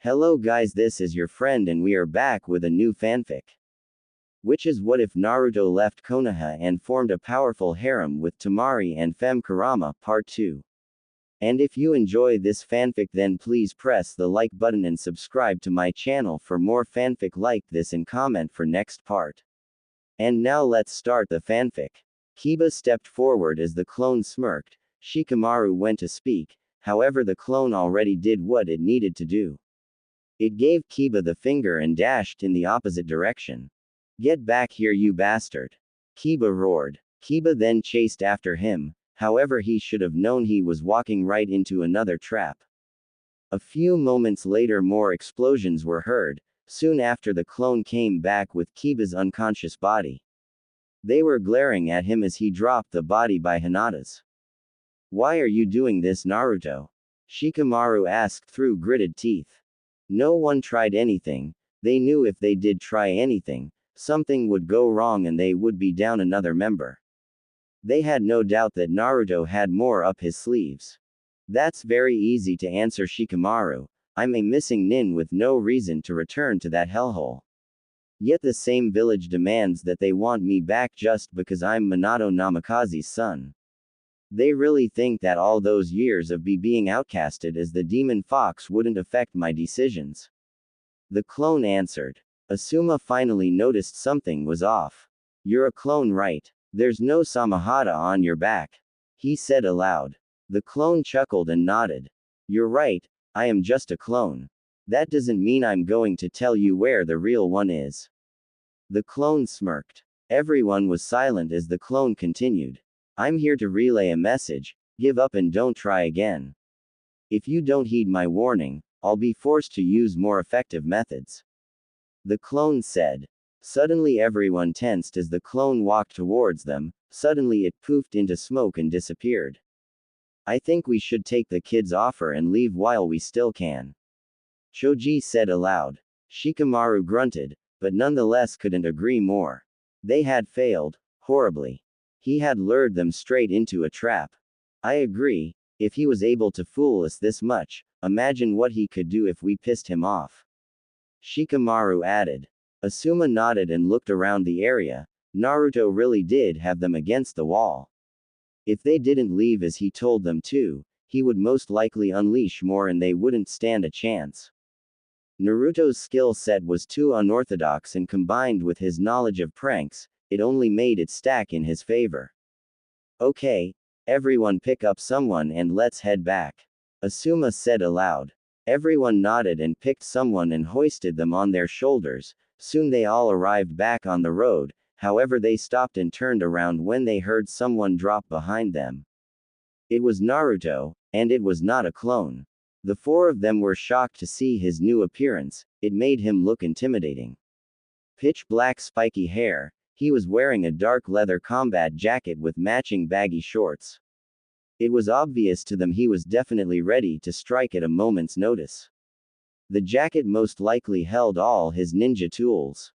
Hello guys, this is your friend and we are back with a new fanfic. Which is what if Naruto left Konoha and formed a powerful harem with Temari and Femme Kurama, part 2. And if you enjoy this fanfic then please press the like button and subscribe to my channel for more fanfic like this and comment for next part. And now let's start the fanfic. Kiba stepped forward as the clone smirked. Shikamaru went to speak, however the clone already did what it needed to do. It gave Kiba the finger and dashed in the opposite direction. Get back here you bastard! Kiba roared. Kiba then chased after him, however he should have known he was walking right into another trap. A few moments later more explosions were heard, soon after the clone came back with Kiba's unconscious body. They were glaring at him as he dropped the body by Hinata's. Why are you doing this Naruto? Shikamaru asked through gritted teeth. No one tried anything. They knew if they did try anything, something would go wrong and they would be down another member. They had no doubt that Naruto had more up his sleeves. That's very easy to answer Shikamaru. I'm a missing nin with no reason to return to that hellhole. Yet the same village demands that they want me back just because I'm Minato Namikaze's son. They really think that all those years of me being outcasted as the demon fox wouldn't affect my decisions. The clone answered. Asuma finally noticed something was off. You're a clone, right? There's no Samahata on your back. He said aloud. The clone chuckled and nodded. You're right, I am just a clone. That doesn't mean I'm going to tell you where the real one is. The clone smirked. Everyone was silent as the clone continued. I'm here to relay a message, give up and don't try again. If you don't heed my warning, I'll be forced to use more effective methods. The clone said. Suddenly everyone tensed as the clone walked towards them, suddenly it poofed into smoke and disappeared. I think we should take the kid's offer and leave while we still can. Choji said aloud. Shikamaru grunted, but nonetheless couldn't agree more. They had failed, horribly. He had lured them straight into a trap. I agree, if he was able to fool us this much, imagine what he could do if we pissed him off. Shikamaru added. Asuma nodded and looked around the area. Naruto really did have them against the wall. If they didn't leave as he told them to, he would most likely unleash more and they wouldn't stand a chance. Naruto's skill set was too unorthodox and combined with his knowledge of pranks, it only made it stack in his favor. Okay, everyone pick up someone and let's head back. Asuma said aloud. Everyone nodded and picked someone and hoisted them on their shoulders. Soon they all arrived back on the road, however they stopped and turned around when they heard someone drop behind them. It was Naruto, and it was not a clone. The four of them were shocked to see his new appearance, it made him look intimidating. Pitch black spiky hair, he was wearing a dark leather combat jacket with matching baggy shorts. It was obvious to them he was definitely ready to strike at a moment's notice. The jacket most likely held all his ninja tools.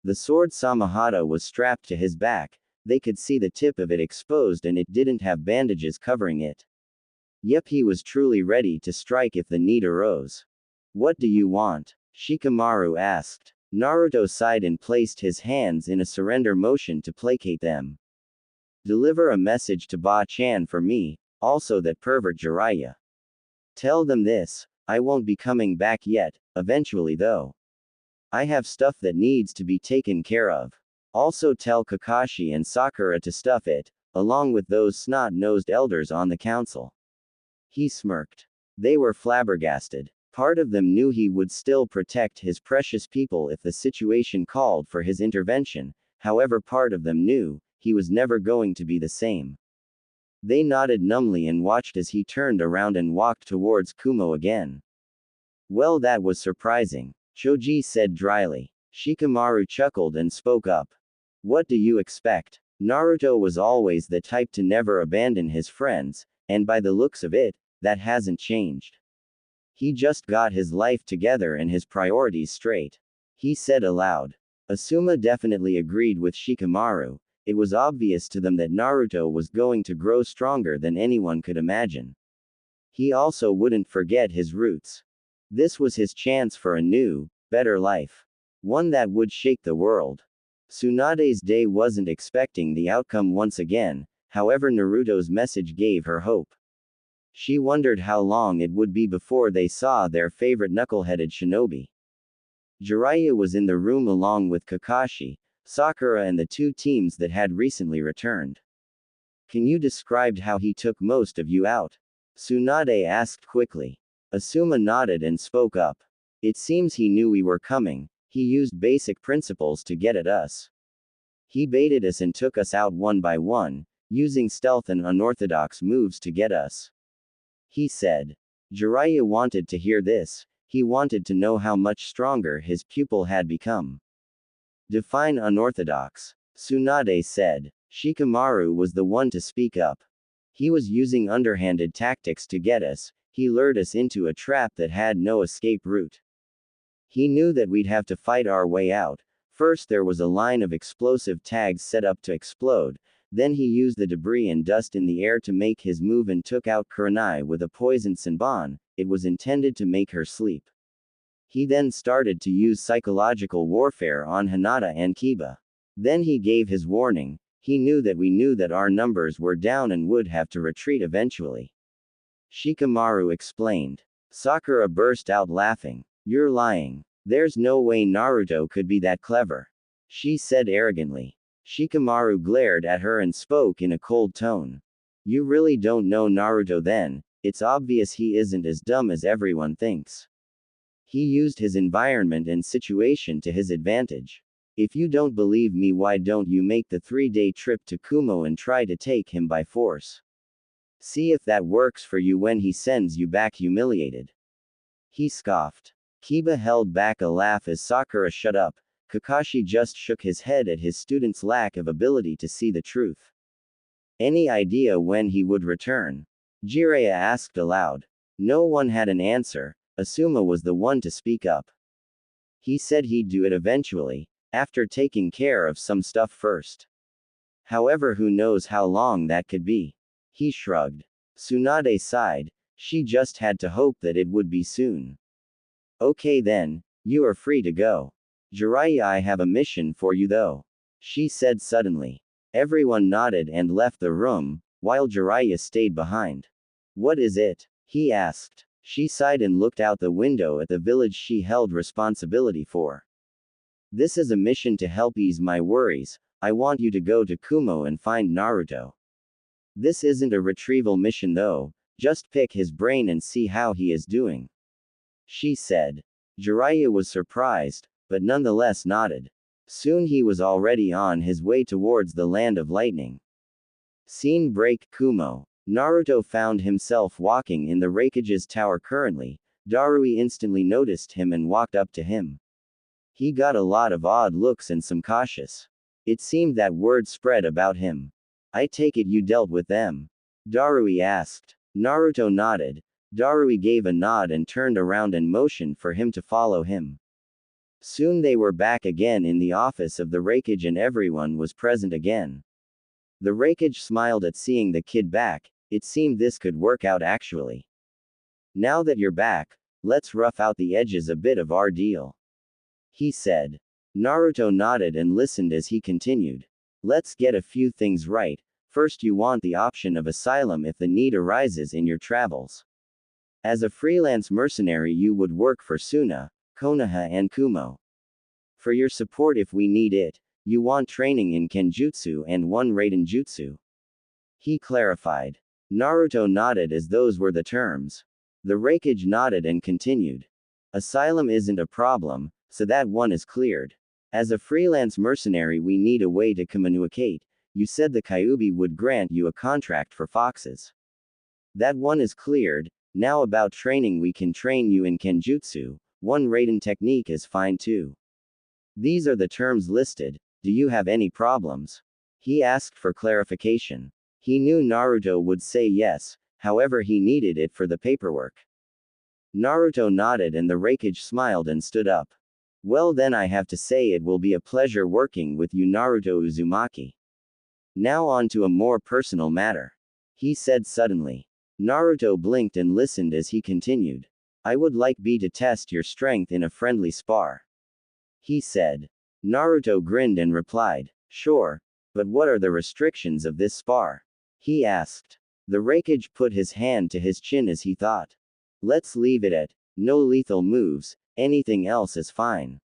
The sword Samahata was strapped to his back, they could see the tip of it exposed and it didn't have bandages covering it. Yep, he was truly ready to strike if the need arose. What do you want? Shikamaru asked. Naruto sighed and placed his hands in a surrender motion to placate them. Deliver a message to Ba-chan for me, also that pervert Jiraiya. Tell them this, I won't be coming back yet, eventually though. I have stuff that needs to be taken care of. Also tell Kakashi and Sakura to stuff it, along with those snot-nosed elders on the council. He smirked. They were flabbergasted. Part of them knew he would still protect his precious people if the situation called for his intervention, however part of them knew, he was never going to be the same. They nodded numbly and watched as he turned around and walked towards Kumo again. Well, that was surprising, Choji said dryly. Shikamaru chuckled and spoke up. What do you expect? Naruto was always the type to never abandon his friends, and by the looks of it, that hasn't changed. He just got his life together and his priorities straight. He said aloud. Asuma definitely agreed with Shikamaru. It was obvious to them that Naruto was going to grow stronger than anyone could imagine. He also wouldn't forget his roots. This was his chance for a new, better life. One that would shake the world. Tsunade's day wasn't expecting the outcome once again, however Naruto's message gave her hope. She wondered how long it would be before they saw their favorite knuckle-headed shinobi. Jiraiya was in the room along with Kakashi, Sakura and the two teams that had recently returned. Can you describe how he took most of you out? Tsunade asked quickly. Asuma nodded and spoke up. It seems he knew we were coming. He used basic principles to get at us. He baited us and took us out one by one, using stealth and unorthodox moves to get us. He said. Jiraiya wanted to hear this. He wanted to know how much stronger his pupil had become. Define unorthodox. Tsunade said. Shikamaru was the one to speak up. He was using underhanded tactics to get us. He lured us into a trap that had no escape route. He knew that we'd have to fight our way out. First there was a line of explosive tags set up to explode, then he used the debris and dust in the air to make his move and took out Kurenai with a poisoned Senbon. It was intended to make her sleep. He then started to use psychological warfare on Hinata and Kiba. Then he gave his warning. He knew that our numbers were down and would have to retreat eventually. Shikamaru explained. Sakura burst out laughing. You're lying. There's no way Naruto could be that clever. She said arrogantly. Shikamaru glared at her and spoke in a cold tone. You really don't know Naruto then. It's obvious he isn't as dumb as everyone thinks. He used his environment and situation to his advantage. If you don't believe me, why don't you make the 3-day trip to Kumo and try to take him by force? See if that works for you when he sends you back humiliated. He scoffed. Kiba held back a laugh as Sakura shut up. Kakashi just shook his head at his student's lack of ability to see the truth. Any idea when he would return? Jiraiya asked aloud. No one had an answer. Asuma was the one to speak up. He said he'd do it eventually, after taking care of some stuff first. However, who knows how long that could be? He shrugged. Tsunade sighed. She just had to hope that it would be soon. Okay then, you are free to go. Jiraiya, I have a mission for you though. She said suddenly. Everyone nodded and left the room, while Jiraiya stayed behind. What is it? He asked. She sighed and looked out the window at the village she held responsibility for. This is a mission to help ease my worries. I want you to go to Kumo and find Naruto. This isn't a retrieval mission though, just pick his brain and see how he is doing. She said. Jiraiya was surprised, but nonetheless nodded. Soon he was already on his way towards the land of lightning. Scene break. Kumo. Naruto found himself walking in the Raikage's tower currently. Darui instantly noticed him and walked up to him. He got a lot of odd looks and some cautious. It seemed that word spread about him. I take it you dealt with them? Darui asked. Naruto nodded. Darui gave a nod and turned around and motioned for him to follow him. Soon they were back again in the office of the Raikage and everyone was present again. The Raikage smiled at seeing the kid back. It seemed this could work out actually. Now that you're back, let's rough out the edges a bit of our deal. He said. Naruto nodded and listened as he continued. Let's get a few things right. First, you want the option of asylum if the need arises in your travels. As a freelance mercenary, you would work for Suna, Konoha, and Kumo. For your support if we need it, you want training in Kenjutsu and one Raiden Jutsu. He clarified. Naruto nodded as those were the terms. The Raikage nodded and continued. Asylum isn't a problem, so that one is cleared. As a freelance mercenary, we need a way to communicate. You said the Kyuubi would grant you a contract for foxes. That one is cleared. Now about training, we can train you in Kenjutsu. One Raiden technique is fine too. These are the terms listed. Do you have any problems? He asked for clarification. He knew Naruto would say yes, however he needed it for the paperwork. Naruto nodded and the Raikage smiled and stood up. Well then, I have to say it will be a pleasure working with you, Naruto Uzumaki. Now on to a more personal matter. He said suddenly. Naruto blinked and listened as he continued. I would like B to test your strength in a friendly spar. He said. Naruto grinned and replied, sure, but what are the restrictions of this spar? He asked. The Raikage put his hand to his chin as he thought. Let's leave it at, no lethal moves, anything else is fine.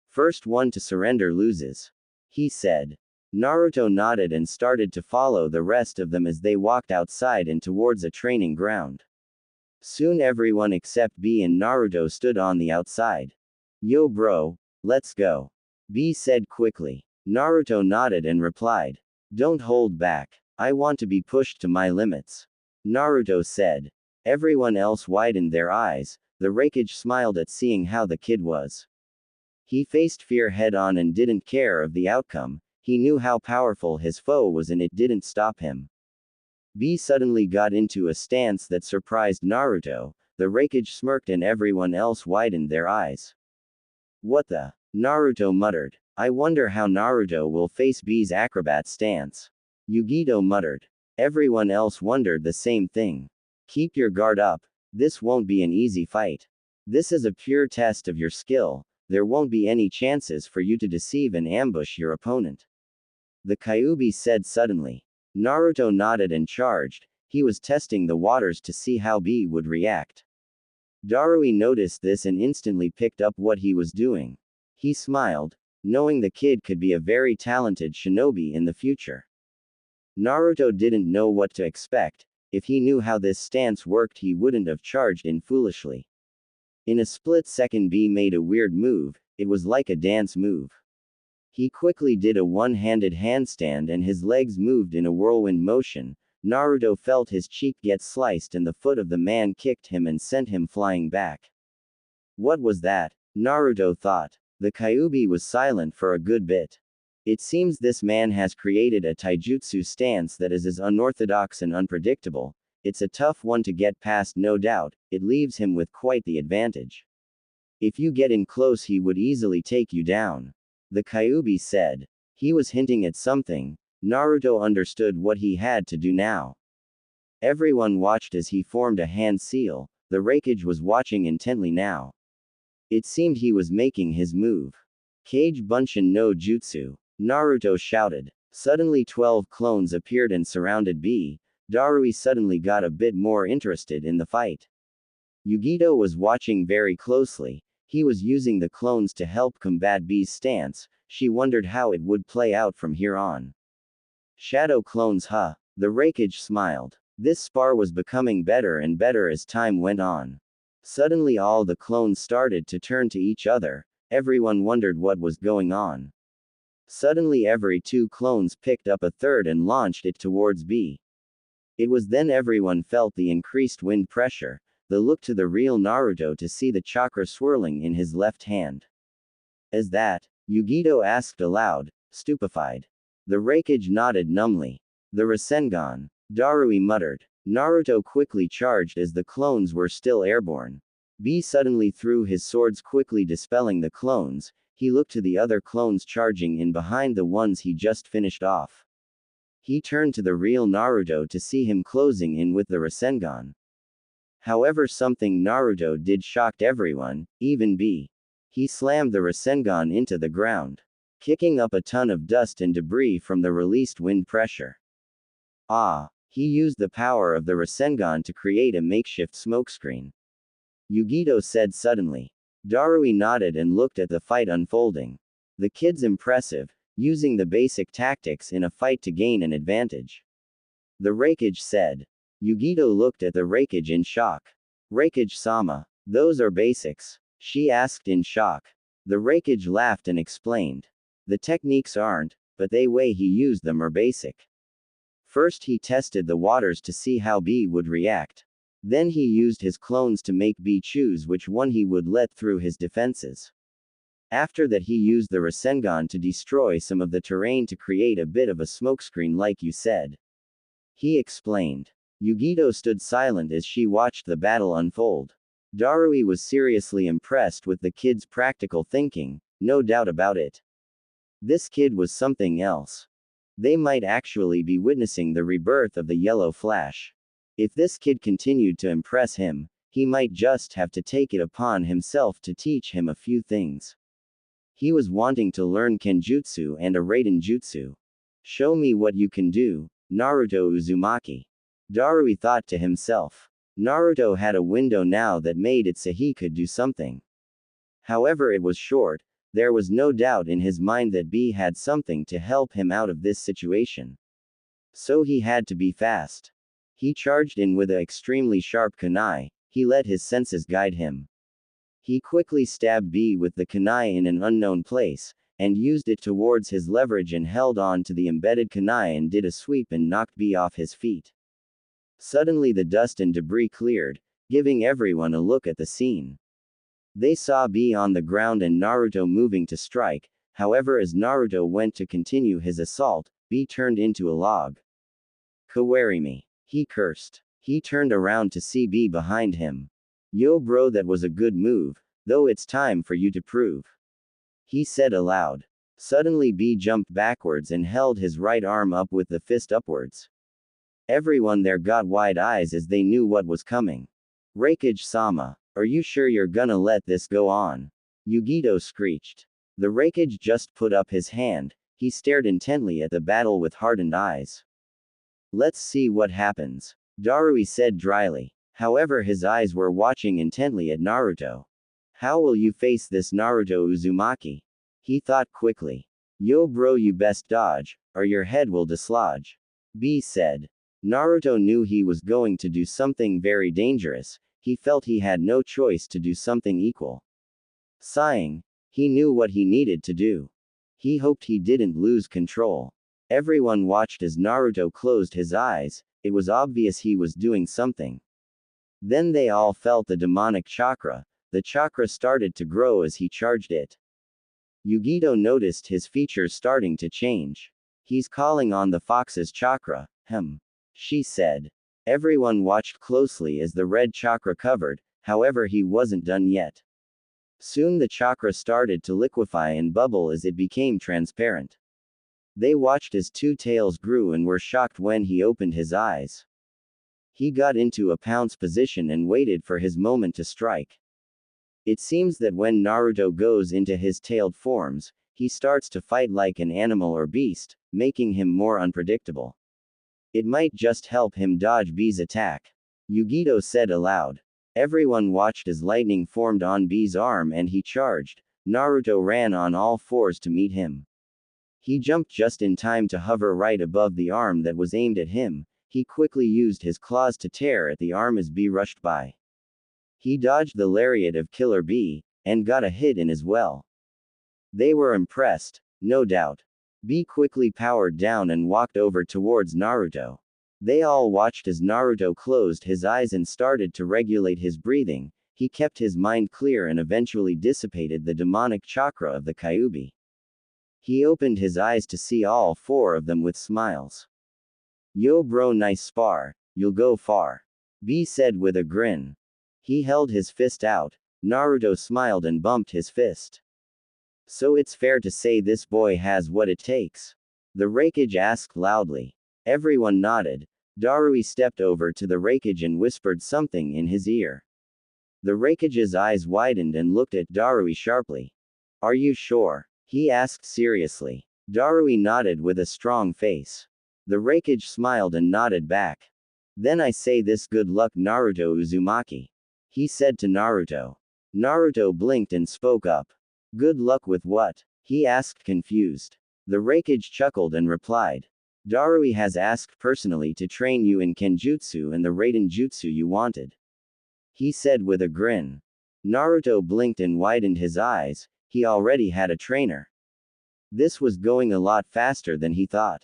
First one to surrender loses. He said. Naruto nodded and started to follow the rest of them as they walked outside and towards a training ground. Soon everyone except B and Naruto stood on the outside. Yo bro, let's go. B said quickly. Naruto nodded and replied. Don't hold back. I want to be pushed to my limits. Naruto said. Everyone else widened their eyes. The Raikage smiled at seeing how the kid was. He faced fear head on and didn't care of the outcome. He knew how powerful his foe was and it didn't stop him. B suddenly got into a stance that surprised Naruto. The Raikage smirked and everyone else widened their eyes. What the? Naruto muttered. I wonder how Naruto will face B's acrobat stance. Yugito muttered. Everyone else wondered the same thing. Keep your guard up. This won't be an easy fight. This is a pure test of your skill. There won't be any chances for you to deceive and ambush your opponent. The Kyuubi said suddenly. Naruto nodded and charged. He was testing the waters to see how B would react. Darui noticed this and instantly picked up what he was doing. He smiled, knowing the kid could be a very talented shinobi in the future. Naruto didn't know what to expect. If he knew how this stance worked, he wouldn't have charged in foolishly. In a split second, B made a weird move. It was like a dance move. He quickly did a one-handed handstand and his legs moved in a whirlwind motion. Naruto felt his cheek get sliced and the foot of the man kicked him and sent him flying back. What was that? Naruto thought. The Kyuubi was silent for a good bit. It seems this man has created a taijutsu stance that is as unorthodox and unpredictable. It's a tough one to get past, no doubt. It leaves him with quite the advantage. If you get in close, he would easily take you down. The Kyuubi said. He was hinting at something. Naruto understood what he had to do now. Everyone watched as he formed a hand seal. The Raikage was watching intently now. It seemed he was making his move. Kage Bunshin no Jutsu. Naruto shouted. Suddenly 12 clones appeared and surrounded B. Darui suddenly got a bit more interested in the fight. Yugito was watching very closely. He was using the clones to help combat B's stance. She wondered how it would play out from here on. Shadow clones, huh? The Raikage smiled. This spar was becoming better and better as time went on. Suddenly all the clones started to turn to each other. Everyone wondered what was going on. Suddenly every 2 clones picked up a third and launched it towards B. It was then everyone felt the increased wind pressure. They looked to the real Naruto to see the chakra swirling in his left hand. As that? Yugito asked aloud, stupefied. The Raikage nodded numbly. The Rasengan. Darui muttered. Naruto quickly charged as the clones were still airborne. B suddenly threw his swords, quickly dispelling the clones. He looked to the other clones charging in behind the ones he just finished off. He turned to the real Naruto to see him closing in with the Rasengan. However, something Naruto did shocked everyone, even B. He slammed the Rasengan into the ground, kicking up a ton of dust and debris from the released wind pressure. He used the power of the Rasengan to create a makeshift smokescreen. Yugito said suddenly. Darui nodded and looked at the fight unfolding. The kid's impressive, using the basic tactics in a fight to gain an advantage. The Raikage said. Yugito looked at the Raikage in shock. Raikage-sama, those are basics? She asked in shock. The Raikage laughed and explained. The techniques aren't, but the way he used them are basic. First he tested the waters to see how B would react. Then he used his clones to make B choose which one he would let through his defenses. After that he used the Rasengan to destroy some of the terrain to create a bit of a smokescreen like you said. He explained. Yugito stood silent as she watched the battle unfold. Darui was seriously impressed with the kid's practical thinking, no doubt about it. This kid was something else. They might actually be witnessing the rebirth of the Yellow Flash. If this kid continued to impress him, he might just have to take it upon himself to teach him a few things. He was wanting to learn Kenjutsu and a Raiden Jutsu. Show me what you can do, Naruto Uzumaki. Darui thought to himself. Naruto had a window now that made it so he could do something. However, it was short. There was no doubt in his mind that B had something to help him out of this situation. So he had to be fast. He charged in with an extremely sharp kunai. He let his senses guide him. He quickly stabbed B with the kunai in an unknown place, and used it towards his leverage and held on to the embedded kunai and did a sweep and knocked B off his feet. Suddenly the dust and debris cleared, giving everyone a look at the scene. They saw B on the ground and Naruto moving to strike. However, as Naruto went to continue his assault, B turned into a log. Kawarimi. He cursed. He turned around to see B behind him. Yo bro, that was a good move, though it's time for you to prove. He said aloud. Suddenly B jumped backwards and held his right arm up with the fist upwards. Everyone there got wide eyes as they knew what was coming. Raikage-sama, are you sure you're gonna let this go on? Yugito screeched. The Raikage just put up his hand. He stared intently at the battle with hardened eyes. Let's see what happens, Darui said dryly. However, his eyes were watching intently at Naruto. How will you face this, Naruto Uzumaki? He thought quickly. Yo bro, you best dodge, or your head will dislodge. B said. Naruto knew he was going to do something very dangerous. He felt he had no choice to do something equal. Sighing, he knew what he needed to do. He hoped he didn't lose control. Everyone watched as Naruto closed his eyes. It was obvious he was doing something. Then they all felt the demonic chakra. The chakra started to grow as he charged it. Yugito noticed his features starting to change. He's calling on the fox's chakra, she said. Everyone watched closely as the red chakra covered, however he wasn't done yet. Soon the chakra started to liquefy and bubble as it became transparent. They watched as two tails grew and were shocked when he opened his eyes. He got into a pounce position and waited for his moment to strike. It seems that when Naruto goes into his tailed forms, he starts to fight like an animal or beast, making him more unpredictable. It might just help him dodge B's attack. Yugito said aloud. Everyone watched as lightning formed on B's arm and he charged. Naruto ran on all fours to meet him. He jumped just in time to hover right above the arm that was aimed at him. He quickly used his claws to tear at the arm as B rushed by. He dodged the lariat of Killer B, and got a hit in as well. They were impressed, no doubt. B quickly powered down and walked over towards Naruto. They all watched as Naruto closed his eyes and started to regulate his breathing. He kept his mind clear and eventually dissipated the demonic chakra of the Kyuubi. He opened his eyes to see all four of them with smiles. Yo bro, nice spar, you'll go far. B said with a grin. He held his fist out. Naruto smiled and bumped his fist. So it's fair to say this boy has what it takes? The Raikage asked loudly. Everyone nodded. Darui stepped over to the Raikage and whispered something in his ear. The Raikage's eyes widened and looked at Darui sharply. Are you sure? He asked seriously. Darui nodded with a strong face. The Raikage smiled and nodded back. Then I say this, good luck, Naruto Uzumaki. He said to Naruto. Naruto blinked and spoke up. Good luck with what? He asked confused. The Raikage chuckled and replied. Darui has asked personally to train you in Kenjutsu and the Raiden Jutsu you wanted. He said with a grin. Naruto blinked and widened his eyes. He already had a trainer. This was going a lot faster than he thought.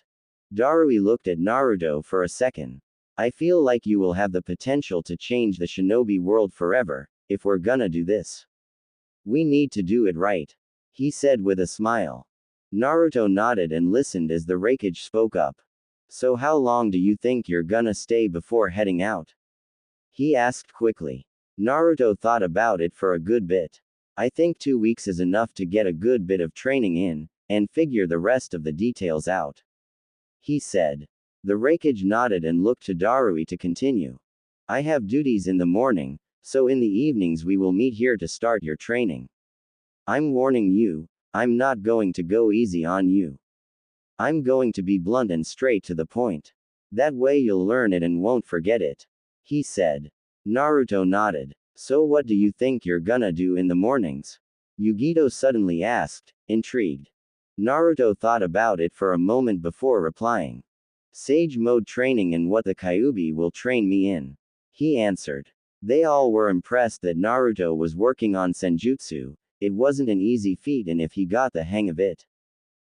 Darui looked at Naruto for a second. I feel like you will have the potential to change the shinobi world forever, if we're gonna do this. We need to do it right. He said with a smile. Naruto nodded and listened as the Raikage spoke up. So how long do you think you're gonna stay before heading out? He asked quickly. Naruto thought about it for a good bit. I think 2 weeks is enough to get a good bit of training in, and figure the rest of the details out. He said. The Raikage nodded and looked to Darui to continue. I have duties in the morning, So in the evenings we will meet here to start your training. I'm warning you, I'm not going to go easy on you. I'm going to be blunt and straight to the point. That way you'll learn it and won't forget it. He said. Naruto nodded. So what do you think you're gonna do in the mornings? Yugito suddenly asked, intrigued. Naruto thought about it for a moment before replying. Sage mode training and what the Kyuubi will train me in. He answered. They all were impressed that Naruto was working on senjutsu. It wasn't an easy feat, and if he got the hang of it,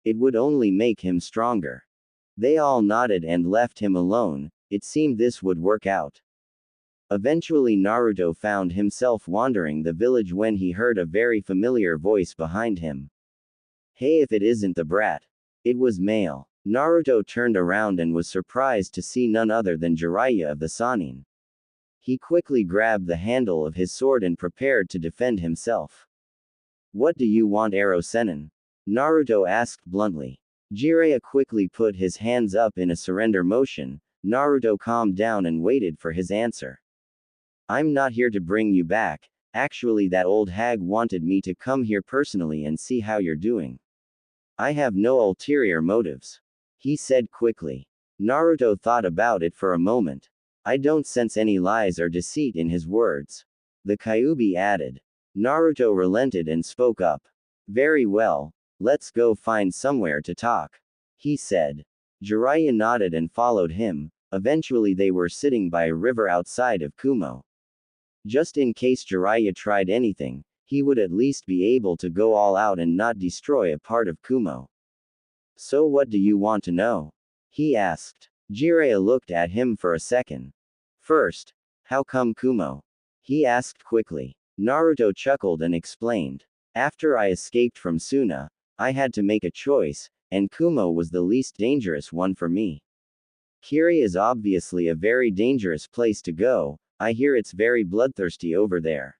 it would only make him stronger. They all nodded and left him alone. It seemed this would work out. Eventually Naruto found himself wandering the village when he heard a very familiar voice behind him. Hey, if it isn't the brat. It was male. Naruto turned around and was surprised to see none other than Jiraiya of the Sannin. He quickly grabbed the handle of his sword and prepared to defend himself. What do you want, Arrow Sennin? Naruto asked bluntly. Jiraiya quickly put his hands up in a surrender motion. Naruto calmed down and waited for his answer. I'm not here to bring you back. Actually, that old hag wanted me to come here personally and see how you're doing. I have no ulterior motives. He said quickly. Naruto thought about it for a moment. I don't sense any lies or deceit in his words. The Kyuubi added. Naruto relented and spoke up. Very well, let's go find somewhere to talk. He said. Jiraiya nodded and followed him. Eventually they were sitting by a river outside of Kumo. Just in case Jiraiya tried anything, he would at least be able to go all out and not destroy a part of Kumo. So what do you want to know? He asked. Jiraiya looked at him for a second. First, how come Kumo? He asked quickly. Naruto chuckled and explained. After I escaped from Suna, I had to make a choice, and Kumo was the least dangerous one for me. Kiri is obviously a very dangerous place to go. I hear it's very bloodthirsty over there.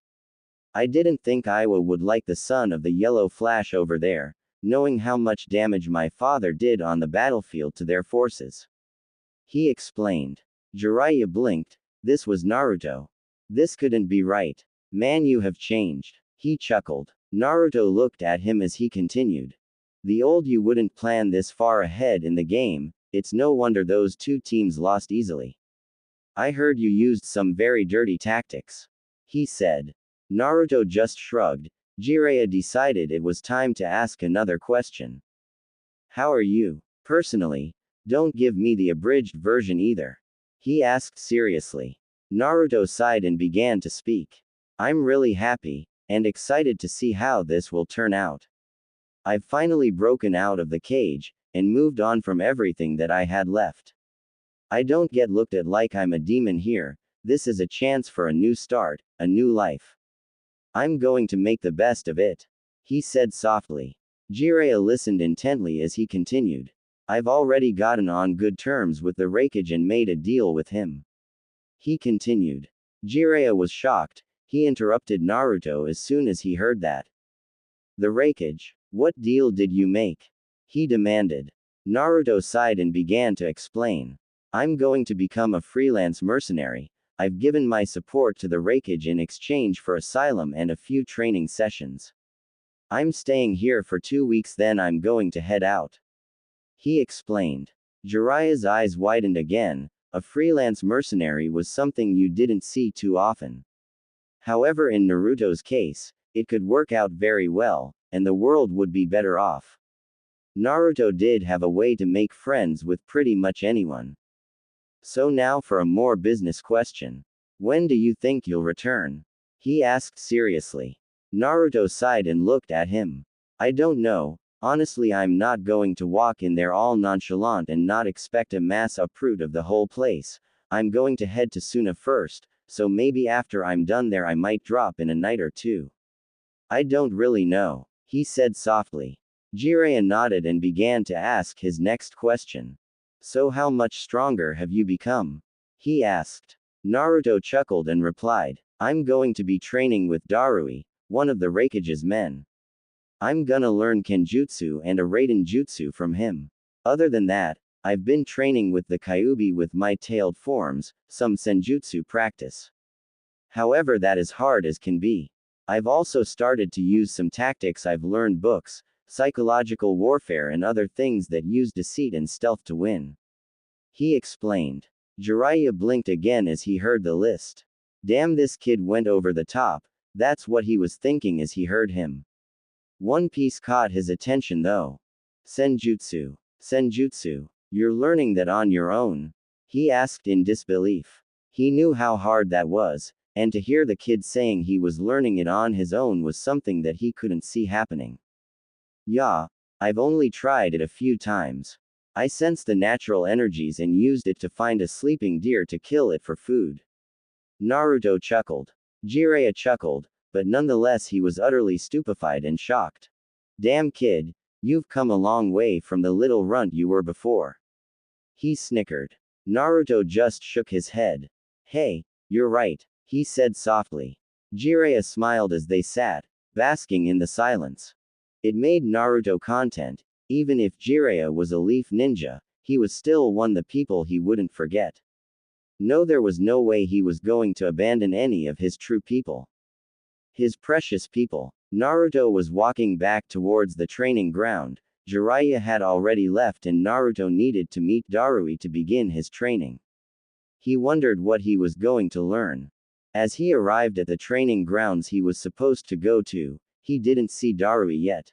I didn't think Iwa would like the son of the yellow flash over there, knowing how much damage my father did on the battlefield to their forces. He explained. Jiraiya blinked. This was Naruto. This couldn't be right. Man, you have changed. He chuckled. Naruto looked at him as he continued. The old you wouldn't plan this far ahead in the game. It's no wonder those two teams lost easily. I heard you used some very dirty tactics. He said. Naruto just shrugged. Jiraiya decided it was time to ask another question. How are you? Personally, don't give me the abridged version either. He asked seriously. Naruto sighed and began to speak. I'm really happy, and excited to see how this will turn out. I've finally broken out of the cage, and moved on from everything that I had left. I don't get looked at like I'm a demon here. This is a chance for a new start, a new life. I'm going to make the best of it. He said softly. Jiraiya listened intently as he continued. I've already gotten on good terms with the Raikage and made a deal with him. He continued. Jiraiya was shocked. He interrupted Naruto as soon as he heard that. The Raikage? What deal did you make? He demanded. Naruto sighed and began to explain. I'm going to become a freelance mercenary. I've given my support to the Raikage in exchange for asylum and a few training sessions. I'm staying here for 2 weeks, then I'm going to head out. He explained. Jiraiya's eyes widened again. A freelance mercenary was something you didn't see too often. However, in Naruto's case, it could work out very well, and the world would be better off. Naruto did have a way to make friends with pretty much anyone. So now for a more business question. When do you think you'll return? He asked seriously. Naruto sighed and looked at him. I don't know. Honestly, I'm not going to walk in there all nonchalant and not expect a mass uproot of the whole place. I'm going to head to Suna first, so maybe after I'm done there I might drop in a night or two. I don't really know, he said softly. Jiraiya nodded and began to ask his next question. So how much stronger have you become? He asked. Naruto chuckled and replied. I'm going to be training with Darui, one of the Raikage's men. I'm gonna learn Kenjutsu and a Raiden Jutsu from him. Other than that, I've been training with the Kyuubi with my tailed forms, some Senjutsu practice. However, that is hard as can be. I've also started to use some tactics I've learned books, psychological warfare and other things that use deceit and stealth to win. He explained. Jiraiya blinked again as he heard the list. Damn, this kid went over the top. That's what he was thinking as he heard him. One piece caught his attention though. Senjutsu. Senjutsu. You're learning that on your own? He asked in disbelief. He knew how hard that was, and to hear the kid saying he was learning it on his own was something that he couldn't see happening. Yeah, I've only tried it a few times. I sensed the natural energies and used it to find a sleeping deer to kill it for food. Naruto chuckled. Jiraiya chuckled, but nonetheless he was utterly stupefied and shocked. Damn kid, you've come a long way from the little runt you were before. He snickered. Naruto just shook his head. Hey, you're right, he said softly. Jiraiya smiled as they sat, basking in the silence. It made Naruto content. Even if Jiraiya was a leaf ninja, he was still one of the people he wouldn't forget. No, there was no way he was going to abandon any of his true people. His precious people. Naruto was walking back towards the training ground. Jiraiya had already left and Naruto needed to meet Darui to begin his training. He wondered what he was going to learn. As he arrived at the training grounds he was supposed to go to, he didn't see Darui yet.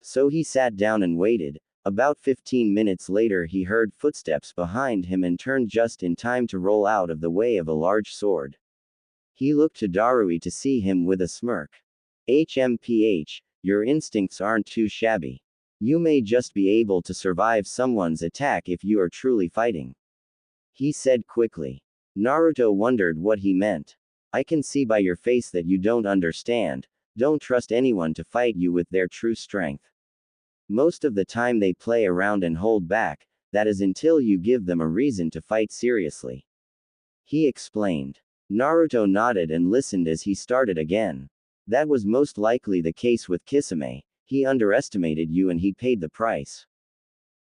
So he sat down and waited. About 15 minutes later he heard footsteps behind him and turned just in time to roll out of the way of a large sword. He looked to Darui to see him with a smirk. HMPH, your instincts aren't too shabby. You may just be able to survive someone's attack if you are truly fighting. He said quickly. Naruto wondered what he meant. I can see by your face that you don't understand. Don't trust anyone to fight you with their true strength. Most of the time they play around and hold back, that is until you give them a reason to fight seriously. He explained. Naruto nodded and listened as he started again. That was most likely the case with Kisame. He underestimated you and he paid the price.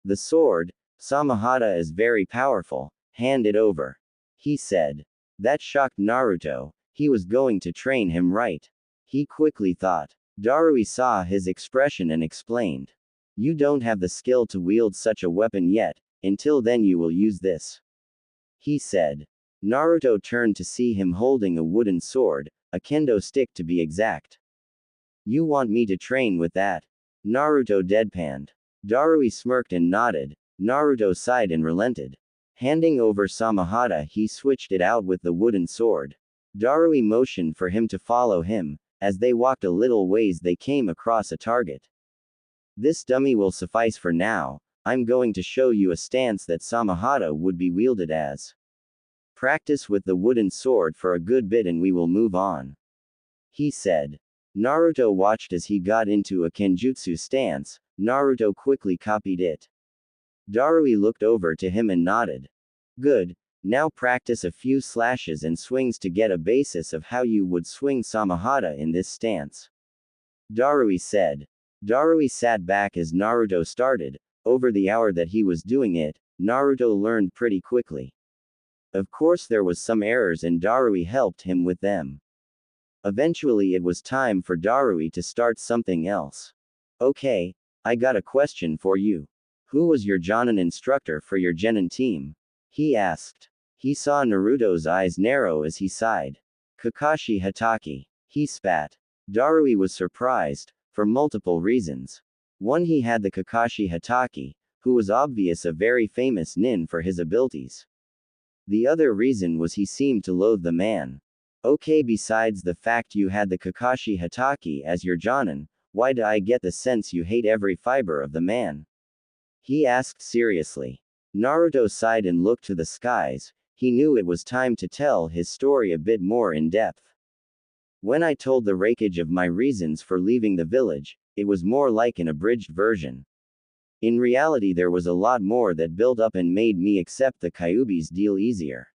The sword, Samahata, is very powerful. Hand it over. He said. That shocked Naruto. He was going to train him right. He quickly thought. Darui saw his expression and explained. You don't have the skill to wield such a weapon yet. Until then you will use this. He said. Naruto turned to see him holding a wooden sword, a kendo stick to be exact. You want me to train with that? Naruto deadpanned. Darui smirked and nodded. Naruto sighed and relented. Handing over Samahata, he switched it out with the wooden sword. Darui motioned for him to follow him. As they walked a little ways they came across a target. This dummy will suffice for now. I'm going to show you a stance that Samahata would be wielded as. Practice with the wooden sword for a good bit and we will move on. He said. Naruto watched as he got into a kenjutsu stance. Naruto quickly copied it. Darui looked over to him and nodded. Good. Now practice a few slashes and swings to get a basis of how you would swing Samahata in this stance. Darui said. Darui sat back as Naruto started. Over the hour that he was doing it, Naruto learned pretty quickly. Of course there was some errors and Darui helped him with them. Eventually it was time for Darui to start something else. Okay, I got a question for you. Who was your Jonin instructor for your Genin team? He asked. He saw Naruto's eyes narrow as he sighed. Kakashi Hatake. He spat. Darui was surprised, for multiple reasons. One, he had the Kakashi Hatake, who was obvious a very famous nin for his abilities. The other reason was he seemed to loathe the man. Okay, besides the fact you had the Kakashi Hatake as your Jonin, why do I get the sense you hate every fiber of the man? He asked seriously. Naruto sighed and looked to the skies. He knew it was time to tell his story a bit more in depth. When I told the Raikage of my reasons for leaving the village, it was more like an abridged version. In reality there was a lot more that built up and made me accept the Kyuubi's deal easier.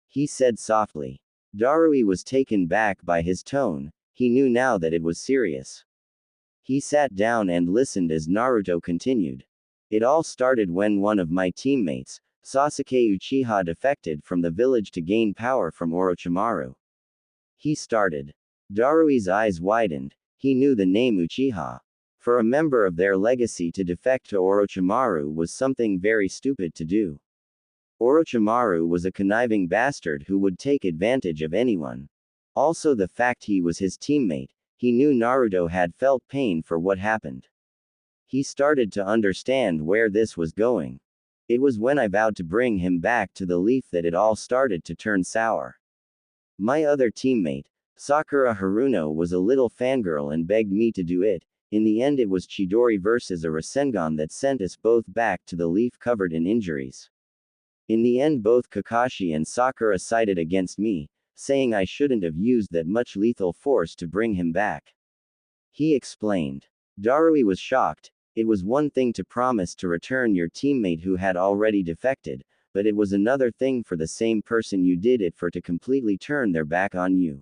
He said softly. Darui was taken back by his tone. He knew now that it was serious. He sat down and listened as Naruto continued. It all started when one of my teammates, Sasuke Uchiha, defected from the village to gain power from Orochimaru. He started. Darui's eyes widened. He knew the name Uchiha. For a member of their legacy to defect to Orochimaru was something very stupid to do. Orochimaru was a conniving bastard who would take advantage of anyone. Also the fact he was his teammate, he knew Naruto had felt pain for what happened. He started to understand where this was going. It was when I vowed to bring him back to the leaf that it all started to turn sour. My other teammate, Sakura Haruno, was a little fangirl and begged me to do it. In the end it was Chidori versus a Rasengan that sent us both back to the leaf covered in injuries. In the end both Kakashi and Sakura sided against me, saying I shouldn't have used that much lethal force to bring him back. He explained. Darui was shocked. It was one thing to promise to return your teammate who had already defected, but it was another thing for the same person you did it for to completely turn their back on you.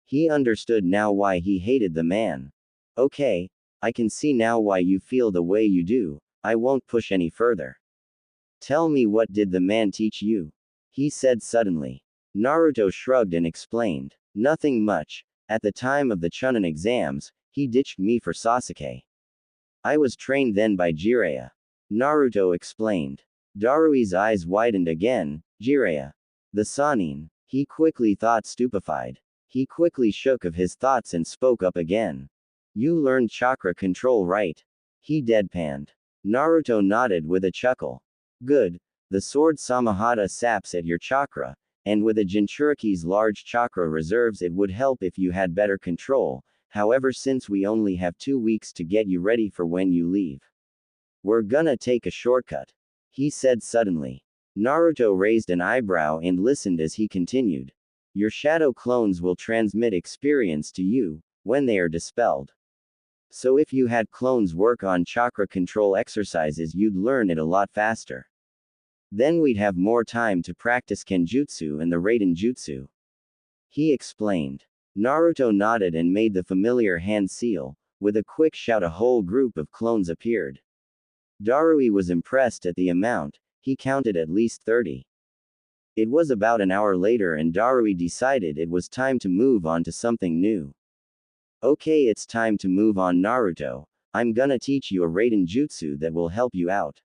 He understood now why he hated the man. Okay, I can see now why you feel the way you do. I won't push any further. Tell me, what did the man teach you? He said suddenly. Naruto shrugged and explained. Nothing much. At the time of the Chunin exams, he ditched me for Sasuke. I was trained then by Jiraiya. Naruto explained. Darui's eyes widened again. Jiraiya. The Sannin. He quickly thought, stupefied. He quickly shook of his thoughts and spoke up again. You learned chakra control, right? He deadpanned. Naruto nodded with a chuckle. Good. The sword Samahata saps at your chakra, and with a Jinchuriki's large chakra reserves it would help if you had better control. However, since we only have 2 weeks to get you ready for when you leave, we're gonna take a shortcut. He said suddenly. Naruto raised an eyebrow and listened as he continued. Your shadow clones will transmit experience to you when they are dispelled. So if you had clones work on chakra control exercises, you'd learn it a lot faster. Then we'd have more time to practice Kenjutsu and the Raiden Jutsu. He explained. Naruto nodded and made the familiar hand seal. With a quick shout a whole group of clones appeared. Darui was impressed at the amount. He counted at least 30. It was about an hour later and Darui decided it was time to move on to something new. Okay, it's time to move on, Naruto. I'm gonna teach you a Raiden Jutsu that will help you out.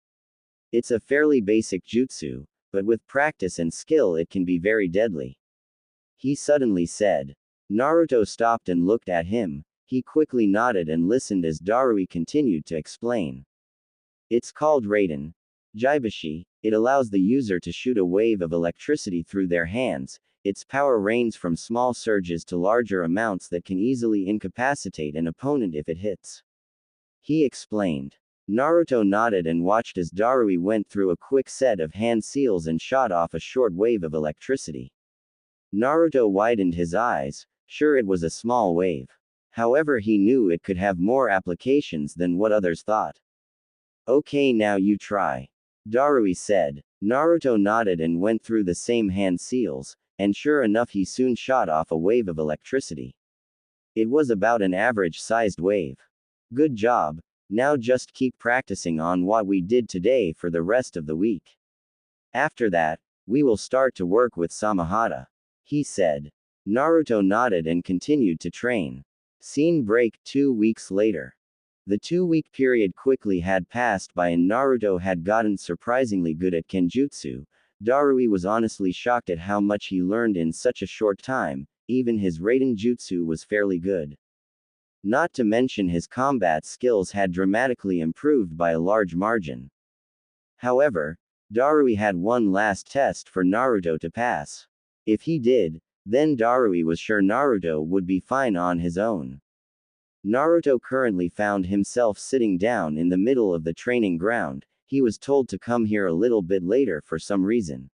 It's a fairly basic jutsu, but with practice and skill it can be very deadly. He suddenly said. Naruto stopped and looked at him. He quickly nodded and listened as Darui continued to explain. It's called Raiden Jibashi. It allows the user to shoot a wave of electricity through their hands. Its power ranges from small surges to larger amounts that can easily incapacitate an opponent if it hits. He explained. Naruto nodded and watched as Darui went through a quick set of hand seals and shot off a short wave of electricity. Naruto widened his eyes. Sure, it was a small wave. However, he knew it could have more applications than what others thought. Okay, now you try. Darui said. Naruto nodded and went through the same hand seals, and sure enough he soon shot off a wave of electricity. It was about an average-sized wave. Good job. Now just keep practicing on what we did today for the rest of the week. After that, we will start to work with Samahata. He said. Naruto nodded and continued to train. Scene break. 2 weeks later. The 2-week period quickly had passed by and Naruto had gotten surprisingly good at Kenjutsu. Darui was honestly shocked at how much he learned in such a short time. Even his Raiden Jutsu was fairly good. Not to mention his combat skills had dramatically improved by a large margin. However, Darui had one last test for Naruto to pass. If he did, then Darui was sure Naruto would be fine on his own. Naruto currently found himself sitting down in the middle of the training ground. He was told to come here a little bit later for some reason.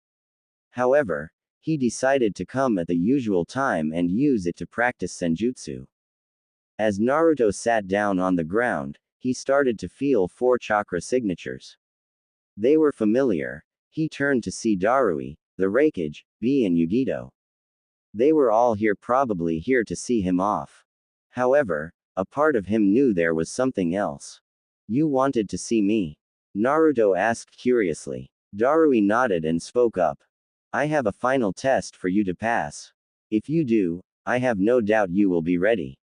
However, he decided to come at the usual time and use it to practice senjutsu. As Naruto sat down on the ground, he started to feel 4 chakra signatures. They were familiar. He turned to see Darui, the Raikage, B and Yugito. They were all here, probably here to see him off. However, a part of him knew there was something else. You wanted to see me? Naruto asked curiously. Darui nodded and spoke up. I have a final test for you to pass. If you do, I have no doubt you will be ready.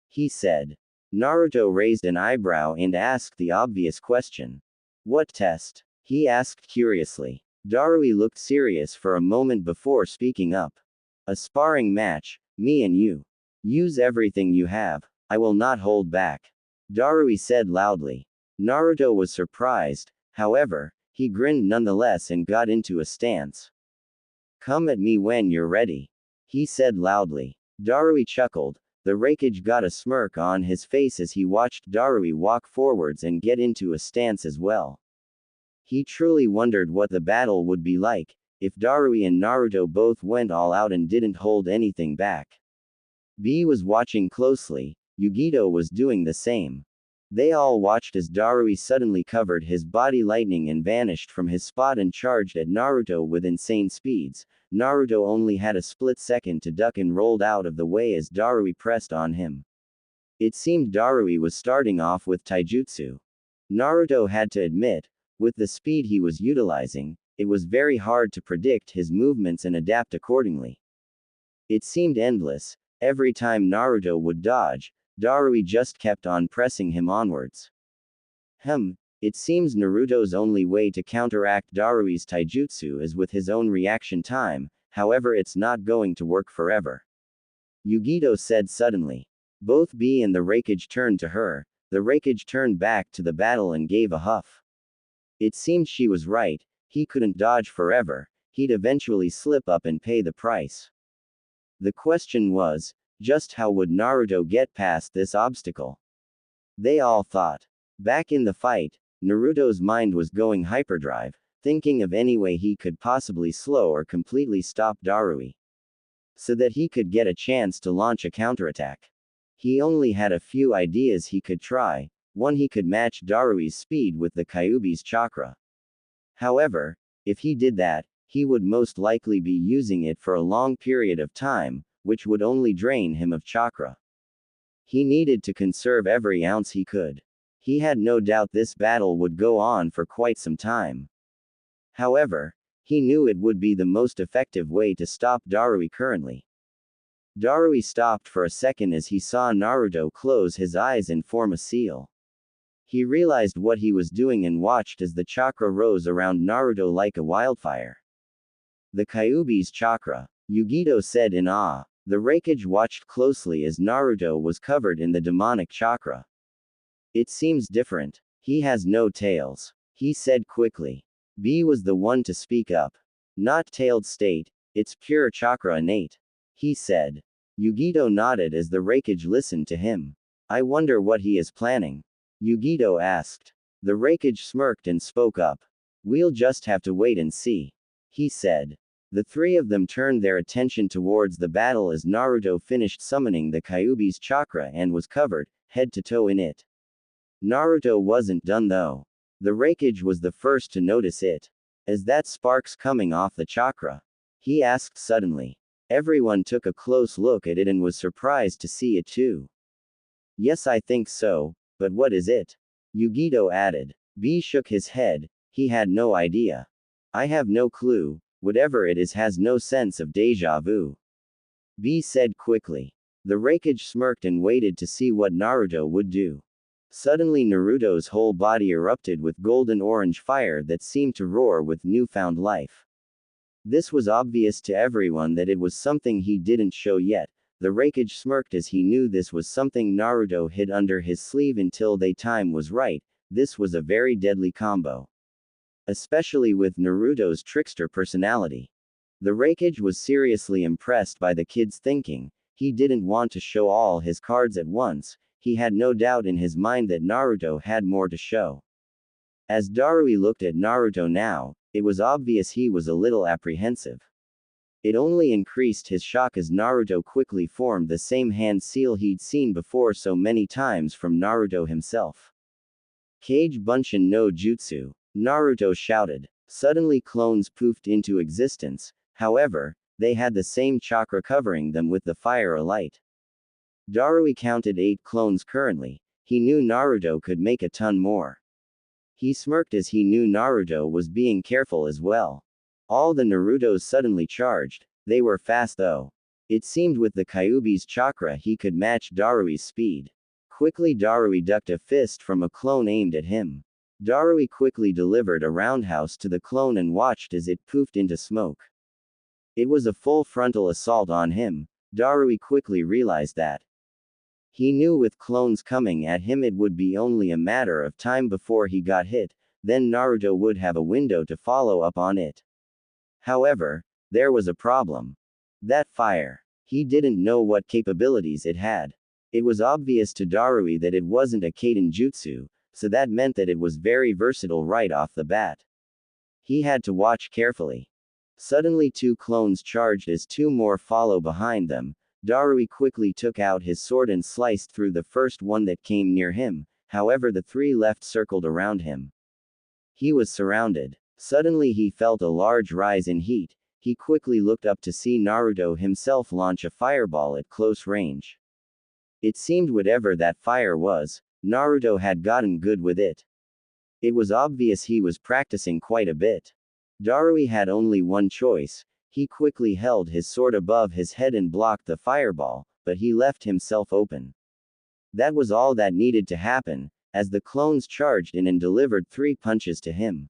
He said. Naruto raised an eyebrow and asked the obvious question. What test? He asked curiously. Darui looked serious for a moment before speaking up. A sparring match, me and you. Use everything you have. I will not hold back. Darui said loudly. Naruto was surprised, however, he grinned nonetheless and got into a stance. Come at me when you're ready. He said loudly. Darui chuckled. The Raikage got a smirk on his face as he watched Darui walk forwards and get into a stance as well. He truly wondered what the battle would be like, if Darui and Naruto both went all out and didn't hold anything back. B was watching closely, Yugito was doing the same. They all watched as Darui suddenly covered his body lightning and vanished from his spot and charged at Naruto with insane speeds. Naruto only had a split second to duck and rolled out of the way as Darui pressed on him. It seemed Darui was starting off with taijutsu. Naruto had to admit, with the speed he was utilizing, it was very hard to predict his movements and adapt accordingly. It seemed endless. Every time Naruto would dodge, Darui just kept on pressing him onwards. It seems Naruto's only way to counteract Darui's taijutsu is with his own reaction time, however it's not going to work forever. Yugito said suddenly. Both B and the Raikage turned to her. The Raikage turned back to the battle and gave a huff. It seemed she was right, he couldn't dodge forever, he'd eventually slip up and pay the price. The question was, just how would Naruto get past this obstacle? They all thought. Back in the fight, Naruto's mind was going hyperdrive, thinking of any way he could possibly slow or completely stop Darui, so that he could get a chance to launch a counterattack. He only had a few ideas he could try. One, he could match Darui's speed with the Kyuubi's chakra. However, if he did that, he would most likely be using it for a long period of time, which would only drain him of chakra. He needed to conserve every ounce he could. He had no doubt this battle would go on for quite some time. However, he knew it would be the most effective way to stop Darui currently. Darui stopped for a second as he saw Naruto close his eyes and form a seal. He realized what he was doing and watched as the chakra rose around Naruto like a wildfire. The Kyuubi's chakra, Yugito said in awe. The Raikage watched closely as Naruto was covered in the demonic chakra. It seems different. He has no tails. He said quickly. B was the one to speak up. Not tailed state, it's pure chakra innate. He said. Yugito nodded as the Raikage listened to him. I wonder what he is planning. Yugito asked. The Raikage smirked and spoke up. We'll just have to wait and see. He said. The three of them turned their attention towards the battle as Naruto finished summoning the Kyuubi's chakra and was covered, head to toe in it. Naruto wasn't done though. The Raikage was the first to notice it. Is that sparks coming off the chakra? He asked suddenly. Everyone took a close look at it and was surprised to see it too. Yes, I think so, but what is it? Yugito added. B shook his head, he had no idea. I have no clue. Whatever it is has no sense of deja vu. B said quickly. The Raikage smirked and waited to see what Naruto would do. Suddenly Naruto's whole body erupted with golden-orange fire that seemed to roar with newfound life. This was obvious to everyone that it was something he didn't show yet. The Raikage smirked as he knew this was something Naruto hid under his sleeve until the time was right. This was a very deadly combo. Especially with Naruto's trickster personality. The Raikage was seriously impressed by the kid's thinking. He didn't want to show all his cards at once. He had no doubt in his mind that Naruto had more to show. As Darui looked at Naruto now, it was obvious he was a little apprehensive. It only increased his shock as Naruto quickly formed the same hand seal he'd seen before so many times from Naruto himself. Kage Bunshin no Jutsu. Naruto shouted. Suddenly clones poofed into existence, however, they had the same chakra covering them with the fire alight. Darui counted 8 clones currently. He knew Naruto could make a ton more. He smirked as he knew Naruto was being careful as well. All the Narutos suddenly charged. They were fast though. It seemed with the Kyuubi's chakra he could match Darui's speed. Quickly Darui ducked a fist from a clone aimed at him. Darui quickly delivered a roundhouse to the clone and watched as it poofed into smoke. It was a full frontal assault on him. Darui quickly realized that. He knew with clones coming at him it would be only a matter of time before he got hit, then Naruto would have a window to follow up on it. However, there was a problem. That fire. He didn't know what capabilities it had. It was obvious to Darui that it wasn't a Kaiden jutsu, so that meant that it was very versatile right off the bat. He had to watch carefully. Suddenly 2 clones charged as 2 more follow behind them. Darui quickly took out his sword and sliced through the first one that came near him, however the 3 left circled around him. He was surrounded. Suddenly he felt a large rise in heat. He quickly looked up to see Naruto himself launch a fireball at close range. It seemed whatever that fire was, Naruto had gotten good with it. It was obvious he was practicing quite a bit. Darui had only one choice. He quickly held his sword above his head and blocked the fireball, but he left himself open. That was all that needed to happen, as the clones charged in and delivered 3 punches to him.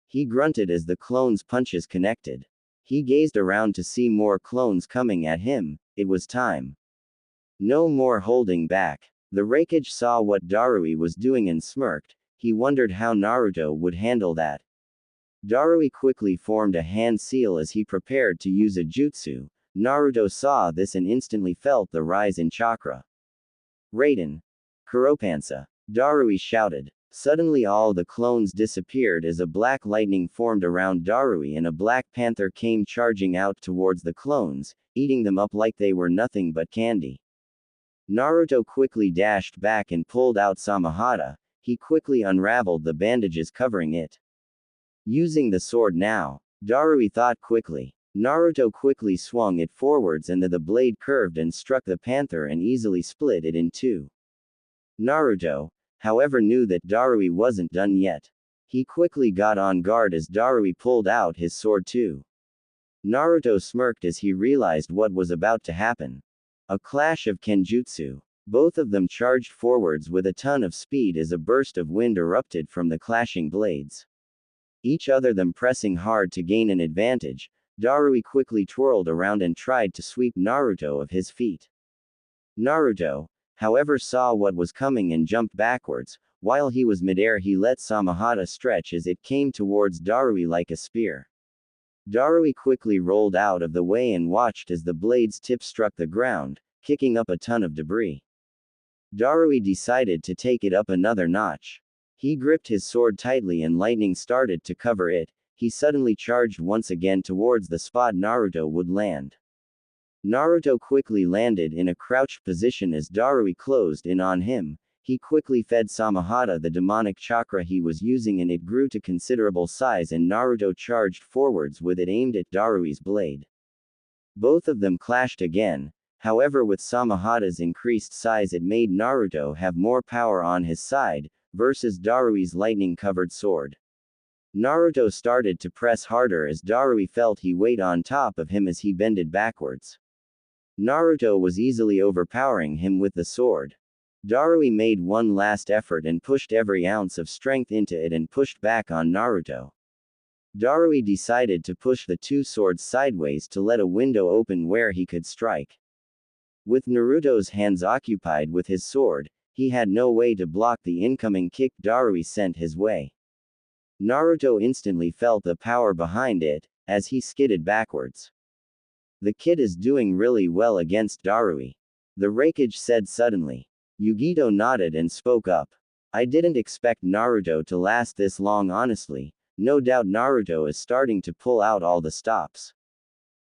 He grunted as the clones' punches connected. He gazed around to see more clones coming at him. It was time. No more holding back. The Raikage saw what Darui was doing and smirked. He wondered how Naruto would handle that. Darui quickly formed a hand seal as he prepared to use a jutsu. Naruto saw this and instantly felt the rise in chakra. Raiden. Kuropansa. Darui shouted. Suddenly all the clones disappeared as a black lightning formed around Darui and a black panther came charging out towards the clones, eating them up like they were nothing but candy. Naruto quickly dashed back and pulled out Samahata. He quickly unraveled the bandages covering it. Using the sword now, Darui thought quickly. Naruto quickly swung it forwards and the blade curved and struck the panther and easily split it in 2. Naruto, however, knew that Darui wasn't done yet. He quickly got on guard as Darui pulled out his sword too. Naruto smirked as he realized what was about to happen. A clash of kenjutsu. Both of them charged forwards with a ton of speed as a burst of wind erupted from the clashing blades. Each other them pressing hard to gain an advantage. Darui quickly twirled around and tried to sweep Naruto of his feet. Naruto, however, saw what was coming and jumped backwards. While he was midair he let Samahata stretch as it came towards Darui like a spear. Darui quickly rolled out of the way and watched as the blade's tip struck the ground, kicking up a ton of debris. Darui decided to take it up another notch. He gripped his sword tightly and lightning started to cover it. He suddenly charged once again towards the spot Naruto would land. Naruto quickly landed in a crouched position as Darui closed in on him. He quickly fed Samahata the demonic chakra he was using and it grew to considerable size and Naruto charged forwards with it aimed at Darui's blade. Both of them clashed again. However, with Samahata's increased size it made Naruto have more power on his side, versus Darui's lightning-covered sword. Naruto started to press harder as Darui felt he weighed on top of him as he bended backwards. Naruto was easily overpowering him with the sword. Darui made one last effort and pushed every ounce of strength into it and pushed back on Naruto. Darui decided to push the 2 swords sideways to let a window open where he could strike. With Naruto's hands occupied with his sword, he had no way to block the incoming kick Darui sent his way. Naruto instantly felt the power behind it, as he skidded backwards. The kid is doing really well against Darui. The Raikage said suddenly. Yugito nodded and spoke up. I didn't expect Naruto to last this long honestly, no doubt Naruto is starting to pull out all the stops.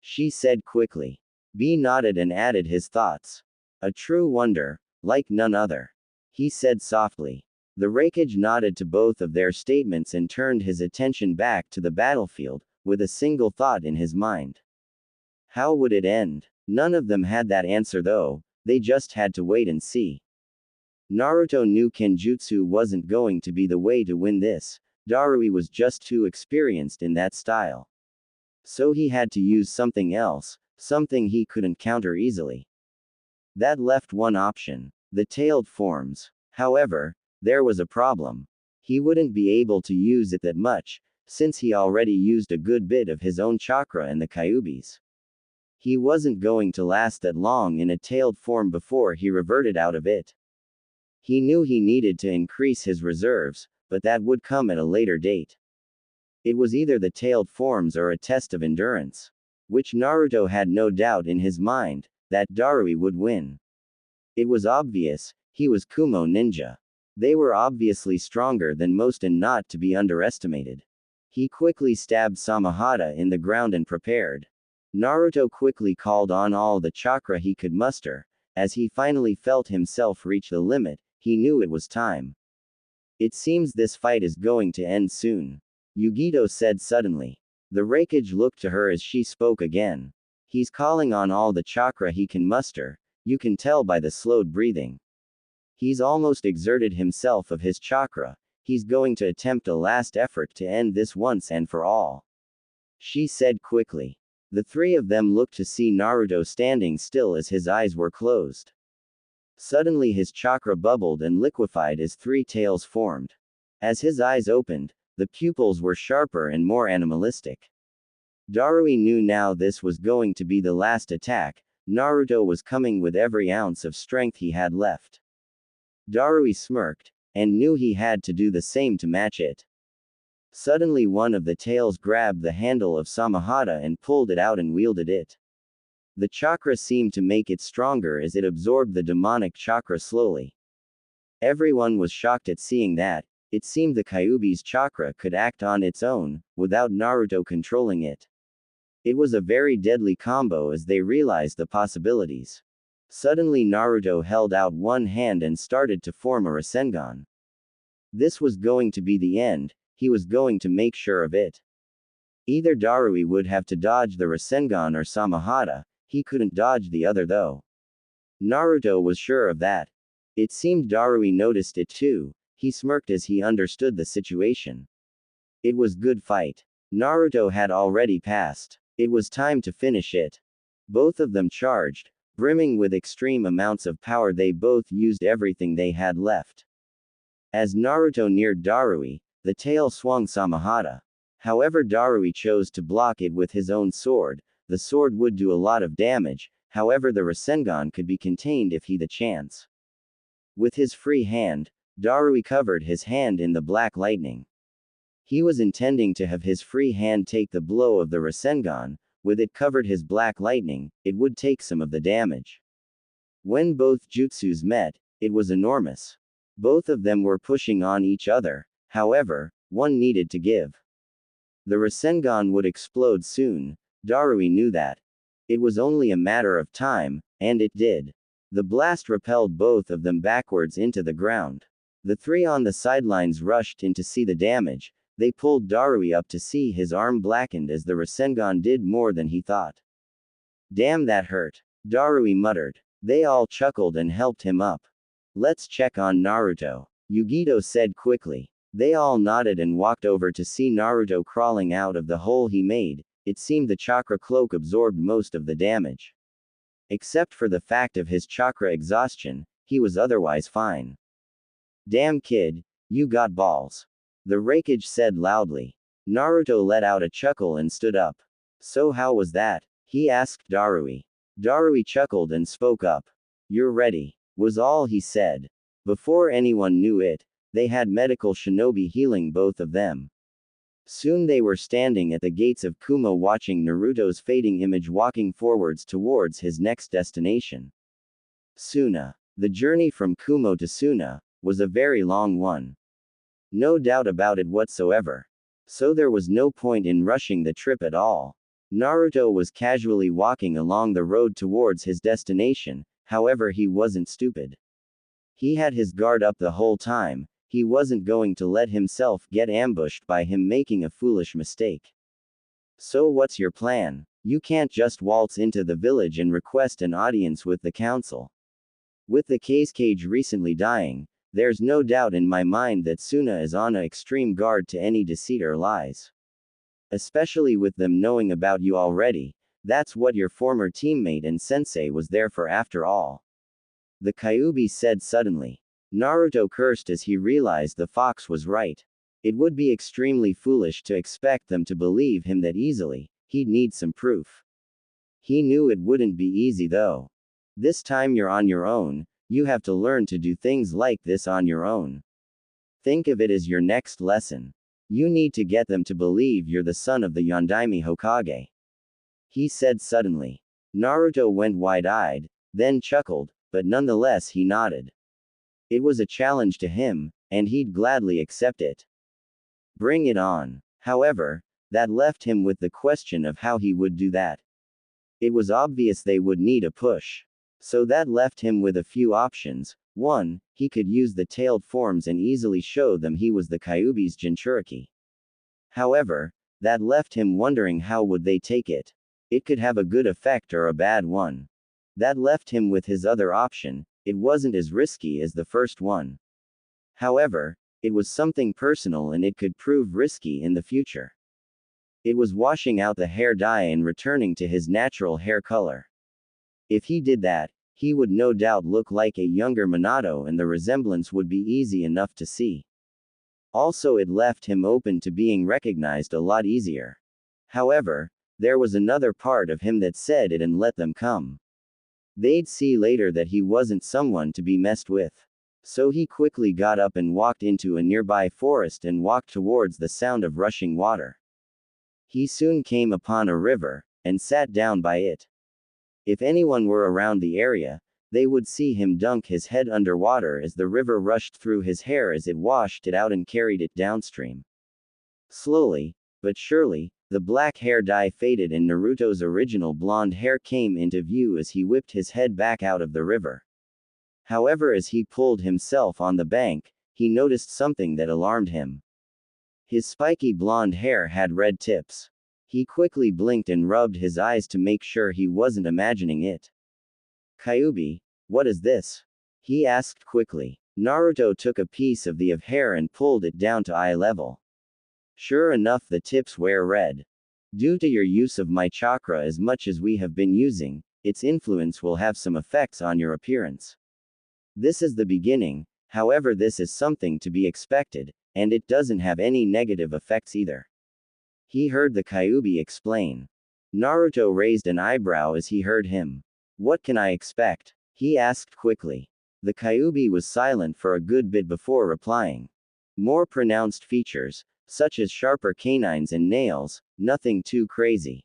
She said quickly. B nodded and added his thoughts. A true wonder, like none other. He said softly. The Raikage nodded to both of their statements and turned his attention back to the battlefield, with a single thought in his mind. How would it end? None of them had that answer though, they just had to wait and see. Naruto knew Kenjutsu wasn't going to be the way to win this. Darui was just too experienced in that style. So he had to use something else, something he couldn't counter easily. That left one option: the tailed forms. However, there was a problem. He wouldn't be able to use it that much, since he already used a good bit of his own chakra in the Kyuubi's. He wasn't going to last that long in a tailed form before he reverted out of it. He knew he needed to increase his reserves, but that would come at a later date. It was either the tailed forms or a test of endurance, which Naruto had no doubt in his mind that Darui would win. It was obvious, he was Kumo ninja. They were obviously stronger than most and not to be underestimated. He quickly stabbed Samahata in the ground and prepared. Naruto quickly called on all the chakra he could muster. As he finally felt himself reach the limit, he knew it was time. It seems this fight is going to end soon, Yugito said suddenly. The Raikage looked to her as she spoke again. He's calling on all the chakra he can muster, you can tell by the slowed breathing. He's almost exerted himself of his chakra, he's going to attempt a last effort to end this once and for all, she said quickly. The three of them looked to see Naruto standing still as his eyes were closed. Suddenly his chakra bubbled and liquefied as three tails formed. As his eyes opened, the pupils were sharper and more animalistic. Darui knew now this was going to be the last attack. Naruto was coming with every ounce of strength he had left. Darui smirked, and knew he had to do the same to match it. Suddenly one of the tails grabbed the handle of Samahata and pulled it out and wielded it. The chakra seemed to make it stronger as it absorbed the demonic chakra slowly. Everyone was shocked at seeing that. It seemed the Kyuubi's chakra could act on its own, without Naruto controlling it. It was a very deadly combo as they realized the possibilities. Suddenly Naruto held out one hand and started to form a Rasengan. This was going to be the end. He was going to make sure of it. Either Darui would have to dodge the Rasengan or Samahata, he couldn't dodge the other though. Naruto was sure of that. It seemed Darui noticed it too, he smirked as he understood the situation. It was good fight. Naruto had already passed. It was time to finish it. Both of them charged, brimming with extreme amounts of power. They both used everything they had left. As Naruto neared Darui, the tail swung Samahata. However, Darui chose to block it with his own sword. The sword would do a lot of damage, however the Rasengan could be contained if he the chance. With his free hand, Darui covered his hand in the black lightning. He was intending to have his free hand take the blow of the Rasengan. With it covered his black lightning, it would take some of the damage. When both jutsus met, it was enormous. Both of them were pushing on each other. However, one needed to give. The Rasengan would explode soon. Darui knew that. It was only a matter of time, and it did. The blast repelled both of them backwards into the ground. The three on the sidelines rushed in to see the damage. They pulled Darui up to see his arm blackened as the Rasengan did more than he thought. Damn, that hurt, Darui muttered. They all chuckled and helped him up. Let's check on Naruto, Yugito said quickly. They all nodded and walked over to see Naruto crawling out of the hole he made. It seemed the chakra cloak absorbed most of the damage. Except for the fact of his chakra exhaustion, he was otherwise fine. Damn kid, you got balls, the Raikage said loudly. Naruto let out a chuckle and stood up. So how was that? He asked Darui. Darui chuckled and spoke up. You're ready, was all he said. Before anyone knew it, they had medical shinobi healing both of them. Soon they were standing at the gates of Kumo watching Naruto's fading image walking forwards towards his next destination. Suna. The journey from Kumo to Suna was a very long one. No doubt about it whatsoever. So there was no point in rushing the trip at all. Naruto was casually walking along the road towards his destination, however he wasn't stupid. He had his guard up the whole time. He wasn't going to let himself get ambushed by him making a foolish mistake. So what's your plan? You can't just waltz into the village and request an audience with the council. With the cage recently dying, there's no doubt in my mind that Suna is on a extreme guard to any deceit or lies. Especially with them knowing about you already, That's what your former teammate and sensei was there for after all. The Kyuubi said suddenly. Naruto cursed as he realized the fox was right. It would be extremely foolish to expect them to believe him that easily, he'd need some proof. He knew it wouldn't be easy though. This time you're on your own, you have to learn to do things like this on your own. Think of it as your next lesson. You need to get them to believe you're the son of the Yondaime Hokage. He said suddenly. Naruto went wide-eyed, then chuckled, but nonetheless he nodded. It was a challenge to him, and he'd gladly accept it. Bring it on. However, that left him with the question of how he would do that. It was obvious they would need a push. So that left him with a few options. 1. He could use the tailed forms and easily show them he was the Kyuubi's Jinchuriki. However, that left him wondering how would they take it. It could have a good effect or a bad one. That left him with his other option. It wasn't as risky as the first one. However, it was something personal and it could prove risky in the future. It was washing out the hair dye and returning to his natural hair color. If he did that, he would no doubt look like a younger Minato and the resemblance would be easy enough to see. Also, it left him open to being recognized a lot easier. However, there was another part of him that said it and let them come. They'd see later that he wasn't someone to be messed with. So he quickly got up and walked into a nearby forest and walked towards the sound of rushing water. He soon came upon a river, and sat down by it. If anyone were around the area, they would see him dunk his head underwater as the river rushed through his hair as it washed it out and carried it downstream. Slowly, but surely, the black hair dye faded and Naruto's original blonde hair came into view as he whipped his head back out of the river. However, as he pulled himself on the bank, he noticed something that alarmed him. His spiky blonde hair had red tips. He quickly blinked and rubbed his eyes to make sure he wasn't imagining it. Kyuubi, what is this? He asked quickly. Naruto took a piece of the hair and pulled it down to eye level. Sure enough, the tips were red. Due to your use of my chakra as much as we have been using, its influence will have some effects on your appearance. This is the beginning, however this is something to be expected, and it doesn't have any negative effects either. He heard the Kyuubi explain. Naruto raised an eyebrow as he heard him. What can I expect? He asked quickly. The Kyuubi was silent for a good bit before replying. More pronounced features, such as sharper canines and nails, nothing too crazy.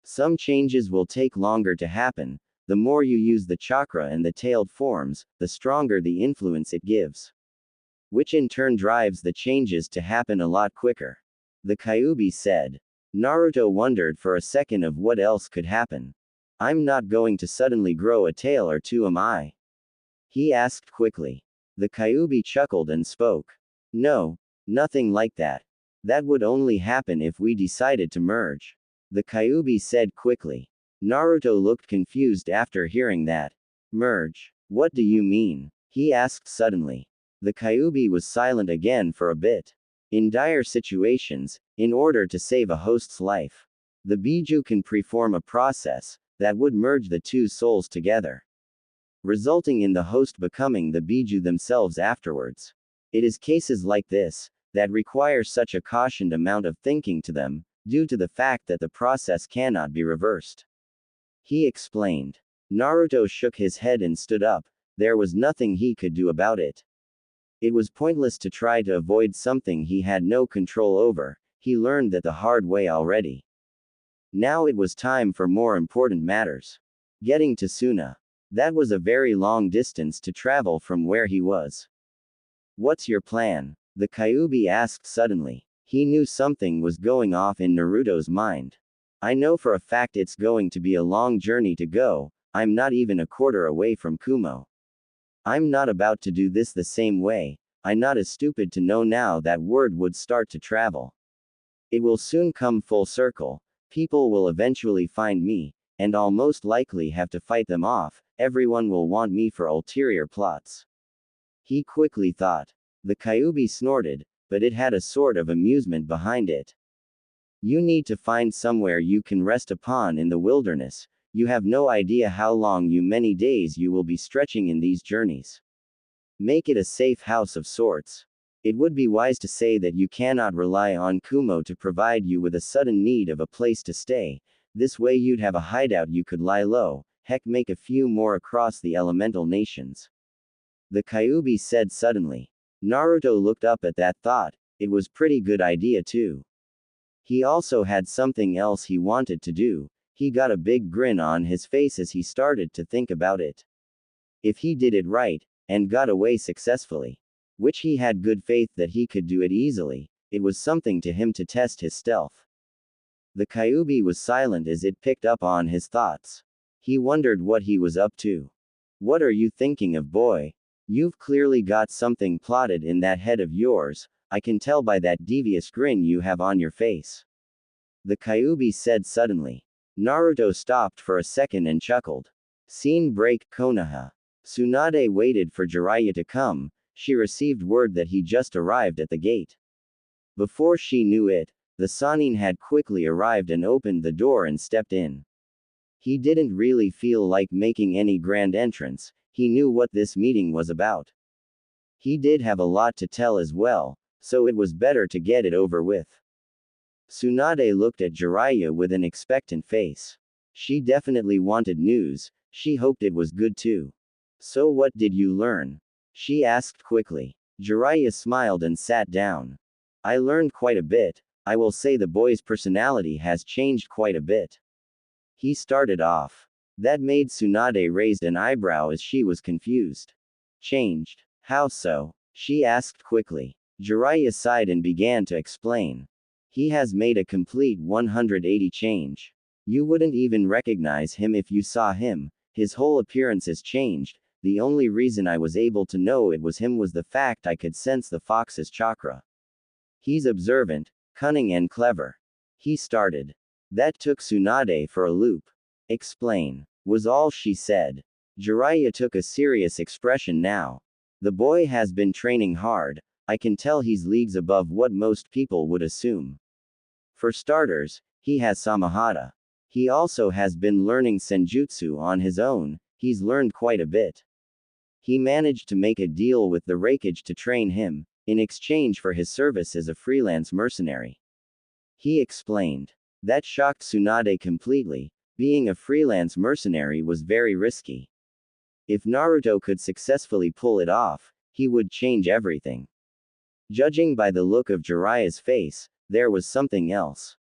Some changes will take longer to happen. The more you use the chakra and the tailed forms, the stronger the influence it gives. Which in turn drives the changes to happen a lot quicker. The Kyuubi said. Naruto wondered for a second of what else could happen. I'm not going to suddenly grow a tail or two, am I? He asked quickly. The Kyuubi chuckled and spoke. No, nothing like that. That would only happen if we decided to merge. The Kyuubi said quickly. Naruto looked confused after hearing that. Merge? What do you mean? He asked suddenly. The Kyuubi was silent again for a bit. In dire situations, in order to save a host's life, the Biju can perform a process that would merge the two souls together, resulting in the host becoming the Biju themselves afterwards. It is cases like this that require such a cautioned amount of thinking to them, due to the fact that the process cannot be reversed. He explained. Naruto shook his head and stood up. There was nothing he could do about it. It was pointless to try to avoid something he had no control over. He learned that the hard way already. Now it was time for more important matters. Getting to Suna. That was a very long distance to travel from where he was. What's your plan? The Kyuubi asked suddenly. He knew something was going off in Naruto's mind. I know for a fact it's going to be a long journey to go. I'm not even a quarter away from Kumo. I'm not about to do this the same way. I'm not as stupid to know now that word would start to travel. It will soon come full circle. People will eventually find me, and I'll most likely have to fight them off. Everyone will want me for ulterior plots. He quickly thought. The Kyuubi snorted, but it had a sort of amusement behind it. You need to find somewhere you can rest upon in the wilderness. You have no idea how long many days you will be stretching in these journeys. Make it a safe house of sorts. It would be wise to say that you cannot rely on Kumo to provide you with a sudden need of a place to stay. This way you'd have a hideout you could lie low, heck make a few more across the elemental nations. The Kyuubi said suddenly. Naruto looked up at that thought. It was pretty good idea too. He also had something else he wanted to do. He got a big grin on his face as he started to think about it. If he did it right, and got away successfully, which he had good faith that he could do it easily, it was something to him to test his stealth. The Kyuubi was silent as it picked up on his thoughts. He wondered what he was up to. What are you thinking of, boy? You've clearly got something plotted in that head of yours, I can tell by that devious grin you have on your face. The Kyuubi said suddenly. Naruto stopped for a second and chuckled. Scene break. Konoha. Tsunade waited for Jiraiya to come. She received word that he just arrived at the gate. Before she knew it, the Sannin had quickly arrived and opened the door and stepped in. He didn't really feel like making any grand entrance, he knew what this meeting was about. He did have a lot to tell as well, so it was better to get it over with. Tsunade looked at Jiraiya with an expectant face. She definitely wanted news, she hoped it was good too. So what did you learn? She asked quickly. Jiraiya smiled and sat down. I learned quite a bit. I will say the boy's personality has changed quite a bit. He started off. That made Tsunade raise an eyebrow as she was confused. Changed? How so? She asked quickly. Jiraiya sighed and began to explain. He has made a complete 180 change. You wouldn't even recognize him if you saw him, his whole appearance has changed. The only reason I was able to know it was him was the fact I could sense the fox's chakra. He's observant, cunning and clever. He started. That took Tsunade for a loop. Explain. Was all she said. Jiraiya took a serious expression now. The boy has been training hard, I can tell he's leagues above what most people would assume. For starters, he has Samahata. He also has been learning Senjutsu on his own, he's learned quite a bit. He managed to make a deal with the Raikage to train him, in exchange for his service as a freelance mercenary. He explained. That shocked Tsunade completely, being a freelance mercenary was very risky. If Naruto could successfully pull it off, he would change everything. Judging by the look of Jiraiya's face, there was something else.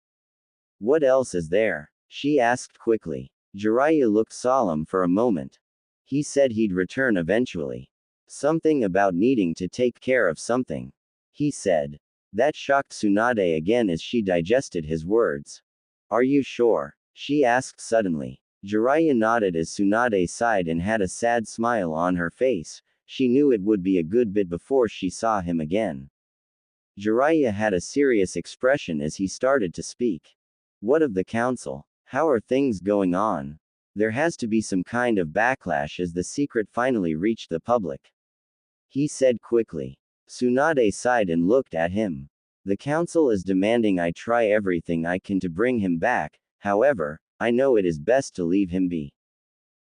What else is there? She asked quickly. Jiraiya looked solemn for a moment. He said he'd return eventually. Something about needing to take care of something. He said. That shocked Tsunade again as she digested his words. Are you sure? She asked suddenly. Jiraiya nodded as Tsunade sighed and had a sad smile on her face. She knew it would be a good bit before she saw him again. Jiraiya had a serious expression as he started to speak. What of the council? How are things going on? There has to be some kind of backlash as the secret finally reached the public. He said quickly. Tsunade sighed and looked at him. The council is demanding I try everything I can to bring him back, however, I know it is best to leave him be.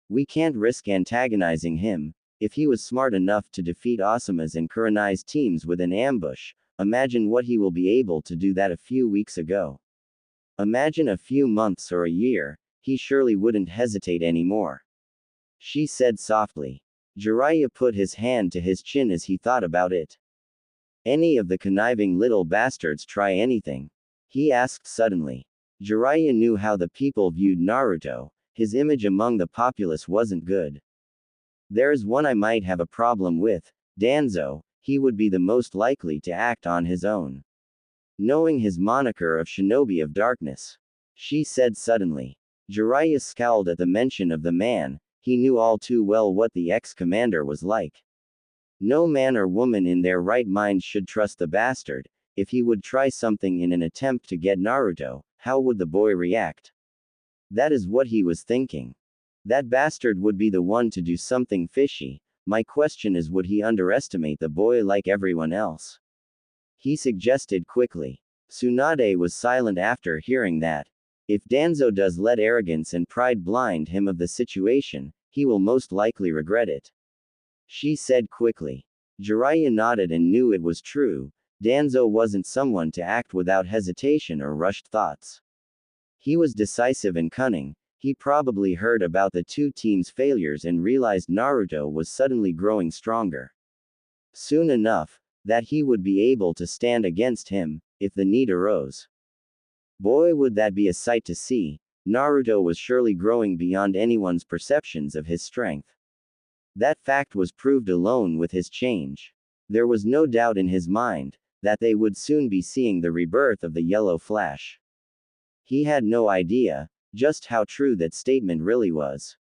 We can't risk antagonizing him. If he was smart enough to defeat Osamu's and Kurenai's teams with an ambush, imagine what he will be able to do that a few weeks ago. Imagine a few months or a year, he surely wouldn't hesitate anymore. She said softly. Jiraiya put his hand to his chin as he thought about it. Any of the conniving little bastards try anything? He asked suddenly. Jiraiya knew how the people viewed Naruto, his image among the populace wasn't good. There's one I might have a problem with, Danzo, he would be the most likely to act on his own. Knowing his moniker of Shinobi of Darkness. She said suddenly. Jiraiya scowled at the mention of the man, he knew all too well what the ex-commander was like. No man or woman in their right mind should trust the bastard. If he would try something in an attempt to get Naruto, how would the boy react? That is what he was thinking. That bastard would be the one to do something fishy. My question is, would he underestimate the boy like everyone else? He suggested quickly. Tsunade was silent after hearing that. If Danzo does let arrogance and pride blind him of the situation, he will most likely regret it. She said quickly. Jiraiya nodded and knew it was true. Danzo wasn't someone to act without hesitation or rushed thoughts. He was decisive and cunning. He probably heard about the two teams' failures and realized Naruto was suddenly growing stronger. Soon enough, that he would be able to stand against him, if the need arose. Boy, would that be a sight to see. Naruto was surely growing beyond anyone's perceptions of his strength. That fact was proved alone with his change. There was no doubt in his mind that they would soon be seeing the rebirth of the Yellow Flash. He had no idea just how true that statement really was.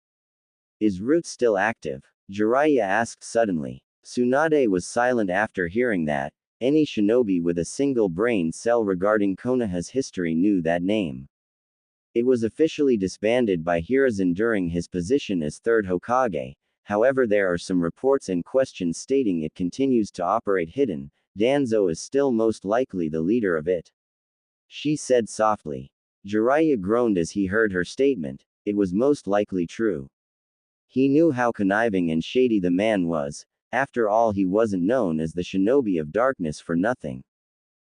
Is Root still active? Jiraiya asked suddenly. Tsunade was silent after hearing that. Any shinobi with a single brain cell regarding Konoha's history knew that name. It was officially disbanded by Hiruzen during his position as third Hokage. However, there are some reports and questions stating it continues to operate hidden. Danzo is still most likely the leader of it. She said softly. Jiraiya groaned as he heard her statement. It was most likely true. He knew how conniving and shady the man was. After all, he wasn't known as the Shinobi of Darkness for nothing.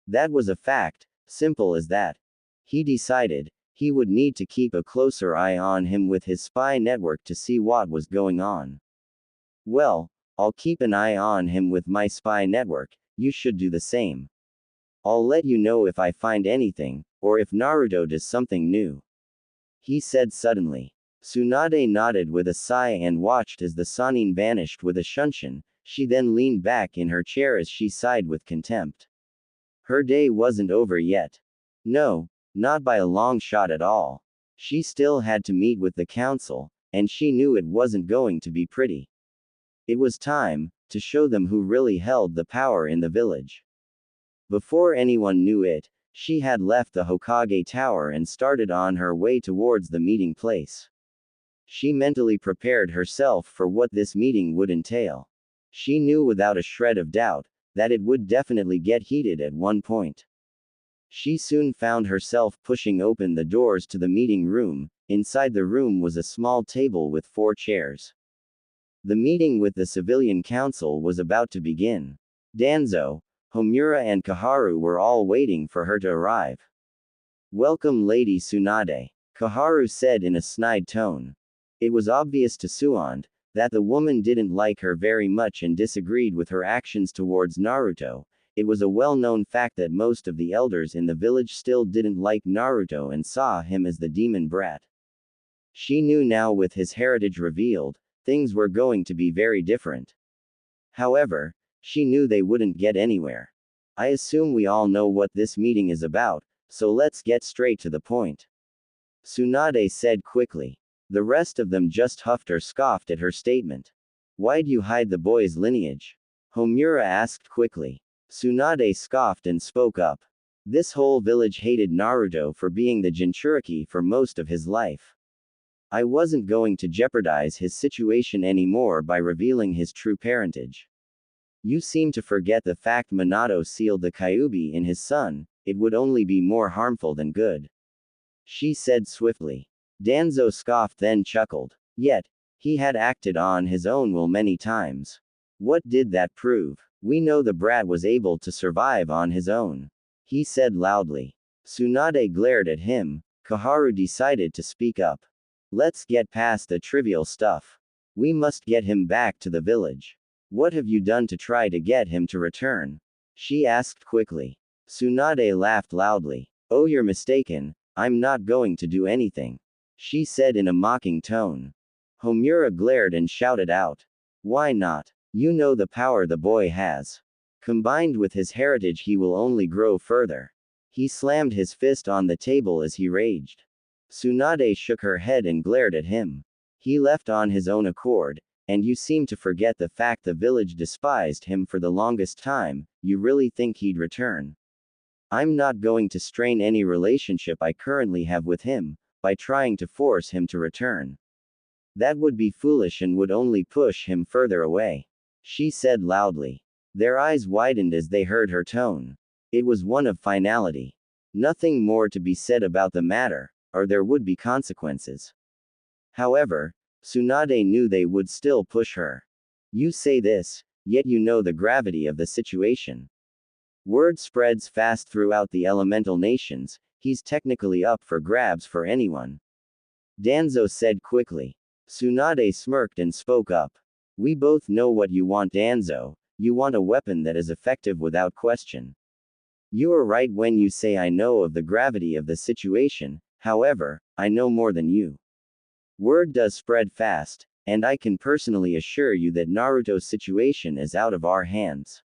That was a fact, simple as that. He decided he would need to keep a closer eye on him with his spy network to see what was going on. Well, I'll keep an eye on him with my spy network, you should do the same. I'll let you know if I find anything, or if Naruto does something new. He said suddenly. Tsunade nodded with a sigh and watched as the Sannin vanished with a shunshin. She then leaned back in her chair as she sighed with contempt. Her day wasn't over yet. No, not by a long shot at all. She still had to meet with the council, and she knew it wasn't going to be pretty. It was time to show them who really held the power in the village. Before anyone knew it, she had left the Hokage Tower and started on her way towards the meeting place. She mentally prepared herself for what this meeting would entail. She knew without a shred of doubt that it would definitely get heated at one point. She soon found herself pushing open the doors to the meeting room. Inside the room was a small table with 4 chairs. The meeting with the civilian council was about to begin. Danzo, Homura and Kaharu were all waiting for her to arrive. Welcome, Lady Tsunade, Kaharu said in a snide tone. It was obvious to Suand that the woman didn't like her very much and disagreed with her actions towards Naruto. It was a well-known fact that most of the elders in the village still didn't like Naruto and saw him as the demon brat. She knew now, with his heritage revealed, things were going to be very different. However, she knew they wouldn't get anywhere. I assume we all know what this meeting is about, so let's get straight to the point. Tsunade said quickly. The rest of them just huffed or scoffed at her statement. Why'd you hide the boy's lineage? Homura asked quickly. Tsunade scoffed and spoke up. This whole village hated Naruto for being the Jinchuriki for most of his life. I wasn't going to jeopardize his situation anymore by revealing his true parentage. You seem to forget the fact Minato sealed the Kyuubi in his son. It would only be more harmful than good. She said swiftly. Danzo scoffed then chuckled. Yet, he had acted on his own will many times. What did that prove? We know the brat was able to survive on his own. He said loudly. Tsunade glared at him. Kaharu decided to speak up. Let's get past the trivial stuff. We must get him back to the village. What have you done to try to get him to return? She asked quickly. Tsunade laughed loudly. Oh, you're mistaken. I'm not going to do anything. She said in a mocking tone. Homura glared and shouted out. Why not? You know the power the boy has. Combined with his heritage, he will only grow further. He slammed his fist on the table as he raged. Tsunade shook her head and glared at him. He left on his own accord, and you seem to forget the fact the village despised him for the longest time. You really think he'd return? I'm not going to strain any relationship I currently have with him by trying to force him to return. That would be foolish and would only push him further away. She said loudly. Their eyes widened as they heard her tone. It was one of finality. Nothing more to be said about the matter, or there would be consequences. However, Tsunade knew they would still push her. You say this, yet you know the gravity of the situation. Word spreads fast throughout the elemental nations, he's technically up for grabs for anyone. Danzo said quickly. Tsunade smirked and spoke up. We both know what you want, Danzo. You want a weapon that is effective without question. You are right when you say I know of the gravity of the situation, however, I know more than you. Word does spread fast, and I can personally assure you that Naruto's situation is out of our hands.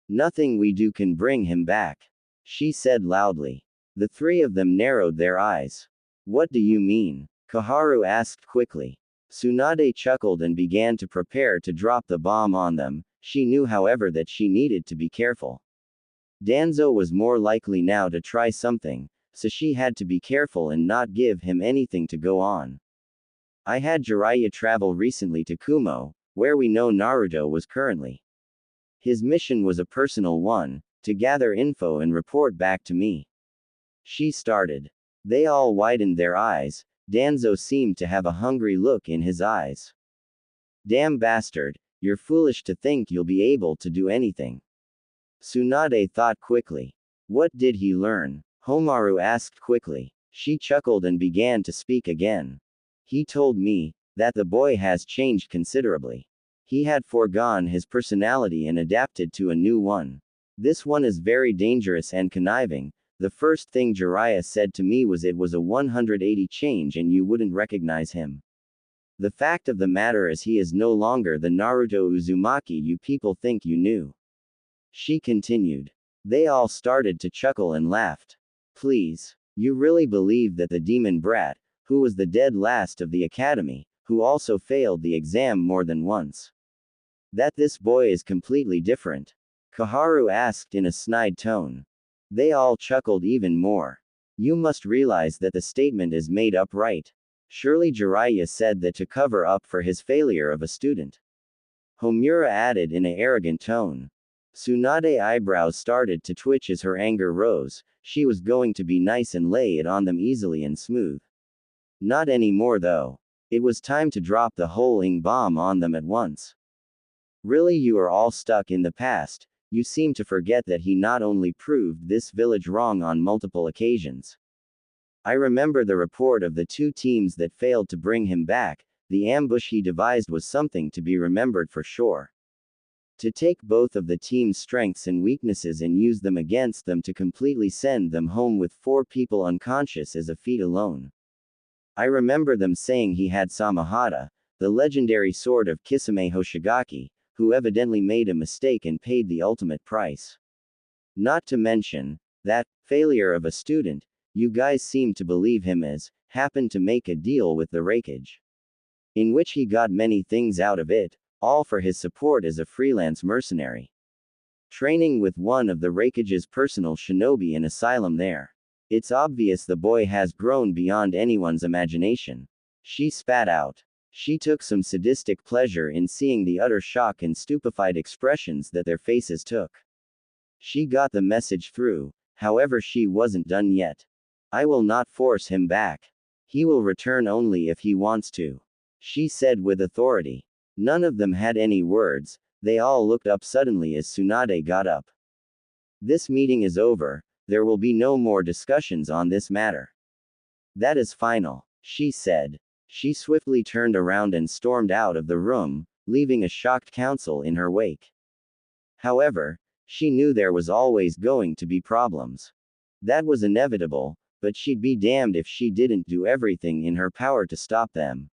Nothing we do can bring him back. She said loudly. The three of them narrowed their eyes. What do you mean? Koharu asked quickly. Tsunade chuckled and began to prepare to drop the bomb on them. She knew, however, that she needed to be careful. Danzo was more likely now to try something, so she had to be careful and not give him anything to go on. I had Jiraiya travel recently to Kumo, where we know Naruto was currently. His mission was a personal one, to gather info and report back to me. She started. They all widened their eyes. Danzo seemed to have a hungry look in his eyes. Damn bastard, you're foolish to think you'll be able to do anything. Tsunade thought quickly. What did he learn? Homaru asked quickly. She chuckled and began to speak again. He told me that the boy has changed considerably. He had foregone his personality and adapted to a new one. This one is very dangerous and conniving. The first thing Jiraiya said to me was it was a 180 change and you wouldn't recognize him. The fact of the matter is he is no longer the Naruto Uzumaki you people think you knew. She continued. They all started to chuckle and laughed. Please, you really believe that the demon brat, who was the dead last of the academy, who also failed the exam more than once, that this boy is completely different? Koharu asked in a snide tone. They all chuckled even more. You must realize that the statement is made up, right? Surely Jiraiya said that to cover up for his failure of a student. Homura added in an arrogant tone. Tsunade's eyebrows started to twitch as her anger rose. She was going to be nice and lay it on them easily and smooth. Not anymore though. It was time to drop the whole ing bomb on them at once. Really, you are all stuck in the past. You seem to forget that he not only proved this village wrong on multiple occasions. I remember the report of the two teams that failed to bring him back. The ambush he devised was something to be remembered for sure. To take both of the team's strengths and weaknesses and use them against them to completely send them home with 4 people unconscious is a feat alone. I remember them saying he had Samahata, the legendary sword of Kisame Hoshigaki, who evidently made a mistake and paid the ultimate price. Not to mention that failure of a student. You guys seem to believe him as happened to make a deal with the Raikage, in which he got many things out of it, all for his support as a freelance mercenary, training with one of the Raikage's personal shinobi in asylum there. It's obvious the boy has grown beyond anyone's imagination. She spat out. She took some sadistic pleasure in seeing the utter shock and stupefied expressions that their faces took. She got the message through, however she wasn't done yet. I will not force him back. He will return only if he wants to, she said with authority. None of them had any words, they all looked up suddenly as Tsunade got up. This meeting is over, there will be no more discussions on this matter. That is final, she said. She swiftly turned around and stormed out of the room, leaving a shocked council in her wake. However, she knew there was always going to be problems. That was inevitable, but she'd be damned if she didn't do everything in her power to stop them.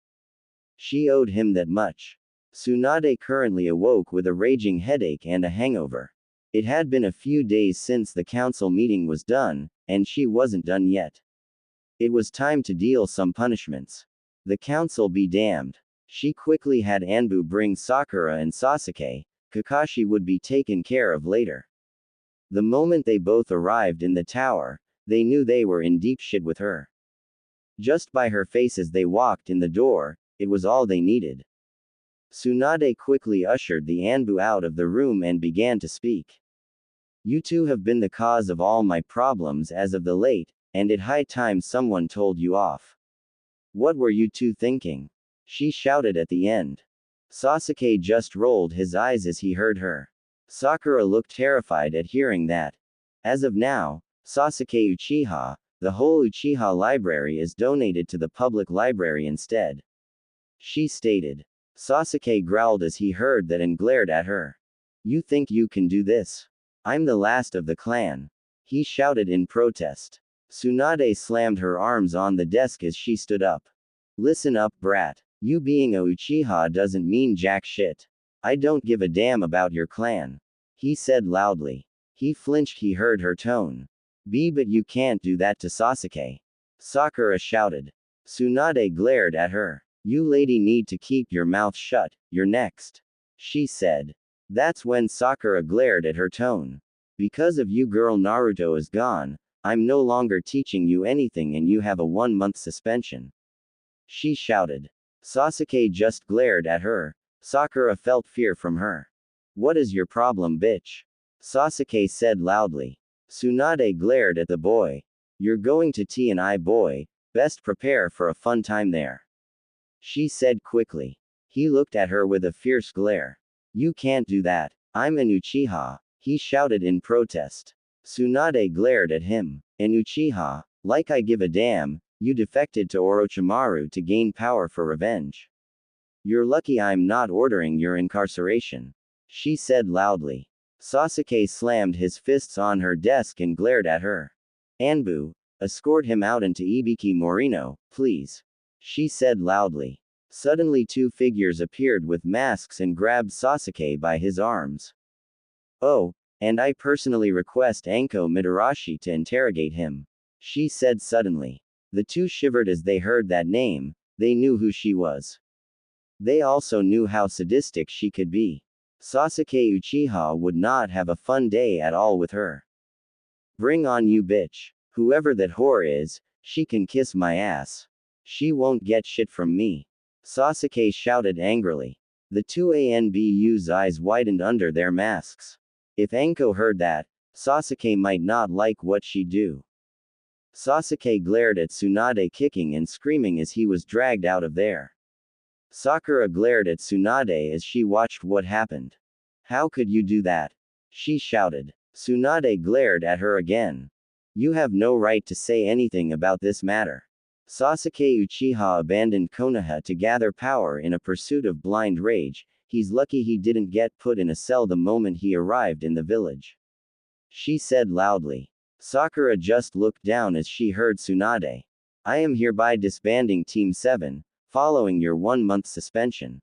She owed him that much. Tsunade currently awoke with a raging headache and a hangover. It had been a few days since the council meeting was done, and she wasn't done yet. It was time to deal some punishments. The council be damned. She quickly had Anbu bring Sakura and Sasuke. Kakashi would be taken care of later. The moment they both arrived in the tower, they knew they were in deep shit with her. Just by her face as they walked in the door, it was all they needed. Tsunade quickly ushered the Anbu out of the room and began to speak. You two have been the cause of all my problems as of the late, and it high time someone told you off. What were you two thinking? She shouted at the end. Sasuke just rolled his eyes as he heard her. Sakura looked terrified at hearing that. As of now, Sasuke Uchiha, the whole Uchiha library is donated to the public library instead. She stated. Sasuke growled as he heard that and glared at her. You think you can do this? I'm the last of the clan. He shouted in protest. Tsunade slammed her arms on the desk as she stood up. Listen up, brat. You being a Uchiha doesn't mean jack shit. I don't give a damn about your clan. He said loudly. He flinched he heard her tone. But you can't do that to Sasuke. Sakura shouted. Tsunade glared at her. You lady need to keep your mouth shut, you're next. She said. That's when Sakura glared at her tone. Because of you girl Naruto is gone, I'm no longer teaching you anything and you have a 1-month suspension. She shouted. Sasuke just glared at her. Sakura felt fear from her. What is your problem, bitch? Sasuke said loudly. Tsunade glared at the boy. You're going to T&I boy, best prepare for a fun time there. She said quickly. He looked at her with a fierce glare. You can't do that. I'm an Uchiha, he shouted in protest. Tsunade glared at him. An Uchiha, like I give a damn, you defected to Orochimaru to gain power for revenge. You're lucky I'm not ordering your incarceration. She said loudly. Sasuke slammed his fists on her desk and glared at her. Anbu, escort him out into Ibiki Morino, please. She said loudly. Suddenly 2 figures appeared with masks and grabbed Sasuke by his arms. Oh, and I personally request Anko Mitarashi to interrogate him. She said suddenly. The 2 shivered as they heard that name, they knew who she was. They also knew how sadistic she could be. Sasuke Uchiha would not have a fun day at all with her. Bring on you bitch. Whoever that whore is, she can kiss my ass. She won't get shit from me. Sasuke shouted angrily. The 2 Anbu's eyes widened under their masks. If Anko heard that, Sasuke might not like what she'd do. Sasuke glared at Tsunade kicking and screaming as he was dragged out of there. Sakura glared at Tsunade as she watched what happened. How could you do that? She shouted. Tsunade glared at her again. You have no right to say anything about this matter. Sasuke Uchiha abandoned Konoha to gather power in a pursuit of blind rage. He's lucky he didn't get put in a cell the moment he arrived in the village. She said loudly. Sakura just looked down as she heard Tsunade. I am hereby disbanding Team 7, following your 1-month suspension.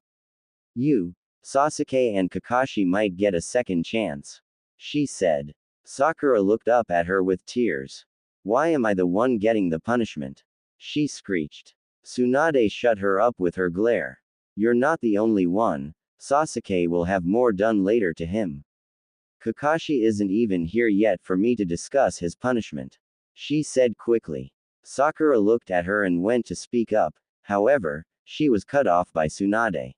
You, Sasuke and Kakashi might get a second chance. She said. Sakura looked up at her with tears. Why am I the one getting the punishment? She screeched. Tsunade shut her up with her glare. You're not the only one, Sasuke will have more done later to him. Kakashi isn't even here yet for me to discuss his punishment. She said quickly. Sakura looked at her and went to speak up, however, she was cut off by Tsunade.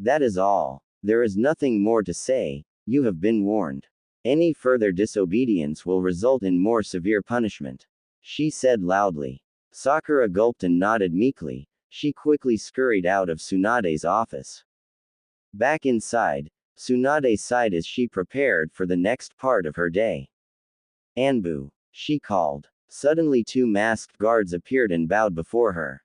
That is all. There is nothing more to say, you have been warned. Any further disobedience will result in more severe punishment. She said loudly. Sakura gulped and nodded meekly, she quickly scurried out of Tsunade's office. Back inside, Tsunade sighed as she prepared for the next part of her day. Anbu, she called. Suddenly 2 masked guards appeared and bowed before her.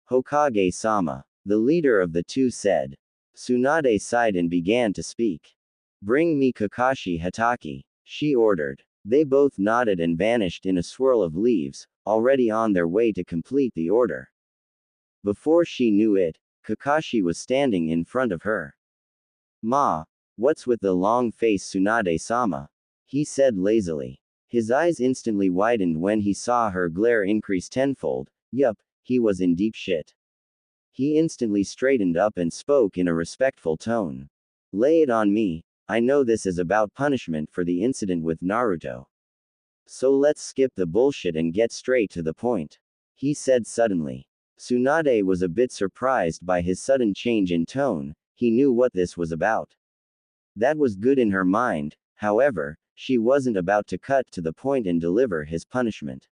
Hokage-sama, the leader of the 2 said. Tsunade sighed and began to speak. Bring me Kakashi Hatake, she ordered. They both nodded and vanished in a swirl of leaves, already on their way to complete the order. Before she knew it, Kakashi was standing in front of her. Ma, what's with the long face Tsunade-sama? He said lazily. His eyes instantly widened when he saw her glare increase tenfold. Yup, he was in deep shit. He instantly straightened up and spoke in a respectful tone. Lay it on me, I know this is about punishment for the incident with Naruto. So let's skip the bullshit and get straight to the point. He said suddenly. Tsunade was a bit surprised by his sudden change in tone, he knew what this was about. That was good in her mind, however, She wasn't about to cut to the point and deliver his punishment.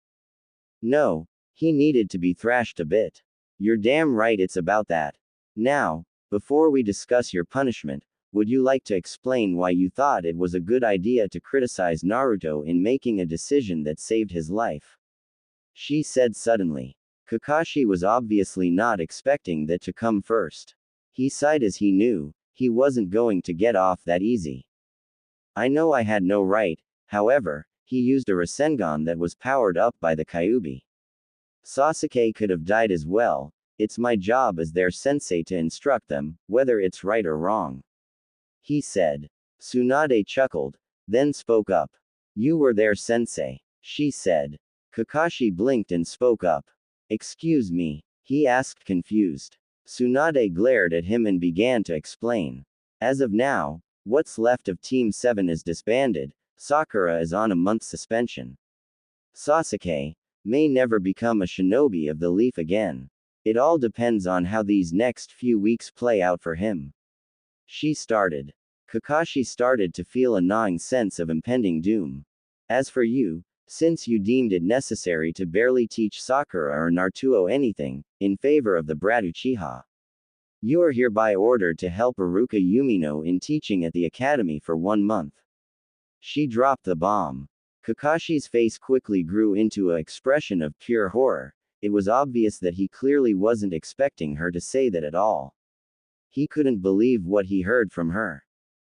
No, he needed to be thrashed a bit. You're damn right it's about that. Now, before we discuss your punishment, would you like to explain why you thought it was a good idea to criticize Naruto in making a decision that saved his life? She said suddenly. Kakashi was obviously not expecting that to come first. He sighed as he knew he wasn't going to get off that easy. I know I had no right, however, he used a Rasengan that was powered up by the Kyuubi. Sasuke could have died as well. It's my job as their sensei to instruct them, whether it's right or wrong. He said. Tsunade chuckled, then spoke up. You were their sensei, she said. Kakashi blinked and spoke up. Excuse me, he asked confused. Tsunade glared at him and began to explain. As of now, what's left of Team 7 is disbanded. Sakura is on a month's suspension. Sasuke may never become a shinobi of the leaf again. It all depends on how these next few weeks play out for him. She started. Kakashi started to feel a gnawing sense of impending doom. As for you, since you deemed it necessary to barely teach Sakura or Naruto anything, in favor of the brat Uchiha, you are hereby ordered to help Iruka Yumino in teaching at the academy for 1 month. She dropped the bomb. Kakashi's face quickly grew into an expression of pure horror. It was obvious that he clearly wasn't expecting her to say that at all. He couldn't believe what he heard from her.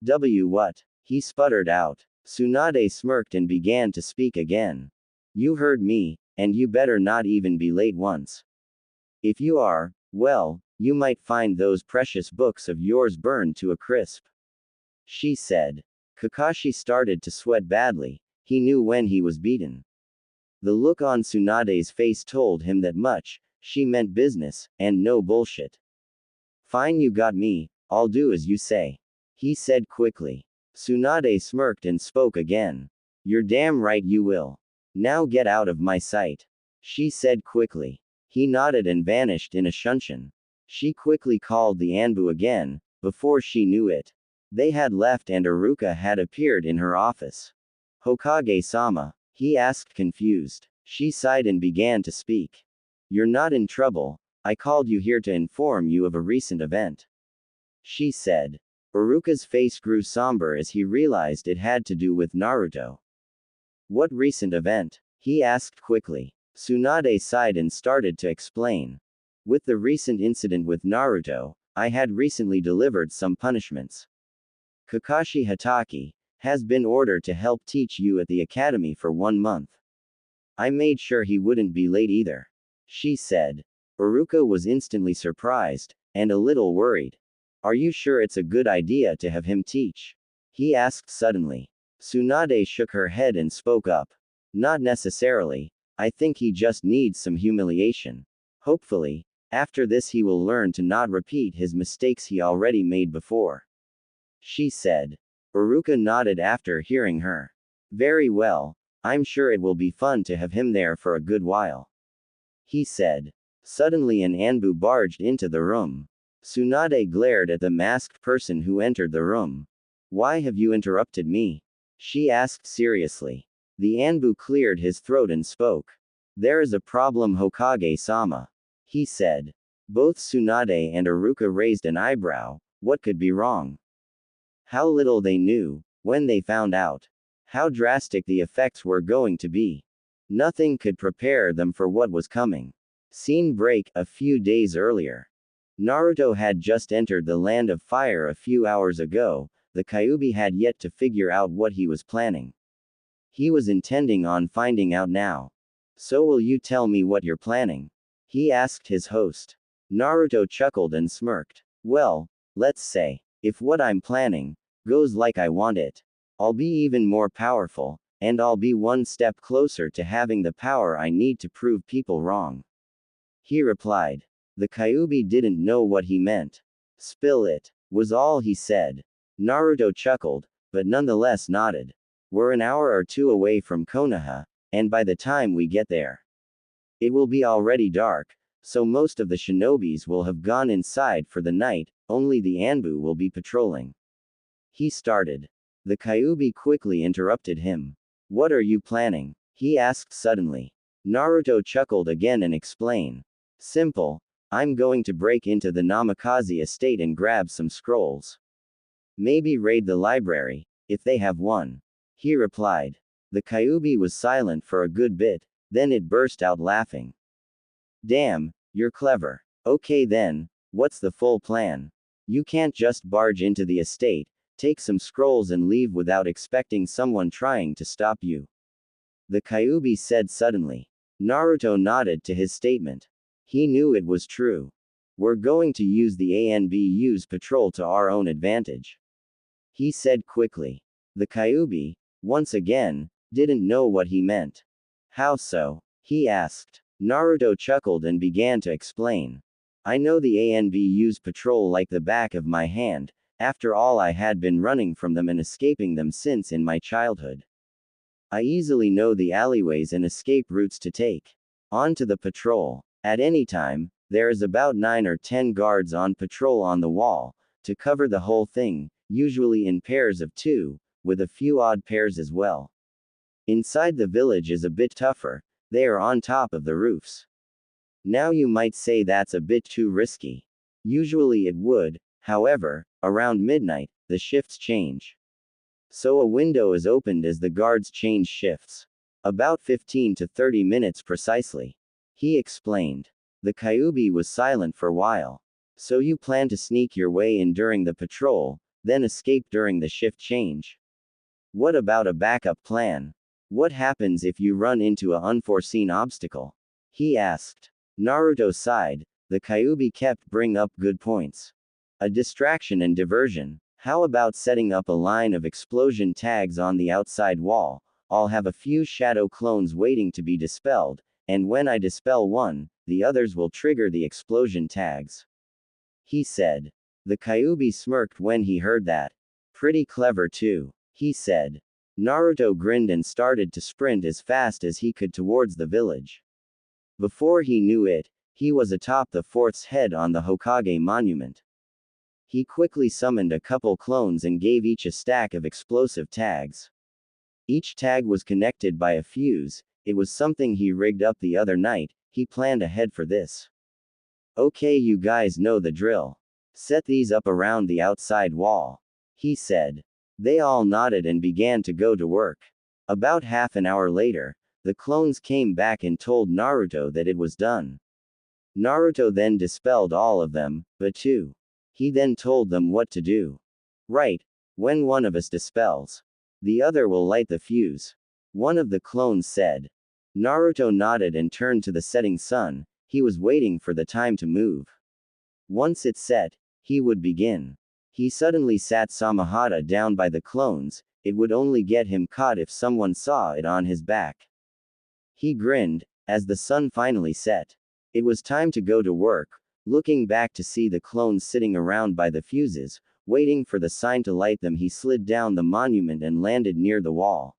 What? He sputtered out. Tsunade smirked and began to speak again. You heard me, and you better not even be late once. If you are, well, you might find those precious books of yours burned to a crisp. She said. Kakashi started to sweat badly. He knew when he was beaten. The look on Tsunade's face told him that much. She meant business, and no bullshit. Fine, you got me, I'll do as you say. He said quickly. Tsunade smirked and spoke again. You're damn right you will. Now get out of my sight. She said quickly. He nodded and vanished in a shunshin. She quickly called the Anbu again. Before she knew it, they had left and Iruka had appeared in her office. Hokage-sama, he asked confused. She sighed and began to speak. You're not in trouble. I called you here to inform you of a recent event. She said. Iruka's face grew somber as he realized it had to do with Naruto. What recent event? He asked quickly. Tsunade sighed and started to explain. With the recent incident with Naruto, I had recently delivered some punishments. Kakashi Hatake has been ordered to help teach you at the academy for 1 month. I made sure he wouldn't be late either. She said. Iruka was instantly surprised, and a little worried. Are you sure it's a good idea to have him teach? He asked suddenly. Tsunade shook her head and spoke up. Not necessarily. I think he just needs some humiliation. Hopefully, after this he will learn to not repeat his mistakes he already made before. She said. Iruka nodded after hearing her. Very well, I'm sure it will be fun to have him there for a good while. He said. Suddenly an Anbu barged into the room. Tsunade glared at the masked person who entered the room. Why have you interrupted me? She asked seriously. The Anbu cleared his throat and spoke. There is a problem, Hokage-sama. He said. Both Tsunade and Iruka raised an eyebrow. What could be wrong? How little they knew, when they found out, how drastic the effects were going to be. Nothing could prepare them for what was coming. Scene break, a few days earlier. Naruto had just entered the Land of Fire a few hours ago. The Kyuubi had yet to figure out what he was planning. He was intending on finding out now. So will you tell me what you're planning? He asked his host. Naruto chuckled and smirked. Well, let's say, if what I'm planning goes like I want it, I'll be even more powerful, and I'll be 1 step closer to having the power I need to prove people wrong. He replied. The Kyuubi didn't know what he meant. Spill it, was all he said. Naruto chuckled, but nonetheless nodded. We're an hour or 2 away from Konoha, and by the time we get there, it will be already dark, so most of the shinobis will have gone inside for the night, only the Anbu will be patrolling. He started. The Kyuubi quickly interrupted him. What are you planning? He asked suddenly. Naruto chuckled again and explained. Simple. I'm going to break into the Namikaze estate and grab some scrolls. Maybe raid the library, if they have one. He replied. The Kyuubi was silent for a good bit, then it burst out laughing. Damn, you're clever. Okay then, what's the full plan? You can't just barge into the estate, take some scrolls and leave without expecting someone trying to stop you. The Kyuubi said suddenly. Naruto nodded to his statement. He knew it was true. We're going to use the ANBU's patrol to our own advantage. He said quickly. The Kyuubi, once again, didn't know what he meant. How so? He asked. Naruto chuckled and began to explain. I know the ANBU's patrol like the back of my hand, after all I had been running from them and escaping them since in my childhood. I easily know the alleyways and escape routes to take. On to the patrol. At any time, there is about 9 or 10 guards on patrol on the wall, to cover the whole thing, usually in pairs of 2, with a few odd pairs as well. Inside the village is a bit tougher, they are on top of the roofs. Now you might say that's a bit too risky. Usually it would, however, around midnight, the shifts change. So a window is opened as the guards change shifts. About 15 to 30 minutes precisely. He explained. The Kyuubi was silent for a while. So you plan to sneak your way in during the patrol, then escape during the shift change. What about a backup plan? What happens if you run into an unforeseen obstacle? He asked. Naruto sighed. The Kyuubi kept bringing up good points. A distraction and diversion. How about setting up a line of explosion tags on the outside wall? I'll have a few shadow clones waiting to be dispelled, and when I dispel one, the others will trigger the explosion tags. He said. The Kyuubi smirked when he heard that. Pretty clever too, he said. Naruto grinned and started to sprint as fast as he could towards the village. Before he knew it, he was atop the fort's head on the Hokage monument. He quickly summoned a couple clones and gave each a stack of explosive tags. Each tag was connected by a fuse. It was something he rigged up the other night. He planned ahead for this. Okay, you guys know the drill. Set these up around the outside wall. He said. They all nodded and began to go to work. About half an hour later, the clones came back and told Naruto that it was done. Naruto then dispelled all of them, but 2. He then told them what to do. Right. When one of us dispels, the other will light the fuse. One of the clones said. Naruto nodded and turned to the setting sun. He was waiting for the time to move. Once it set, he would begin. He suddenly sat Samahata down by the clones. It would only get him caught if someone saw it on his back. He grinned, as the sun finally set. It was time to go to work. Looking back to see the clones sitting around by the fuses, waiting for the sign to light them, he slid down the monument and landed near the wall.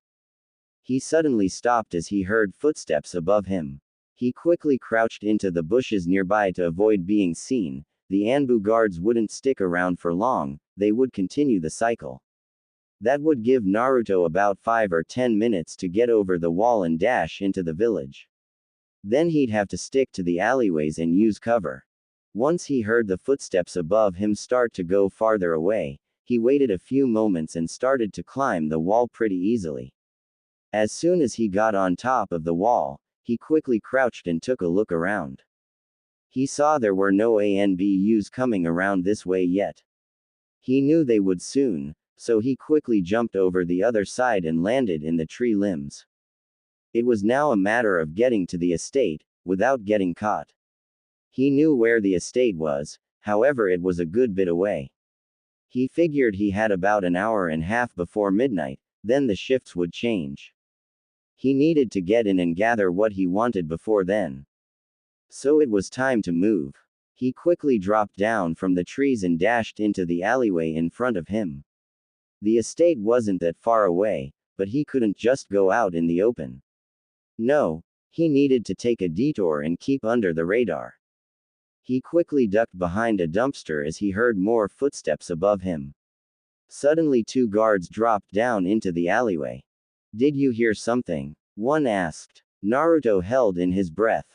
He suddenly stopped as he heard footsteps above him. He quickly crouched into the bushes nearby to avoid being seen. The Anbu guards wouldn't stick around for long, they would continue the cycle. That would give Naruto about 5 or 10 minutes to get over the wall and dash into the village. Then he'd have to stick to the alleyways and use cover. Once he heard the footsteps above him start to go farther away, he waited a few moments and started to climb the wall pretty easily. As soon as he got on top of the wall, he quickly crouched and took a look around. He saw there were no ANBUs coming around this way yet. He knew they would soon, so he quickly jumped over the other side and landed in the tree limbs. It was now a matter of getting to the estate, without getting caught. He knew where the estate was, however it was a good bit away. He figured he had about an hour and a half before midnight, then the shifts would change. He needed to get in and gather what he wanted before then. So it was time to move. He quickly dropped down from the trees and dashed into the alleyway in front of him. The estate wasn't that far away, but he couldn't just go out in the open. No, he needed to take a detour and keep under the radar. He quickly ducked behind a dumpster as he heard more footsteps above him. Suddenly, two guards dropped down into the alleyway. Did you hear something? One asked. Naruto held in his breath.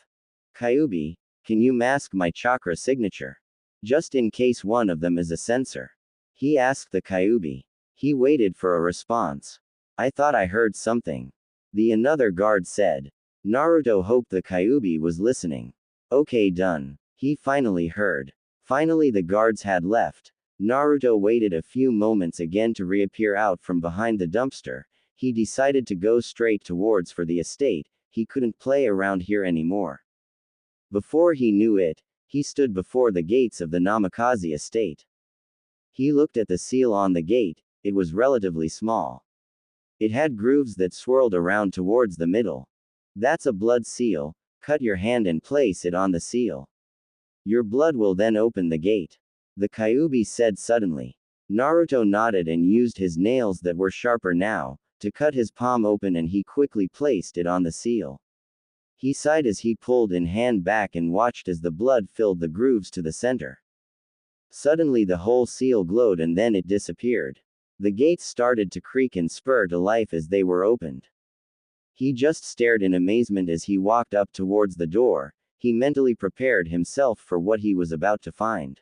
Kyuubi, can you mask my chakra signature? Just in case one of them is a censor. He asked the Kyuubi. He waited for a response. I thought I heard something. The another guard said. Naruto hoped the Kyuubi was listening. Okay, done. He finally heard. Finally, the guards had left. Naruto waited a few moments again to reappear out from behind the dumpster. He decided to go straight towards for the estate. He couldn't play around here anymore. Before he knew it, he stood before the gates of the Namikaze estate. He looked at the seal on the gate. It was relatively small. It had grooves that swirled around towards the middle. That's a blood seal. Cut your hand and place it on the seal. Your blood will then open the gate. The Kyuubi said suddenly. Naruto nodded and used his nails that were sharper now, to cut his palm open, and he quickly placed it on the seal. He sighed as he pulled in hand back and watched as the blood filled the grooves to the center. Suddenly the whole seal glowed and then it disappeared. The gates started to creak and spur to life as they were opened. He just stared in amazement as he walked up towards the door. He mentally prepared himself for what he was about to find.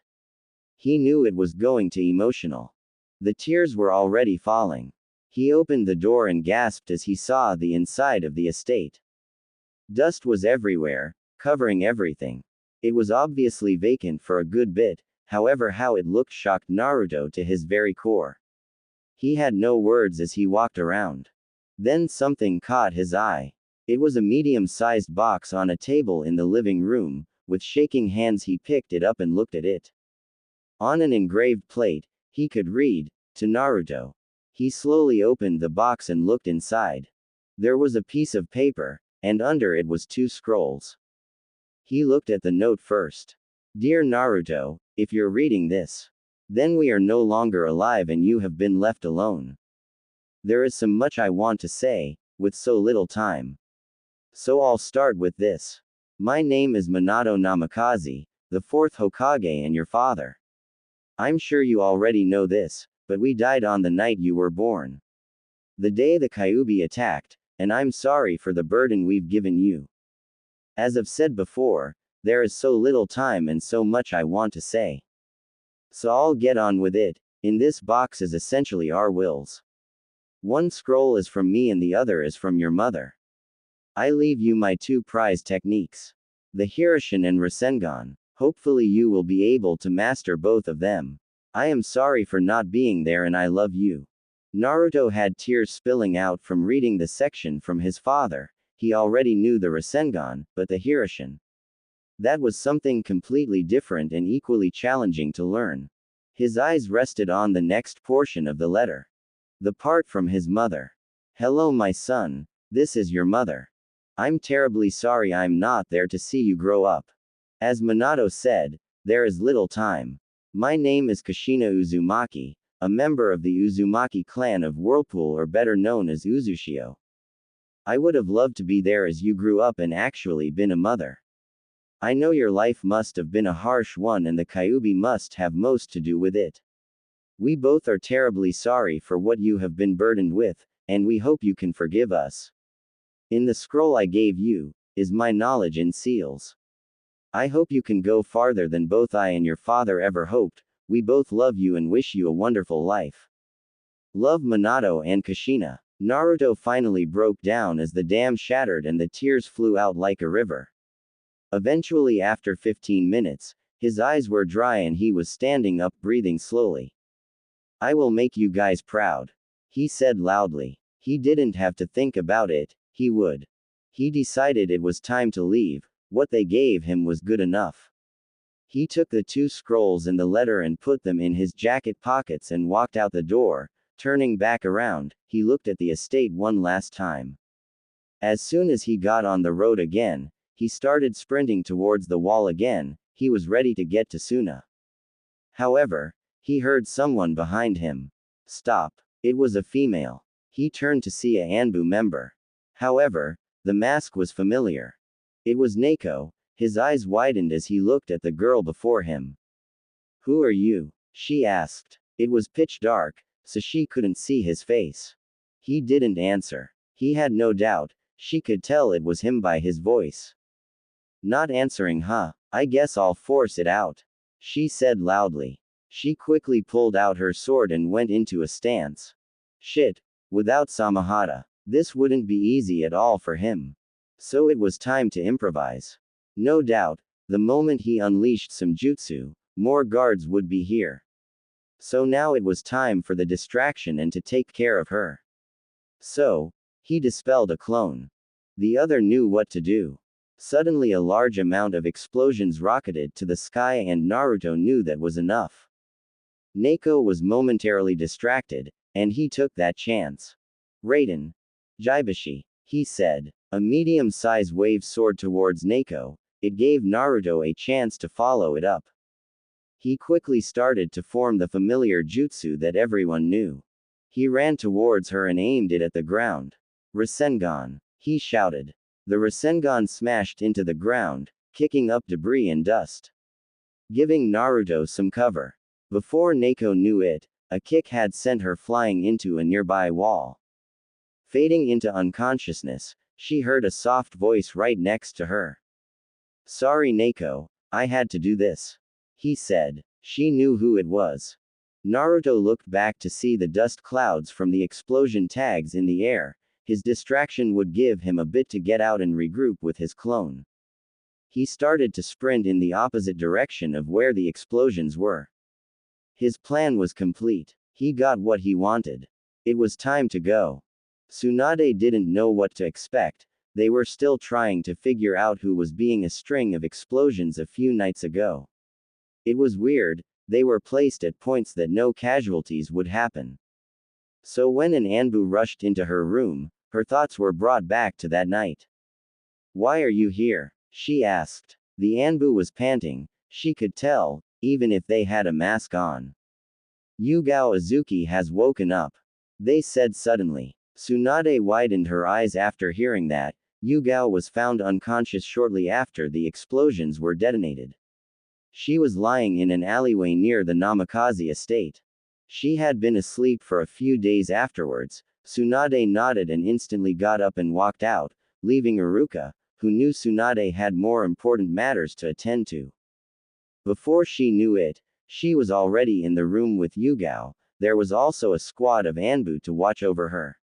He knew it was going to be emotional. The tears were already falling. He opened the door and gasped as he saw the inside of the estate. Dust was everywhere, covering everything. It was obviously vacant for a good bit, however how it looked shocked Naruto to his very core. He had no words as he walked around. Then something caught his eye. It was a medium-sized box on a table in the living room. With shaking hands he picked it up and looked at it. On an engraved plate, he could read, "To Naruto." He slowly opened the box and looked inside. There was a piece of paper, and under it was 2 scrolls. He looked at the note first. Dear Naruto, if you're reading this, then we are no longer alive and you have been left alone. There is so much I want to say, with so little time. So I'll start with this. My name is Minato Namikaze, the 4th Hokage and your father. I'm sure you already know this, but we died on the night you were born. The day the Kyuubi attacked, and I'm sorry for the burden we've given you. As I've said before, there is so little time and so much I want to say. So I'll get on with it. In this box is essentially our wills. One scroll is from me and the other is from your mother. I leave you my 2 prize techniques. The Hirishin and Rasengan. Hopefully you will be able to master both of them. I am sorry for not being there and I love you. Naruto had tears spilling out from reading the section from his father. He already knew the Rasengan, but the Hirishin. That was something completely different and equally challenging to learn. His eyes rested on the next portion of the letter. The part from his mother. Hello my son, this is your mother. I'm terribly sorry I'm not there to see you grow up. As Minato said, there is little time. My name is Kushina Uzumaki, a member of the Uzumaki clan of Whirlpool, or better known as Uzushio. I would have loved to be there as you grew up and actually been a mother. I know your life must have been a harsh one and the Kyuubi must have most to do with it. We both are terribly sorry for what you have been burdened with, and we hope you can forgive us. In the scroll I gave you, is my knowledge in seals. I hope you can go farther than both I and your father ever hoped. We both love you and wish you a wonderful life. Love, Minato and Kushina. Naruto finally broke down as the dam shattered and the tears flew out like a river. Eventually, after 15 minutes, his eyes were dry and he was standing up, breathing slowly. I will make you guys proud. He said loudly. He didn't have to think about it, he would. He decided it was time to leave. What they gave him was good enough. He took the 2 scrolls and the letter and put them in his jacket pockets and walked out the door. Turning back around, he looked at the estate one last time. As soon as he got on the road again, he started sprinting towards the wall again. He was ready to get to Suna. However, he heard someone behind him. Stop. It was a female. He turned to see a Anbu member. However, the mask was familiar. It was Neko. His eyes widened as he looked at the girl before him. Who are you? She asked. It was pitch dark, so she couldn't see his face. He didn't answer. He had no doubt. She could tell it was him by his voice. Not answering, huh? I guess I'll force it out, she said loudly. She quickly pulled out her sword and went into a stance. Shit. Without Samahata, this wouldn't be easy at all for him. So it was time to improvise. No doubt, the moment he unleashed some jutsu, more guards would be here. So now it was time for the distraction and to take care of her. So, he dispelled a clone. The other knew what to do. Suddenly a large amount of explosions rocketed to the sky and Naruto knew that was enough. Neko was momentarily distracted, and he took that chance. Raiden. Jaibashi, he said. A medium-sized wave soared towards Neko. It gave Naruto a chance to follow it up. He quickly started to form the familiar jutsu that everyone knew. He ran towards her and aimed it at the ground. Rasengan, he shouted. The Rasengan smashed into the ground, kicking up debris and dust, giving Naruto some cover. Before Neko knew it, a kick had sent her flying into a nearby wall. Fading into unconsciousness, she heard a soft voice right next to her. Sorry Neko, I had to do this, he said. She knew who it was. Naruto looked back to see the dust clouds from the explosion tags in the air. His distraction would give him a bit to get out and regroup with his clone. He started to sprint in the opposite direction of where the explosions were. His plan was complete. He got what he wanted. It was time to go. Tsunade didn't know what to expect. They were still trying to figure out who was being a string of explosions a few nights ago. It was weird, they were placed at points that no casualties would happen. So when an Anbu rushed into her room, her thoughts were brought back to that night. Why are you here? She asked. The Anbu was panting, she could tell, even if they had a mask on. Yugao Azuki has woken up, they said suddenly. Tsunade widened her eyes after hearing that. Yugao was found unconscious shortly after the explosions were detonated. She was lying in an alleyway near the Namikaze estate. She had been asleep for a few days afterwards. Tsunade nodded and instantly got up and walked out, leaving Iruka, who knew Tsunade had more important matters to attend to. Before she knew it, she was already in the room with Yugao. There was also a squad of Anbu to watch over her.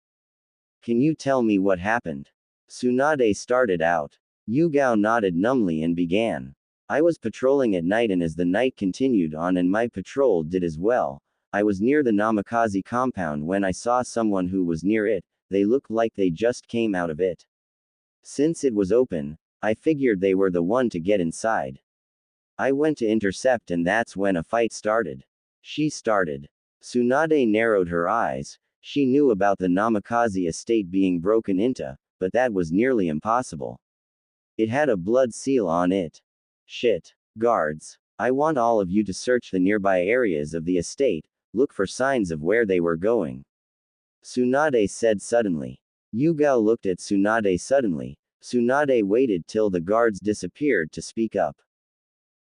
Can you tell me what happened? Tsunade started out. Yugao nodded numbly and began. I was patrolling at night, and as the night continued on and my patrol did as well, I was near the Namikaze compound when I saw someone who was near it. They looked like they just came out of it. Since it was open, I figured they were the one to get inside. I went to intercept, and that's when a fight started. She started. Tsunade narrowed her eyes. She knew about the Namikaze estate being broken into, but that was nearly impossible. It had a blood seal on it. Shit. Guards. I want all of you to search the nearby areas of the estate, look for signs of where they were going, Tsunade said suddenly. Yugao looked at Tsunade suddenly. Tsunade waited till the guards disappeared to speak up.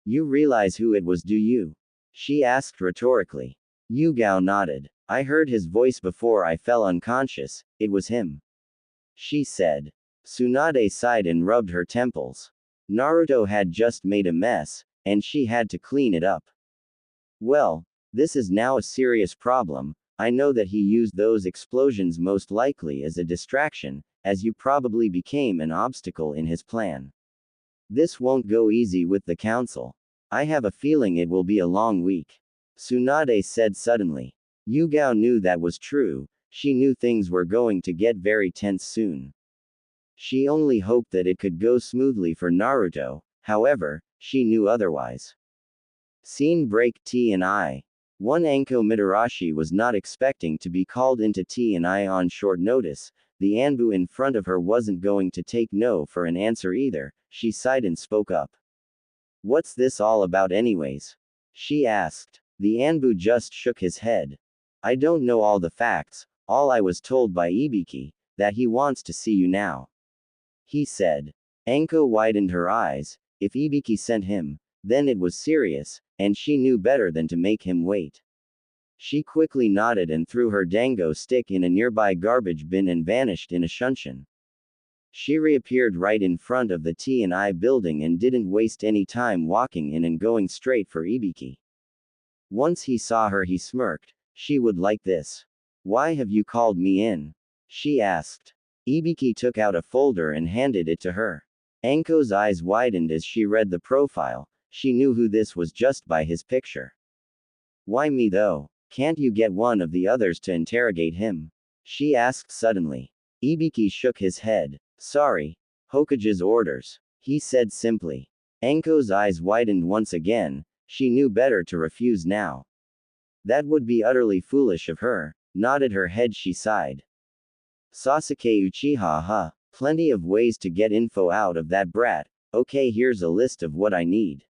You realize who it was, do you? She asked rhetorically. Yugao nodded. I heard his voice before I fell unconscious, it was him, she said. Tsunade sighed and rubbed her temples. Naruto had just made a mess, and she had to clean it up. Well, this is now a serious problem. I know that he used those explosions most likely as a distraction, as you probably became an obstacle in his plan. This won't go easy with the council. I have a feeling it will be a long week, Tsunade said suddenly. Yugao knew that was true. She knew things were going to get very tense soon. She only hoped that it could go smoothly for Naruto. However, she knew otherwise. Scene break. T&I. One Anko Mitarashi was not expecting to be called into T&I on short notice. The Anbu in front of her wasn't going to take no for an answer either. She sighed and spoke up. What's this all about anyways? She asked. The Anbu just shook his head. I don't know all the facts. All I was told by Ibiki, that he wants to see you now, he said. Anko widened her eyes. If Ibiki sent him, then it was serious, and she knew better than to make him wait. She quickly nodded and threw her dango stick in a nearby garbage bin and vanished in a shunshin. She reappeared right in front of the T&I building and didn't waste any time walking in and going straight for Ibiki. Once he saw her, he smirked. She would like this. Why have you called me in? She asked. Ibiki took out a folder and handed it to her. Anko's eyes widened as she read the profile. She knew who this was just by his picture. Why me though? Can't you get one of the others to interrogate him? She asked suddenly. Ibiki shook his head. Sorry. Hokage's orders. He said simply. Anko's eyes widened once again. She knew better to refuse now. That would be utterly foolish of her. Nodded her head, she sighed. Sasuke Uchiha, huh? Plenty of ways to get info out of that brat. Okay, here's a list of what I need.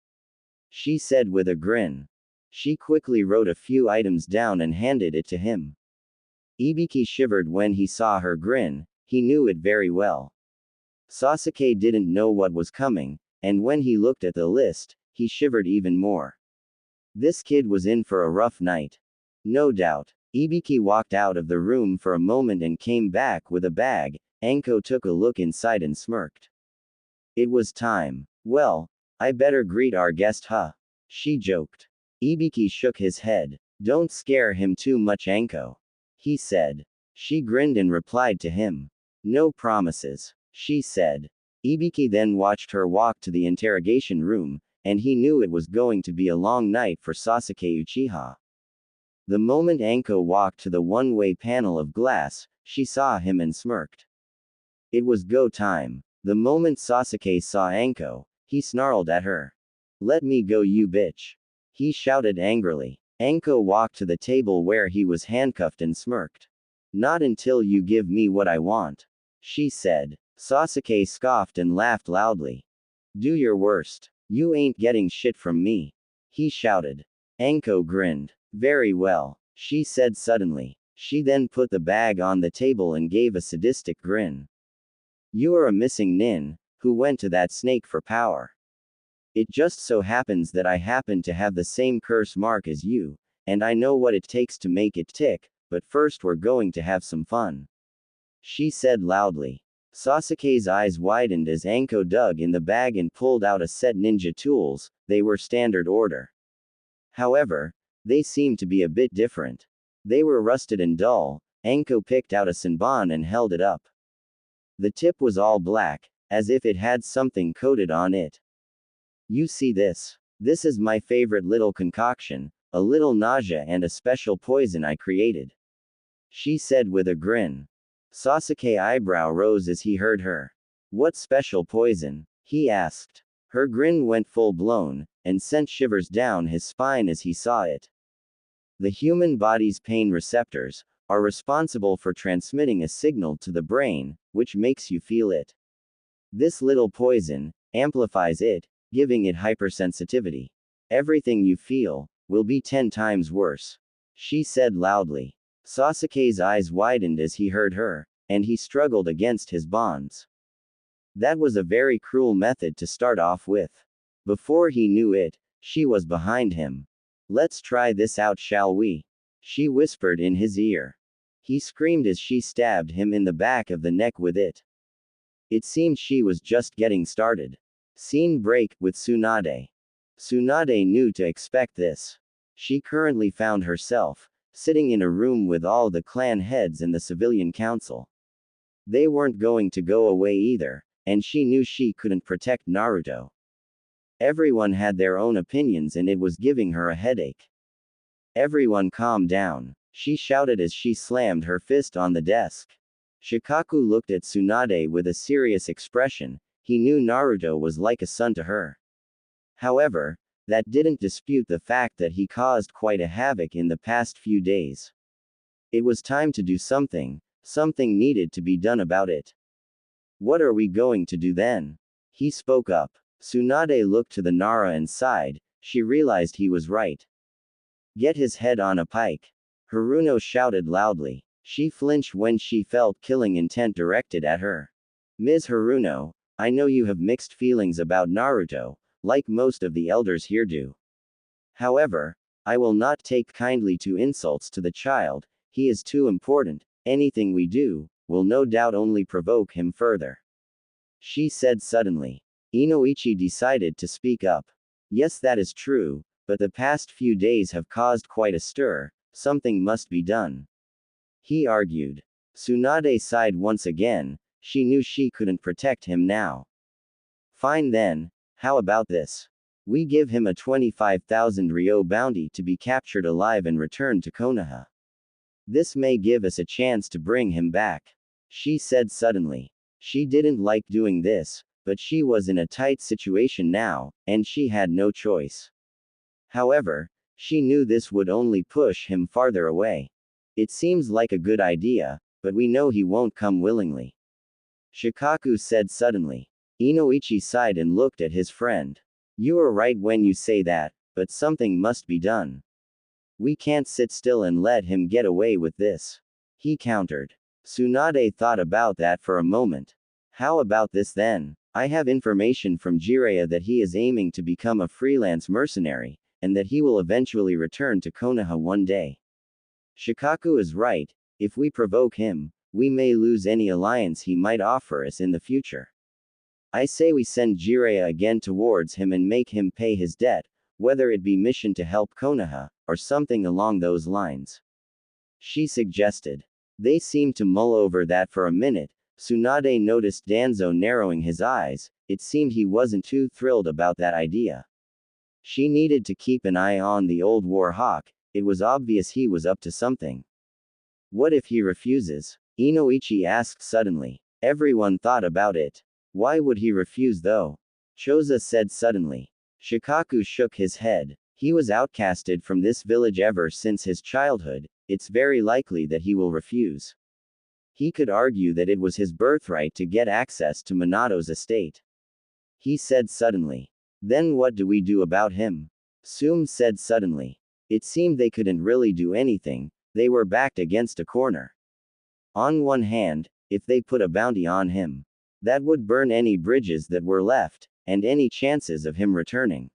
She said with a grin. She quickly wrote a few items down and handed it to him. Ibiki shivered when he saw her grin. He knew it very well. Sasuke didn't know what was coming, and when he looked at the list, he shivered even more. This kid was in for a rough night. No doubt. Ibiki walked out of the room for a moment and came back with a bag. Anko took a look inside and smirked. It was time. Well, I better greet our guest, huh? She joked. Ibiki shook his head. Don't scare him too much, Anko. He said. She grinned and replied to him. No promises, she said. Ibiki then watched her walk to the interrogation room, and he knew it was going to be a long night for Sasuke Uchiha. The moment Anko walked to the one-way panel of glass, she saw him and smirked. It was go time. The moment Sasuke saw Anko, he snarled at her. Let me go, you bitch. He shouted angrily. Anko walked to the table where he was handcuffed and smirked. Not until you give me what I want, she said. Sasuke scoffed and laughed loudly. Do your worst. You ain't getting shit from me, he shouted. Anko grinned. Very well, she said suddenly. She then put the bag on the table and gave a sadistic grin. You are a missing nin, who went to that snake for power. It just so happens that I happen to have the same curse mark as you, and I know what it takes to make it tick, but first we're going to have some fun, she said loudly. Sasuke's eyes widened as Anko dug in the bag and pulled out a set ninja tools. They were standard order. However, they seemed to be a bit different. They were rusted and dull. Anko picked out a senbon and held it up. The tip was all black, as if it had something coated on it. You see this? This is my favorite little concoction, a little nausea and a special poison I created, she said with a grin. Sasuke's eyebrow rose as he heard her. What special poison? He asked. Her grin went full blown, and sent shivers down his spine as he saw it. The human body's pain receptors are responsible for transmitting a signal to the brain, which makes you feel it. This little poison amplifies it, giving it hypersensitivity. Everything you feel will be 10 times worse, she said loudly. Sasuke's eyes widened as he heard her, and he struggled against his bonds. That was a very cruel method to start off with. Before he knew it, she was behind him. Let's try this out, shall we? She whispered in his ear. He screamed as she stabbed him in the back of the neck with it. It seemed she was just getting started. Scene break, with Tsunade. Tsunade knew to expect this. She currently found herself sitting in a room with all the clan heads and the civilian council. They weren't going to go away either, and she knew she couldn't protect Naruto. Everyone had their own opinions and it was giving her a headache. Everyone calm down, she shouted as she slammed her fist on the desk. Shikaku looked at Tsunade with a serious expression. He knew Naruto was like a son to her. However, that didn't dispute the fact that he caused quite a havoc in the past few days. It was time to do something. Something needed to be done about it. What are we going to do then? He spoke up. Tsunade looked to the Nara and sighed. She realized he was right. Get his head on a pike, Haruno shouted loudly. She flinched when she felt killing intent directed at her. Ms. Haruno, I know you have mixed feelings about Naruto, like most of the elders here do. However, I will not take kindly to insults to the child, he is too important, anything we do, will no doubt only provoke him further. She said suddenly. Inoichi decided to speak up. Yes, that is true, but the past few days have caused quite a stir, something must be done. He argued. Tsunade sighed once again, she knew she couldn't protect him now. Fine then, how about this? We give him a 25,000 ryo bounty to be captured alive and returned to Konoha. This may give us a chance to bring him back. She said suddenly. She didn't like doing this, but she was in a tight situation now, and she had no choice. However, she knew this would only push him farther away. It seems like a good idea, but we know he won't come willingly. Shikaku said suddenly. Inoichi sighed and looked at his friend. You are right when you say that, but something must be done. We can't sit still and let him get away with this. He countered. Tsunade thought about that for a moment. How about this then? I have information from Jiraiya that he is aiming to become a freelance mercenary, and that he will eventually return to Konoha one day. Shikaku is right, if we provoke him, we may lose any alliance he might offer us in the future. I say we send Jiraiya again towards him and make him pay his debt, whether it be mission to help Konoha, or something along those lines. She suggested. They seemed to mull over that for a minute. Tsunade noticed Danzo narrowing his eyes, it seemed he wasn't too thrilled about that idea. She needed to keep an eye on the old war hawk, it was obvious he was up to something. What if he refuses? Inoichi asked suddenly. Everyone thought about it. Why would he refuse though? Choza said suddenly. Shikaku shook his head. He was outcasted from this village ever since his childhood, it's very likely that he will refuse. He could argue that it was his birthright to get access to Minato's estate. He said suddenly. Then what do we do about him? Sum said suddenly. It seemed they couldn't really do anything, they were backed against a corner. On one hand, if they put a bounty on him, that would burn any bridges that were left, and any chances of him returning.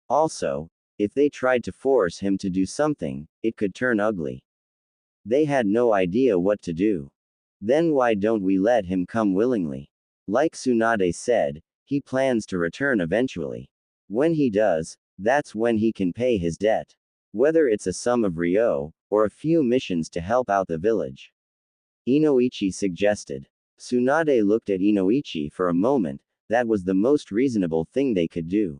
Also, if they tried to force him to do something, it could turn ugly. They had no idea what to do. Then why don't we let him come willingly? Like Tsunade said, he plans to return eventually. When he does, that's when he can pay his debt. Whether it's a sum of ryo, or a few missions to help out the village. Inoichi suggested. Tsunade looked at Inoichi for a moment, that was the most reasonable thing they could do.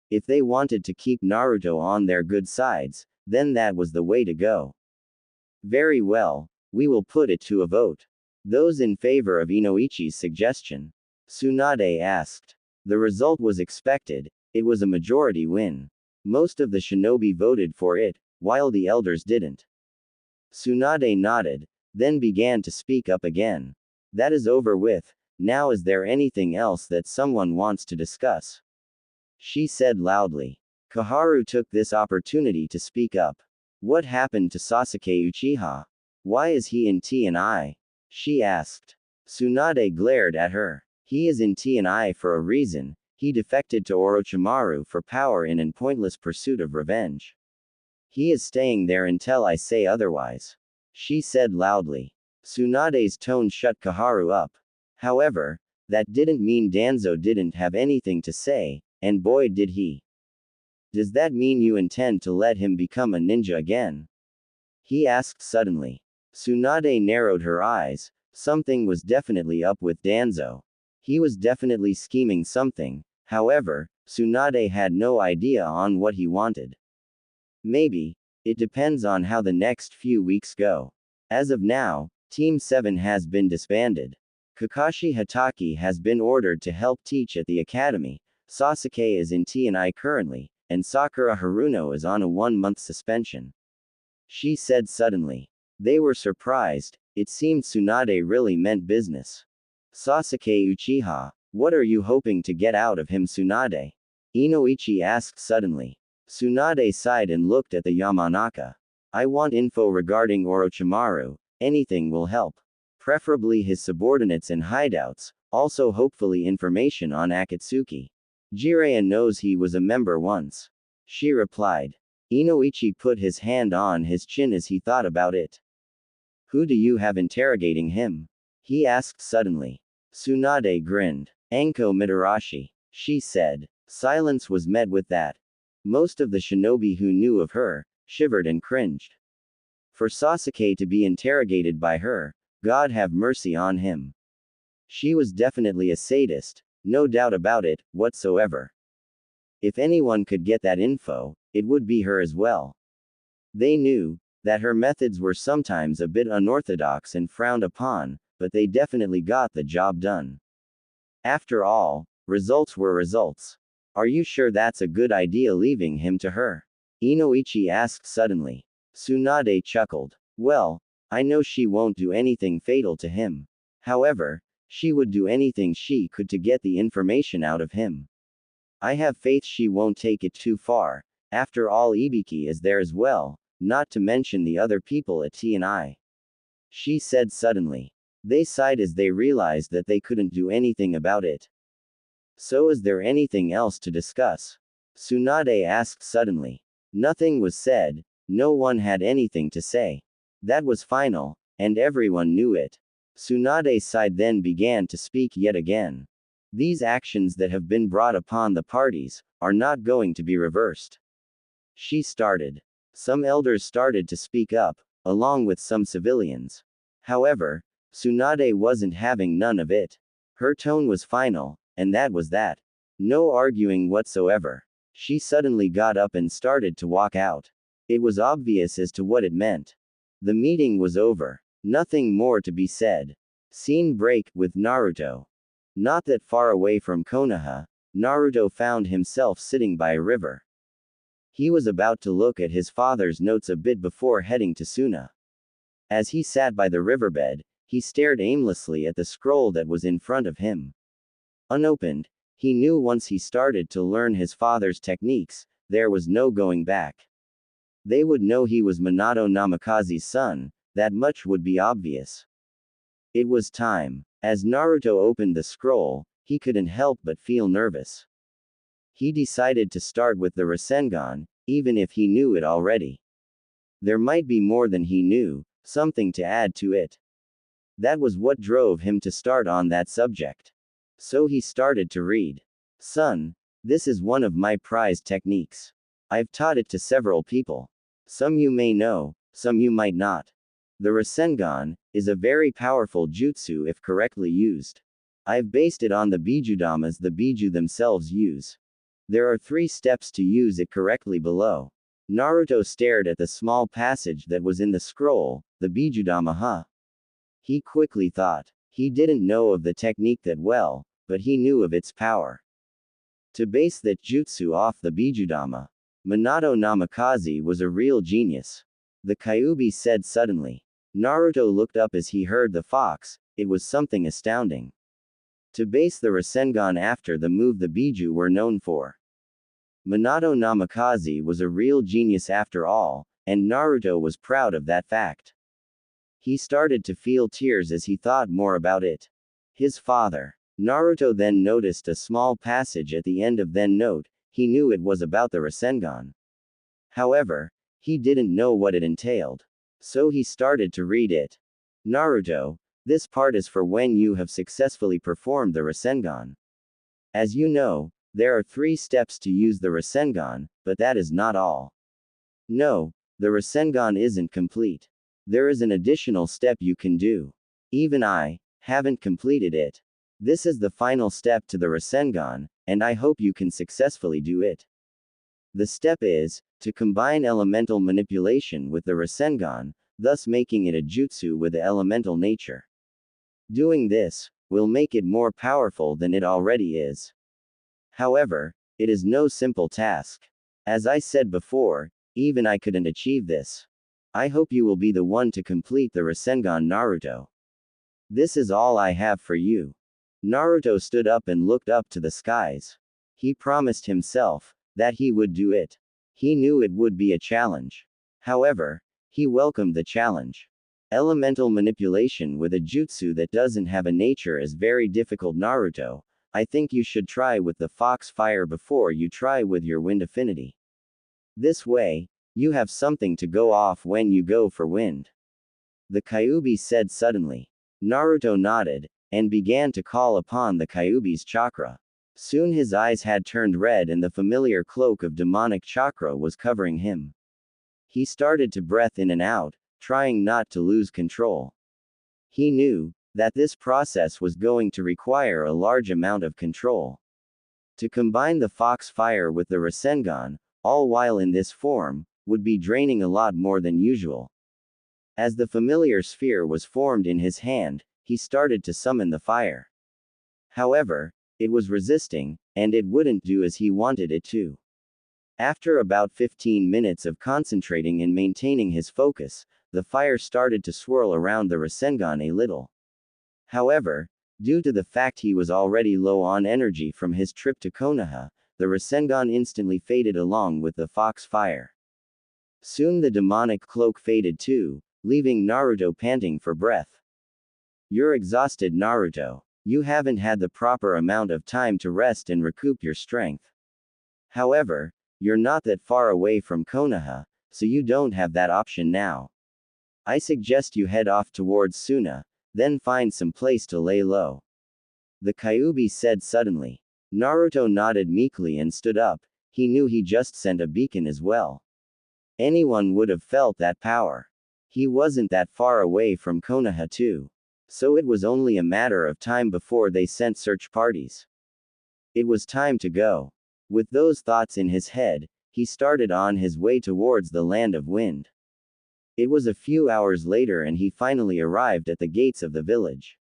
If they wanted to keep Naruto on their good sides, then that was the way to go. Very well, we will put it to a vote. Those in favor of Inoichi's suggestion? Tsunade asked. The result was expected, it was a majority win. Most of the shinobi voted for it, while the elders didn't. Tsunade nodded, then began to speak up again. That is over with, now is there anything else that someone wants to discuss? She said loudly. Koharu took this opportunity to speak up. What happened to Sasuke Uchiha? Why is he in T&I? She asked. Tsunade glared at her. He is in T&I for a reason, he defected to Orochimaru for power in an pointless pursuit of revenge. He is staying there until I say otherwise. She said loudly. Tsunade's tone shut Koharu up. However, that didn't mean Danzo didn't have anything to say, and boy did he. Does that mean you intend to let him become a ninja again? He asked suddenly. Tsunade narrowed her eyes, something was definitely up with Danzo. He was definitely scheming something, however, Tsunade had no idea on what he wanted. Maybe. It depends on how the next few weeks go. As of now, Team 7 has been disbanded. Kakashi Hatake has been ordered to help teach at the academy, Sasuke is in T&I currently, and Sakura Haruno is on a 1-month suspension. She said suddenly. They were surprised, it seemed Tsunade really meant business. Sasuke Uchiha, what are you hoping to get out of him, Tsunade? Inoichi asked suddenly. Tsunade sighed and looked at the Yamanaka. I want info regarding Orochimaru, anything will help. Preferably his subordinates and hideouts, also hopefully information on Akatsuki. Jiraiya knows he was a member once. She replied. Inoichi put his hand on his chin as he thought about it. Who do you have interrogating him? He asked suddenly. Tsunade grinned. Anko Mitarashi, she said. Silence was met with that. Most of the shinobi who knew of her shivered and cringed. For Sasuke to be interrogated by her, God have mercy on him. She was definitely a sadist, no doubt about it, whatsoever. If anyone could get that info, it would be her as well. They knew that her methods were sometimes a bit unorthodox and frowned upon, but they definitely got the job done. After all, results were results. Are you sure that's a good idea leaving him to her? Inoichi asked suddenly. Tsunade chuckled. Well, I know she won't do anything fatal to him. However, she would do anything she could to get the information out of him. I have faith she won't take it too far. After all, Ibiki is there as well, not to mention the other people at T&I. She said suddenly. They sighed as they realized that they couldn't do anything about it. So is there anything else to discuss? Tsunade asked suddenly. Nothing was said, no one had anything to say. That was final, and everyone knew it. Tsunade sighed then began to speak yet again. These actions that have been brought upon the parties are not going to be reversed. She started. Some elders started to speak up, along with some civilians. However, Tsunade wasn't having none of it. Her tone was final, and that was that. No arguing whatsoever. She suddenly got up and started to walk out. It was obvious as to what it meant. The meeting was over. Nothing more to be said. Scene break with Naruto. Not that far away from Konoha, Naruto found himself sitting by a river. He was about to look at his father's notes a bit before heading to Suna. As he sat by the riverbed, he stared aimlessly at the scroll that was in front of him. Unopened, he knew once he started to learn his father's techniques, there was no going back. They would know he was Minato Namikaze's son, that much would be obvious. It was time. As Naruto opened the scroll, he couldn't help but feel nervous. He decided to start with the Rasengan, even if he knew it already. There might be more than he knew, something to add to it. That was what drove him to start on that subject. So he started to read. Son, this is one of my prized techniques. I've taught it to several people. Some you may know, some you might not. The Rasengan is a very powerful jutsu if correctly used. I've based it on the bijudamas the biju themselves use. There are 3 steps to use it correctly below. Naruto stared at the small passage that was in the scroll, the bijudama huh? He quickly thought. He didn't know of the technique that well, but he knew of its power. To base that jutsu off the bijudama, Minato Namikaze was a real genius. The Kyuubi said suddenly. Naruto looked up as he heard the fox, it was something astounding. To base the Rasengan after the move the biju were known for. Minato Namikaze was a real genius after all, and Naruto was proud of that fact. He started to feel tears as he thought more about it. His father. Naruto then noticed a small passage at the end of then note, he knew it was about the Rasengan. However, he didn't know what it entailed. So he started to read it. Naruto, this part is for when you have successfully performed the Rasengan. As you know, there are 3 steps to use the Rasengan, but that is not all. No, the Rasengan isn't complete. There is an additional step you can do. Even I haven't completed it. This is the final step to the Rasengan, and I hope you can successfully do it. The step is to combine elemental manipulation with the Rasengan, thus making it a jutsu with the elemental nature. Doing this will make it more powerful than it already is. However, it is no simple task. As I said before, even I couldn't achieve this. I hope you will be the one to complete the Rasengan, Naruto. This is all I have for you. Naruto stood up and looked up to the skies. He promised himself that he would do it. He knew it would be a challenge. However, he welcomed the challenge. Elemental manipulation with a jutsu that doesn't have a nature is very difficult, Naruto. I think you should try with the fox fire before you try with your wind affinity. This way, You have something to go off when you go for wind. The Kyuubi said suddenly. Naruto nodded, and began to call upon the Kyuubi's chakra. Soon his eyes had turned red and the familiar cloak of demonic chakra was covering him. He started to breath in and out, trying not to lose control. He knew that this process was going to require a large amount of control. To combine the fox fire with the Rasengan, all while in this form, would be draining a lot more than usual. As the familiar sphere was formed in his hand, he started to summon the fire. However, it was resisting, and it wouldn't do as he wanted it to. After about 15 minutes of concentrating and maintaining his focus, the fire started to swirl around the Rasengan a little. However, due to the fact he was already low on energy from his trip to Konoha, the Rasengan instantly faded along with the fox fire. Soon the demonic cloak faded too, leaving Naruto panting for breath. You're exhausted, Naruto. You haven't had the proper amount of time to rest and recoup your strength. However, you're not that far away from Konoha, so you don't have that option now. I suggest you head off towards Suna, then find some place to lay low. The Kyuubi said suddenly. Naruto nodded meekly and stood up. He knew he just sent a beacon as well. Anyone would have felt that power. He wasn't that far away from Konoha too. So it was only a matter of time before they sent search parties. It was time to go. With those thoughts in his head, he started on his way towards the land of wind. It was a few hours later and he finally arrived at the gates of the village.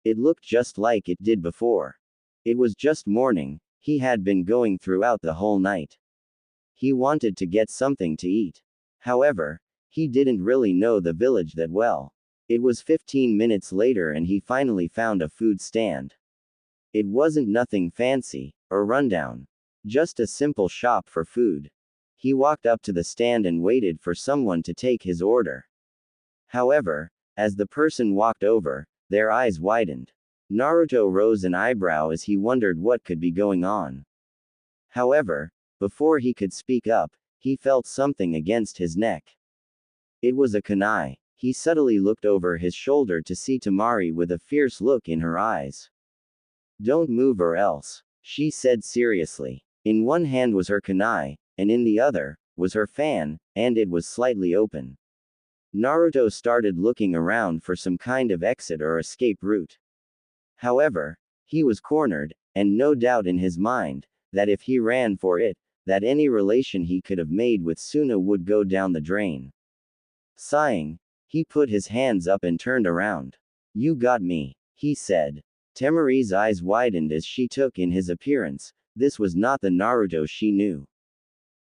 It looked just like it did before. It was just morning, he had been going throughout the whole night. He wanted to get something to eat. However, he didn't really know the village that well. It was 15 minutes later and he finally found a food stand. It wasn't nothing fancy, or rundown. Just a simple shop for food. He walked up to the stand and waited for someone to take his order. However, as the person walked over, their eyes widened. Naruto rose an eyebrow as he wondered what could be going on. However, before he could speak up, he felt something against his neck. It was a kunai. He subtly looked over his shoulder to see Temari with a fierce look in her eyes. Don't move or else, she said seriously. In one hand was her kunai, and in the other was her fan, and it was slightly open. Naruto started looking around for some kind of exit or escape route. However, he was cornered, and no doubt in his mind, that if he ran for it, that any relation he could have made with Suna would go down the drain. Sighing, he put his hands up and turned around. You got me, he said. Temari's eyes widened as she took in his appearance. This was not the Naruto she knew.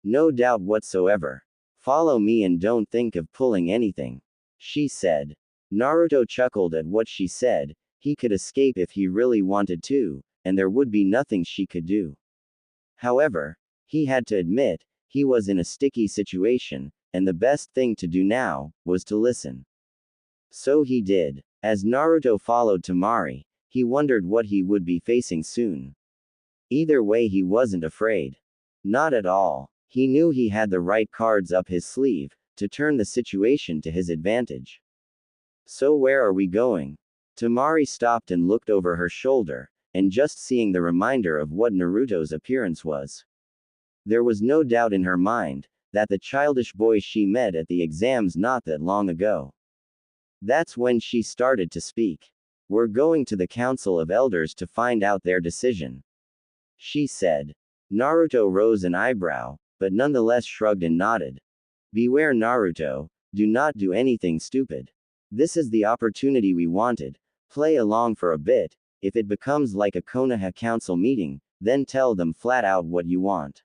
No doubt whatsoever. Follow me and don't think of pulling anything, she said. Naruto chuckled at what she said. He could escape if he really wanted to, and there would be nothing she could do. However, he had to admit, he was in a sticky situation, and the best thing to do now was to listen. So he did. As Naruto followed Temari, he wondered what he would be facing soon. Either way, he wasn't afraid. Not at all. He knew he had the right cards up his sleeve to turn the situation to his advantage. So where are we going? Temari stopped and looked over her shoulder, and just seeing the reminder of what Naruto's appearance was. There was no doubt in her mind that the childish boy she met at the exams not that long ago. That's when she started to speak. We're going to the Council of Elders to find out their decision, she said. Naruto rose an eyebrow, but nonetheless shrugged and nodded. Beware, Naruto, do not do anything stupid. This is the opportunity we wanted. Play along for a bit. If it becomes like a Konoha council meeting, then tell them flat out what you want.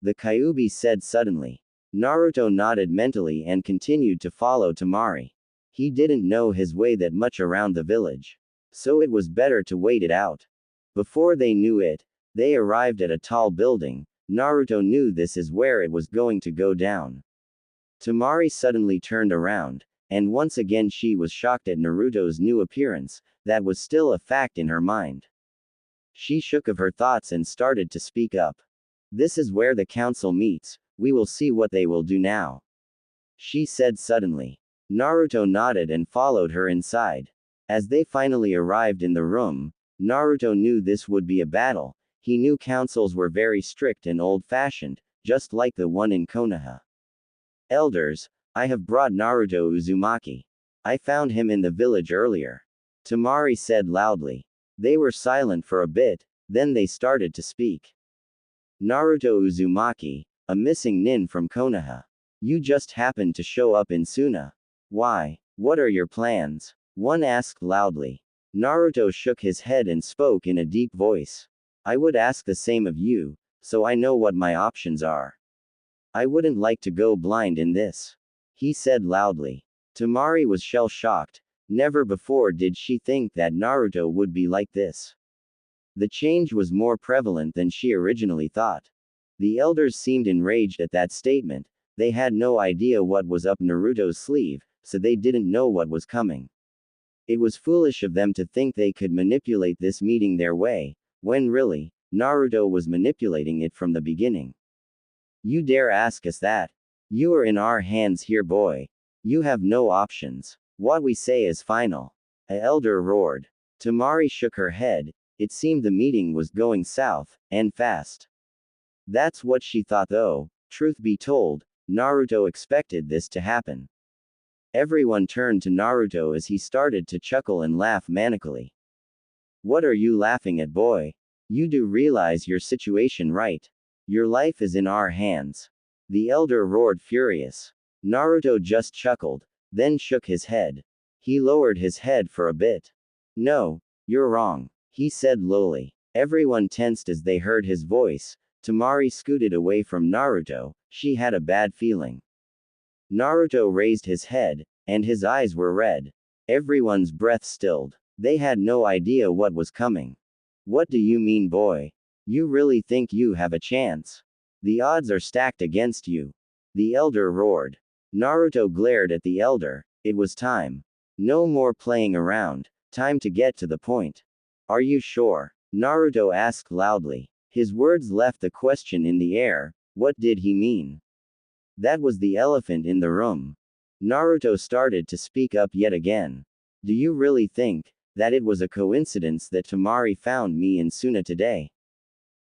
The Kyuubi said suddenly. Naruto nodded mentally and continued to follow Temari. He didn't know his way that much around the village. So it was better to wait it out. Before they knew it, they arrived at a tall building. Naruto knew this is where it was going to go down. Temari suddenly turned around, and once again she was shocked at Naruto's new appearance. That was still a fact in her mind. She shook of her thoughts and started to speak up. This is where the council meets. We will see what they will do now, she said suddenly. Naruto nodded and followed her inside. As they finally arrived in the room, Naruto knew this would be a battle. He knew councils were very strict and old-fashioned, just like the one in Konoha. Elders, I have brought Naruto Uzumaki. I found him in the village earlier, Temari said loudly. They were silent for a bit, then they started to speak. Naruto Uzumaki, a missing nin from Konoha. You just happened to show up in Suna. Why? What are your plans? One asked loudly. Naruto shook his head and spoke in a deep voice. I would ask the same of you, so I know what my options are. I wouldn't like to go blind in this, he said loudly. Temari was shell-shocked. Never before did she think that Naruto would be like this. The change was more prevalent than she originally thought. The elders seemed enraged at that statement. They had no idea what was up Naruto's sleeve, so they didn't know what was coming. It was foolish of them to think they could manipulate this meeting their way, when really, Naruto was manipulating it from the beginning. You dare ask us that? You are in our hands here, boy. You have no options. What we say is final. A elder roared. Temari shook her head. It seemed the meeting was going south, and fast. That's what she thought though. Truth be told, Naruto expected this to happen. Everyone turned to Naruto as he started to chuckle and laugh manically. What are you laughing at, boy? You do realize your situation, right? Your life is in our hands. The elder roared furious. Naruto just chuckled, then shook his head. He lowered his head for a bit. No, you're wrong, he said lowly. Everyone tensed as they heard his voice. Temari scooted away from Naruto. She had a bad feeling. Naruto raised his head, and his eyes were red. Everyone's breath stilled. They had no idea what was coming. What do you mean, boy? You really think you have a chance? The odds are stacked against you. The elder roared. Naruto glared at the elder. It was time. No more playing around. Time to get to the point. Are you sure? Naruto asked loudly. His words left the question in the air. What did he mean? That was the elephant in the room. Naruto started to speak up yet again. Do you really think that it was a coincidence that Temari found me in Suna today?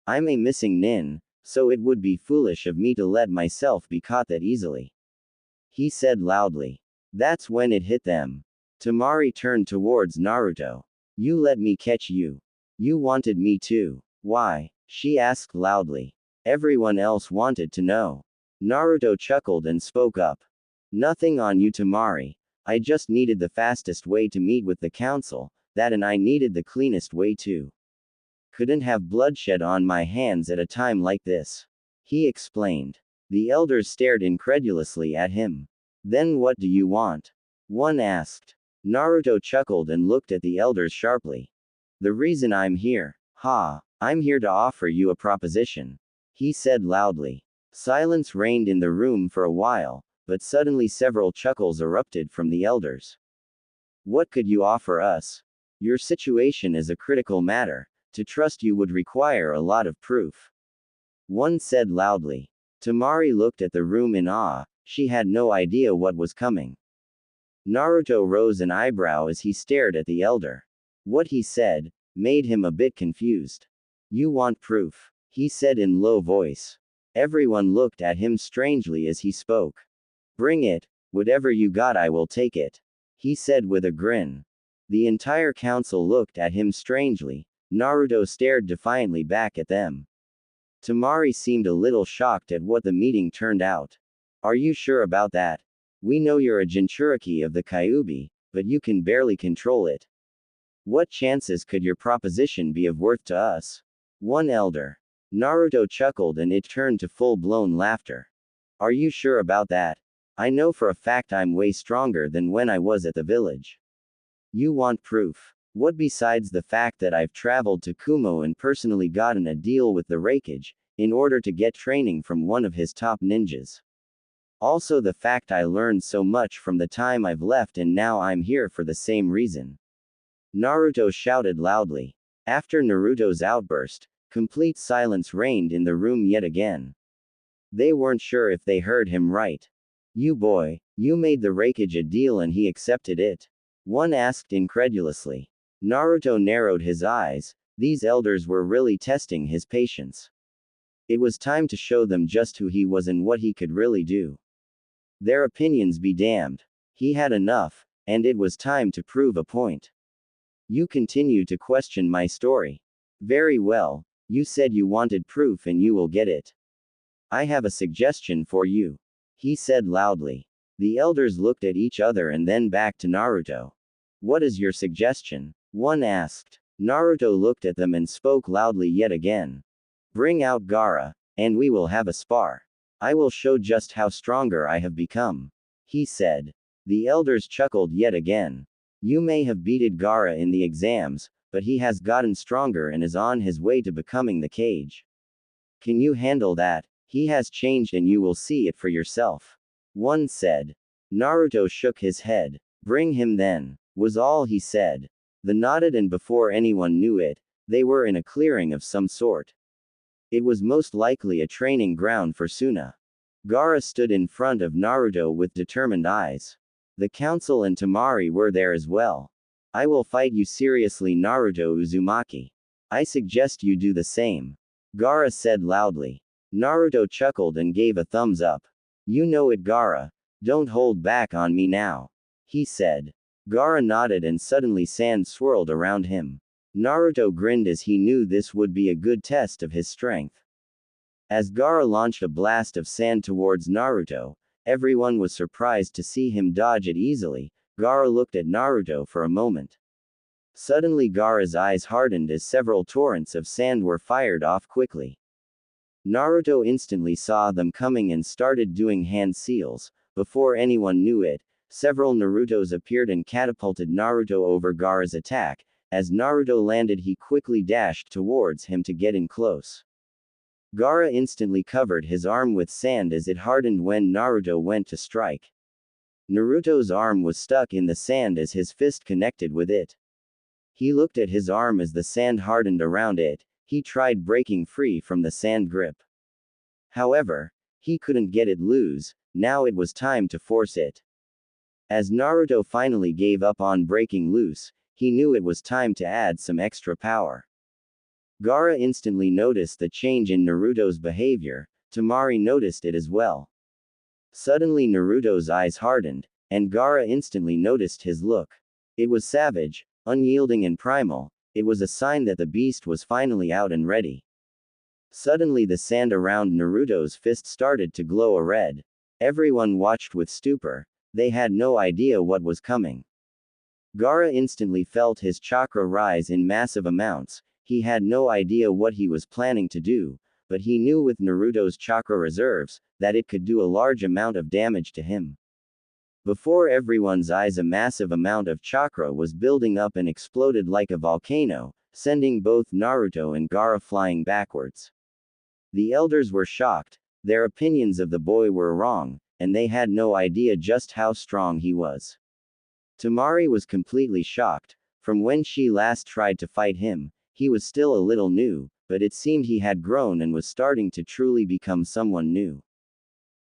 I'm a missing nin, so it would be foolish of me to let myself be caught that easily, he said loudly. That's when it hit them. Temari turned towards Naruto. You let me catch you. You wanted me to. Why? She asked loudly. Everyone else wanted to know. Naruto chuckled and spoke up. Nothing on you, Temari. I just needed the fastest way to meet with the council, that and I needed the cleanest way too. Couldn't have bloodshed on my hands at a time like this, he explained. The elders stared incredulously at him. Then what do you want? One asked. Naruto chuckled and looked at the elders sharply. The reason I'm here. I'm here to offer you a proposition, he said loudly. Silence reigned in the room for a while, but suddenly several chuckles erupted from the elders. What could you offer us? Your situation is a critical matter. To trust you would require a lot of proof, one said loudly. Temari looked at the room in awe. She had no idea what was coming. Naruto rose an eyebrow as he stared at the elder. What he said made him a bit confused. You want proof, he said in low voice. Everyone looked at him strangely as he spoke. Bring it. Whatever you got, I will take it, he said with a grin. The entire council looked at him strangely. Naruto stared defiantly back at them. Temari seemed a little shocked at what the meeting turned out. Are you sure about that? We know you're a Jinchuriki of the Kyuubi, but you can barely control it. What chances could your proposition be of worth to us? One elder. Naruto chuckled and it turned to full-blown laughter. Are you sure about that? I know for a fact I'm way stronger than when I was at the village. You want proof? What besides the fact that I've traveled to Kumo and personally gotten a deal with the Raikage, in order to get training from one of his top ninjas? Also the fact I learned so much from the time I've left and now I'm here for the same reason. Naruto shouted loudly. After Naruto's outburst, complete silence reigned in the room yet again. They weren't sure if they heard him right. You boy, you made the Raikage a deal and he accepted it? One asked incredulously. Naruto narrowed his eyes. These elders were really testing his patience. It was time to show them just who he was and what he could really do. Their opinions be damned. He had enough, and it was time to prove a point. You continue to question my story. Very well, you said you wanted proof and you will get it. I have a suggestion for you, he said loudly. The elders looked at each other and then back to Naruto. What is your suggestion? One asked. Naruto looked at them and spoke loudly yet again. Bring out Gaara, and we will have a spar. I will show just how stronger I have become, he said. The elders chuckled yet again. You may have beaten Gaara in the exams, but he has gotten stronger and is on his way to becoming the Kage. Can you handle that? He has changed and you will see it for yourself. One said. Naruto shook his head. Bring him then, was all he said. They nodded, and before anyone knew it, they were in a clearing of some sort. It was most likely a training ground for Suna. Gaara stood in front of Naruto with determined eyes. The council and Temari were there as well. I will fight you seriously, Naruto Uzumaki. I suggest you do the same, Gaara said loudly. Naruto chuckled and gave a thumbs up. You know it, Gaara. Don't hold back on me now, he said. Gaara nodded and suddenly sand swirled around him. Naruto grinned as he knew this would be a good test of his strength. As Gaara launched a blast of sand towards Naruto, everyone was surprised to see him dodge it easily. Gaara looked at Naruto for a moment. Suddenly Gaara's eyes hardened as several torrents of sand were fired off quickly. Naruto instantly saw them coming and started doing hand seals. Before anyone knew it, several Narutos appeared and catapulted Naruto over Gaara's attack. As Naruto landed, he quickly dashed towards him to get in close. Gaara instantly covered his arm with sand as it hardened when Naruto went to strike. Naruto's arm was stuck in the sand as his fist connected with it. He looked at his arm as the sand hardened around it. He tried breaking free from the sand grip. However, he couldn't get it loose. Now it was time to force it. As Naruto finally gave up on breaking loose, he knew it was time to add some extra power. Gaara instantly noticed the change in Naruto's behavior. Temari noticed it as well. Suddenly Naruto's eyes hardened, and Gaara instantly noticed his look. It was savage, unyielding and primal. It was a sign that the beast was finally out and ready. Suddenly the sand around Naruto's fist started to glow a red. Everyone watched with stupor. They had no idea what was coming. Gaara instantly felt his chakra rise in massive amounts. He had no idea what he was planning to do, but he knew with Naruto's chakra reserves, that it could do a large amount of damage to him. Before everyone's eyes, a massive amount of chakra was building up and exploded like a volcano, sending both Naruto and Gaara flying backwards. The elders were shocked. Their opinions of the boy were wrong, and they had no idea just how strong he was. Temari was completely shocked. From when she last tried to fight him, he was still a little new, but it seemed he had grown and was starting to truly become someone new.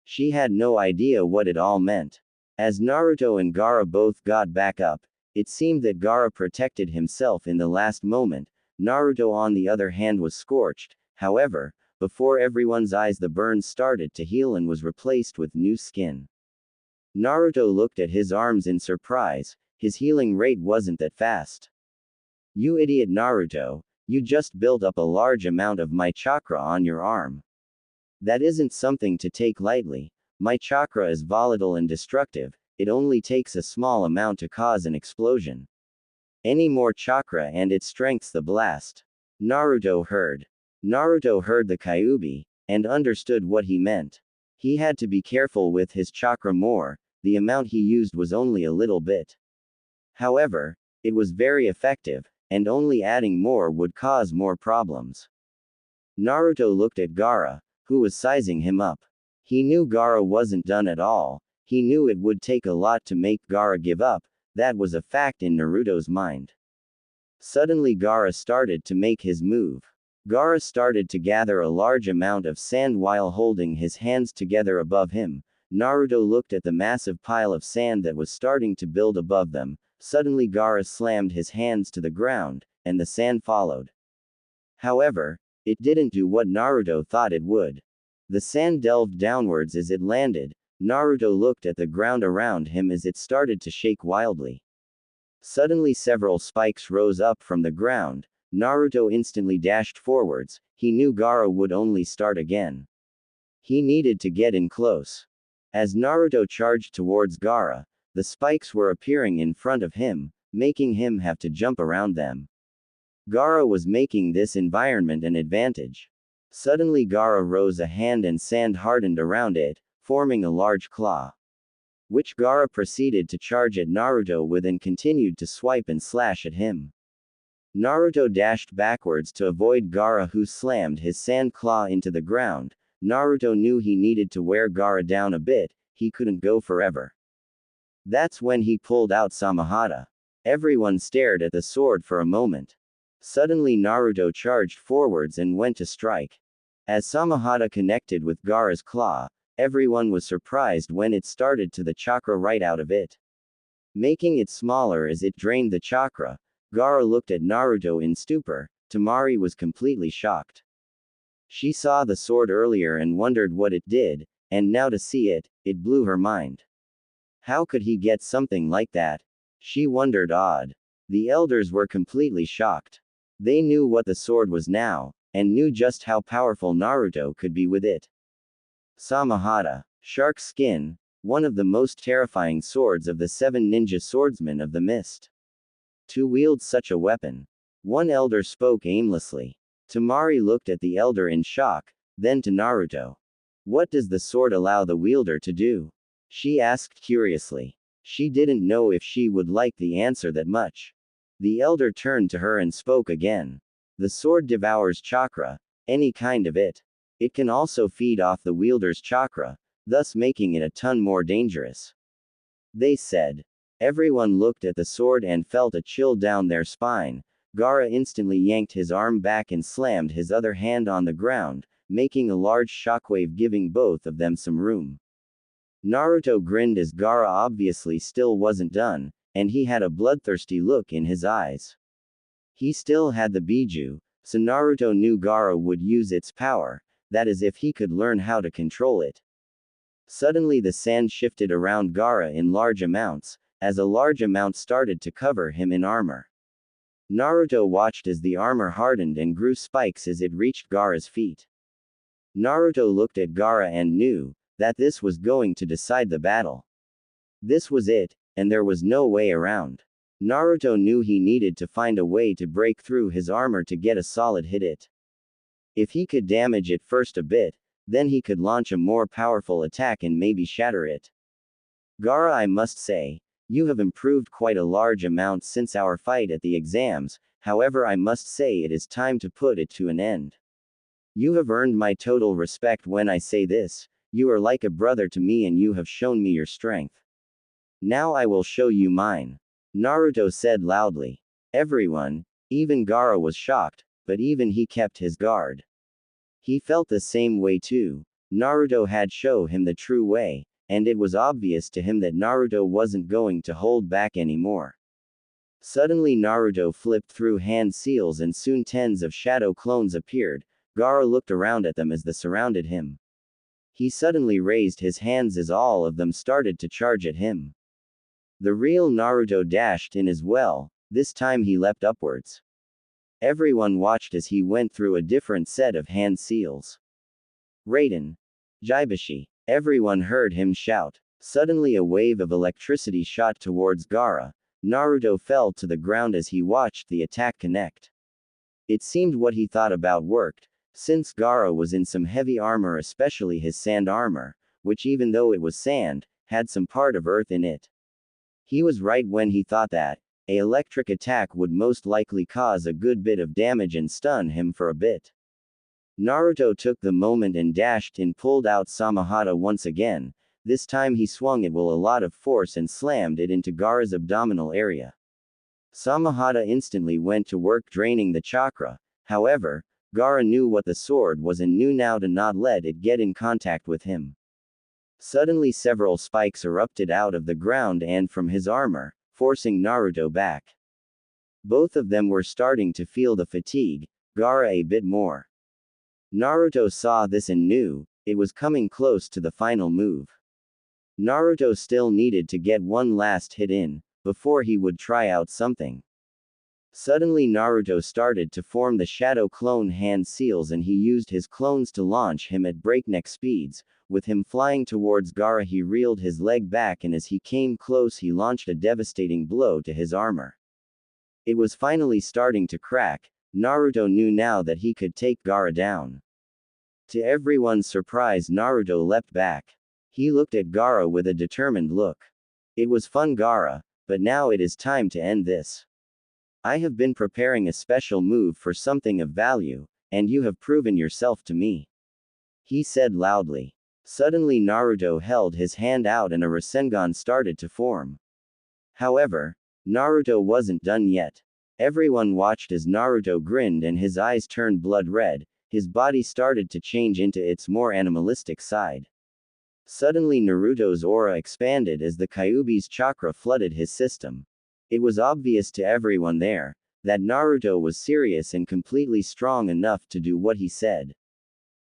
She had no idea what it all meant. As Naruto and Gaara both got back up, it seemed that Gaara protected himself in the last moment. Naruto on the other hand was scorched. However, before everyone's eyes the burns started to heal and was replaced with new skin. Naruto looked at his arms in surprise. His healing rate wasn't that fast. You idiot Naruto, you just built up a large amount of my chakra on your arm. That isn't something to take lightly. My chakra is volatile and destructive. It only takes a small amount to cause an explosion. Any more chakra and it strengthens the blast. Naruto heard the Kyuubi, and understood what he meant. He had to be careful with his chakra more. The amount he used was only a little bit. However, it was very effective, and only adding more would cause more problems. Naruto looked at Gaara, who was sizing him up. He knew Gaara wasn't done at all. He knew it would take a lot to make Gaara give up. That was a fact in Naruto's mind. Suddenly Gaara started to make his move. Gaara started to gather a large amount of sand while holding his hands together above him. Naruto looked at the massive pile of sand that was starting to build above them. Suddenly Gaara slammed his hands to the ground, and the sand followed. However, it didn't do what Naruto thought it would. The sand delved downwards as it landed. Naruto looked at the ground around him as it started to shake wildly. Suddenly several spikes rose up from the ground. Naruto instantly dashed forwards. He knew Gaara would only start again. He needed to get in close. As Naruto charged towards Gaara, the spikes were appearing in front of him, making him have to jump around them. Gaara was making this environment an advantage. Suddenly Gaara rose a hand and sand hardened around it, forming a large claw, which Gaara proceeded to charge at Naruto with and continued to swipe and slash at him. Naruto dashed backwards to avoid Gaara, who slammed his sand claw into the ground. Naruto knew he needed to wear Gaara down a bit, he couldn't go forever. That's when he pulled out Samahata. Everyone stared at the sword for a moment. Suddenly Naruto charged forwards and went to strike. As Samahata connected with Gaara's claw, everyone was surprised when it started to the chakra right out of it, making it smaller as it drained the chakra. Gaara looked at Naruto in stupor. Temari was completely shocked. She saw the sword earlier and wondered what it did, and now to see it, it blew her mind. How could he get something like that? She wondered odd. The elders were completely shocked. They knew what the sword was now, and knew just how powerful Naruto could be with it. Samahata, shark skin, one of the most terrifying swords of the 7 ninja swordsmen of the mist. To wield such a weapon. One elder spoke aimlessly. Temari looked at the elder in shock, then to Naruto. What does the sword allow the wielder to do? She asked curiously. She didn't know if she would like the answer that much. The elder turned to her and spoke again. The sword devours chakra, any kind of it. It can also feed off the wielder's chakra, thus making it a ton more dangerous. They said. Everyone looked at the sword and felt a chill down their spine. Gaara instantly yanked his arm back and slammed his other hand on the ground, making a large shockwave, giving both of them some room. Naruto grinned as Gaara obviously still wasn't done, and he had a bloodthirsty look in his eyes. He still had the Biju, so Naruto knew Gaara would use its power, that is if he could learn how to control it. Suddenly the sand shifted around Gaara in large amounts, as a large amount started to cover him in armor. Naruto watched as the armor hardened and grew spikes as it reached Gaara's feet. Naruto looked at Gaara and knew that this was going to decide the battle. This was it, and there was no way around. Naruto knew he needed to find a way to break through his armor to get a solid hit it. If he could damage it first a bit, then he could launch a more powerful attack and maybe shatter it. Gaara, I must say, you have improved quite a large amount since our fight at the exams, however I must say it is time to put it to an end. You have earned my total respect when I say this, you are like a brother to me and you have shown me your strength. Now I will show you mine. Naruto said loudly. Everyone, even Gaara, was shocked, but even he kept his guard. He felt the same way too. Naruto had shown him the true way, and it was obvious to him that Naruto wasn't going to hold back anymore. Suddenly Naruto flipped through hand seals and soon tens of shadow clones appeared. Gaara looked around at them as they surrounded him. He suddenly raised his hands as all of them started to charge at him. The real Naruto dashed in as well, this time he leapt upwards. Everyone watched as he went through a different set of hand seals. Raiden. Jaibashi. Everyone heard him shout. Suddenly a wave of electricity shot towards Gaara. Naruto fell to the ground as he watched the attack connect. It seemed what he thought about worked, since Gaara was in some heavy armor, especially his sand armor, which even though it was sand, had some part of earth in it. He was right when he thought that an electric attack would most likely cause a good bit of damage and stun him for a bit. Naruto took the moment and dashed and pulled out Samahata once again. This time he swung it with a lot of force and slammed it into Gaara's abdominal area. Samahata instantly went to work draining the chakra. However, Gaara knew what the sword was and knew now to not let it get in contact with him. Suddenly several spikes erupted out of the ground and from his armor, forcing Naruto back. Both of them were starting to feel the fatigue, Gaara a bit more. Naruto saw this and knew it was coming close to the final move. Naruto still needed to get one last hit in, before he would try out something. Suddenly Naruto started to form the shadow clone hand seals and he used his clones to launch him at breakneck speeds. With him flying towards Gaara, he reeled his leg back and as he came close he launched a devastating blow to his armor. It was finally starting to crack. Naruto knew now that he could take Gaara down. To everyone's surprise, Naruto leapt back. He looked at Gaara with a determined look. It was fun, Gaara, but now it is time to end this. I have been preparing a special move for something of value, and you have proven yourself to me, he said loudly. Suddenly Naruto held his hand out and a Rasengan started to form. However, Naruto wasn't done yet. Everyone watched as Naruto grinned and his eyes turned blood red, his body started to change into its more animalistic side. Suddenly Naruto's aura expanded as the Kyuubi's chakra flooded his system. It was obvious to everyone there that Naruto was serious and completely strong enough to do what he said.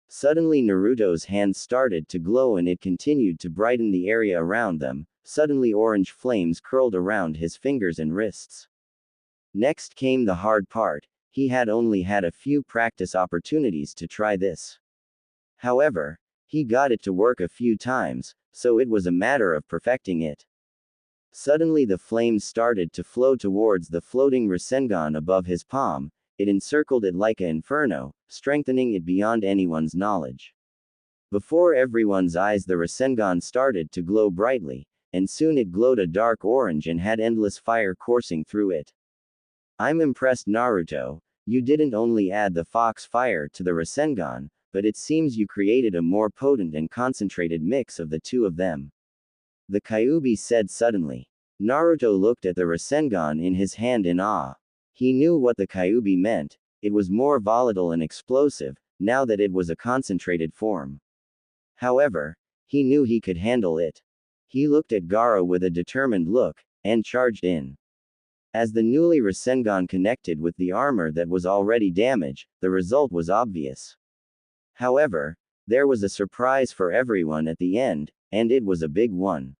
Suddenly Naruto's hands started to glow and it continued to brighten the area around them. Suddenly orange flames curled around his fingers and wrists. Next came the hard part. He had only had a few practice opportunities to try this. However, he got it to work a few times, so it was a matter of perfecting it. Suddenly the flames started to flow towards the floating Rasengan above his palm. It encircled it like an inferno, strengthening it beyond anyone's knowledge. Before everyone's eyes the Rasengan started to glow brightly, and soon it glowed a dark orange and had endless fire coursing through it. I'm impressed, Naruto. You didn't only add the fox fire to the Rasengan, but it seems you created a more potent and concentrated mix of the two of them, the Kyuubi said suddenly. Naruto looked at the Rasengan in his hand in awe. He knew what the Kyuubi meant. It was more volatile and explosive, now that it was a concentrated form. However, he knew he could handle it. He looked at Gaara with a determined look, and charged in. As the newly Rasengan connected with the armor that was already damaged, the result was obvious. However, there was a surprise for everyone at the end, and it was a big one.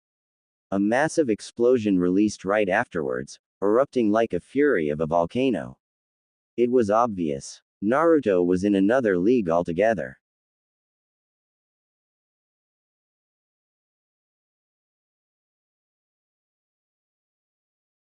A massive explosion released right afterwards, erupting like a fury of a volcano. It was obvious. Naruto was in another league altogether.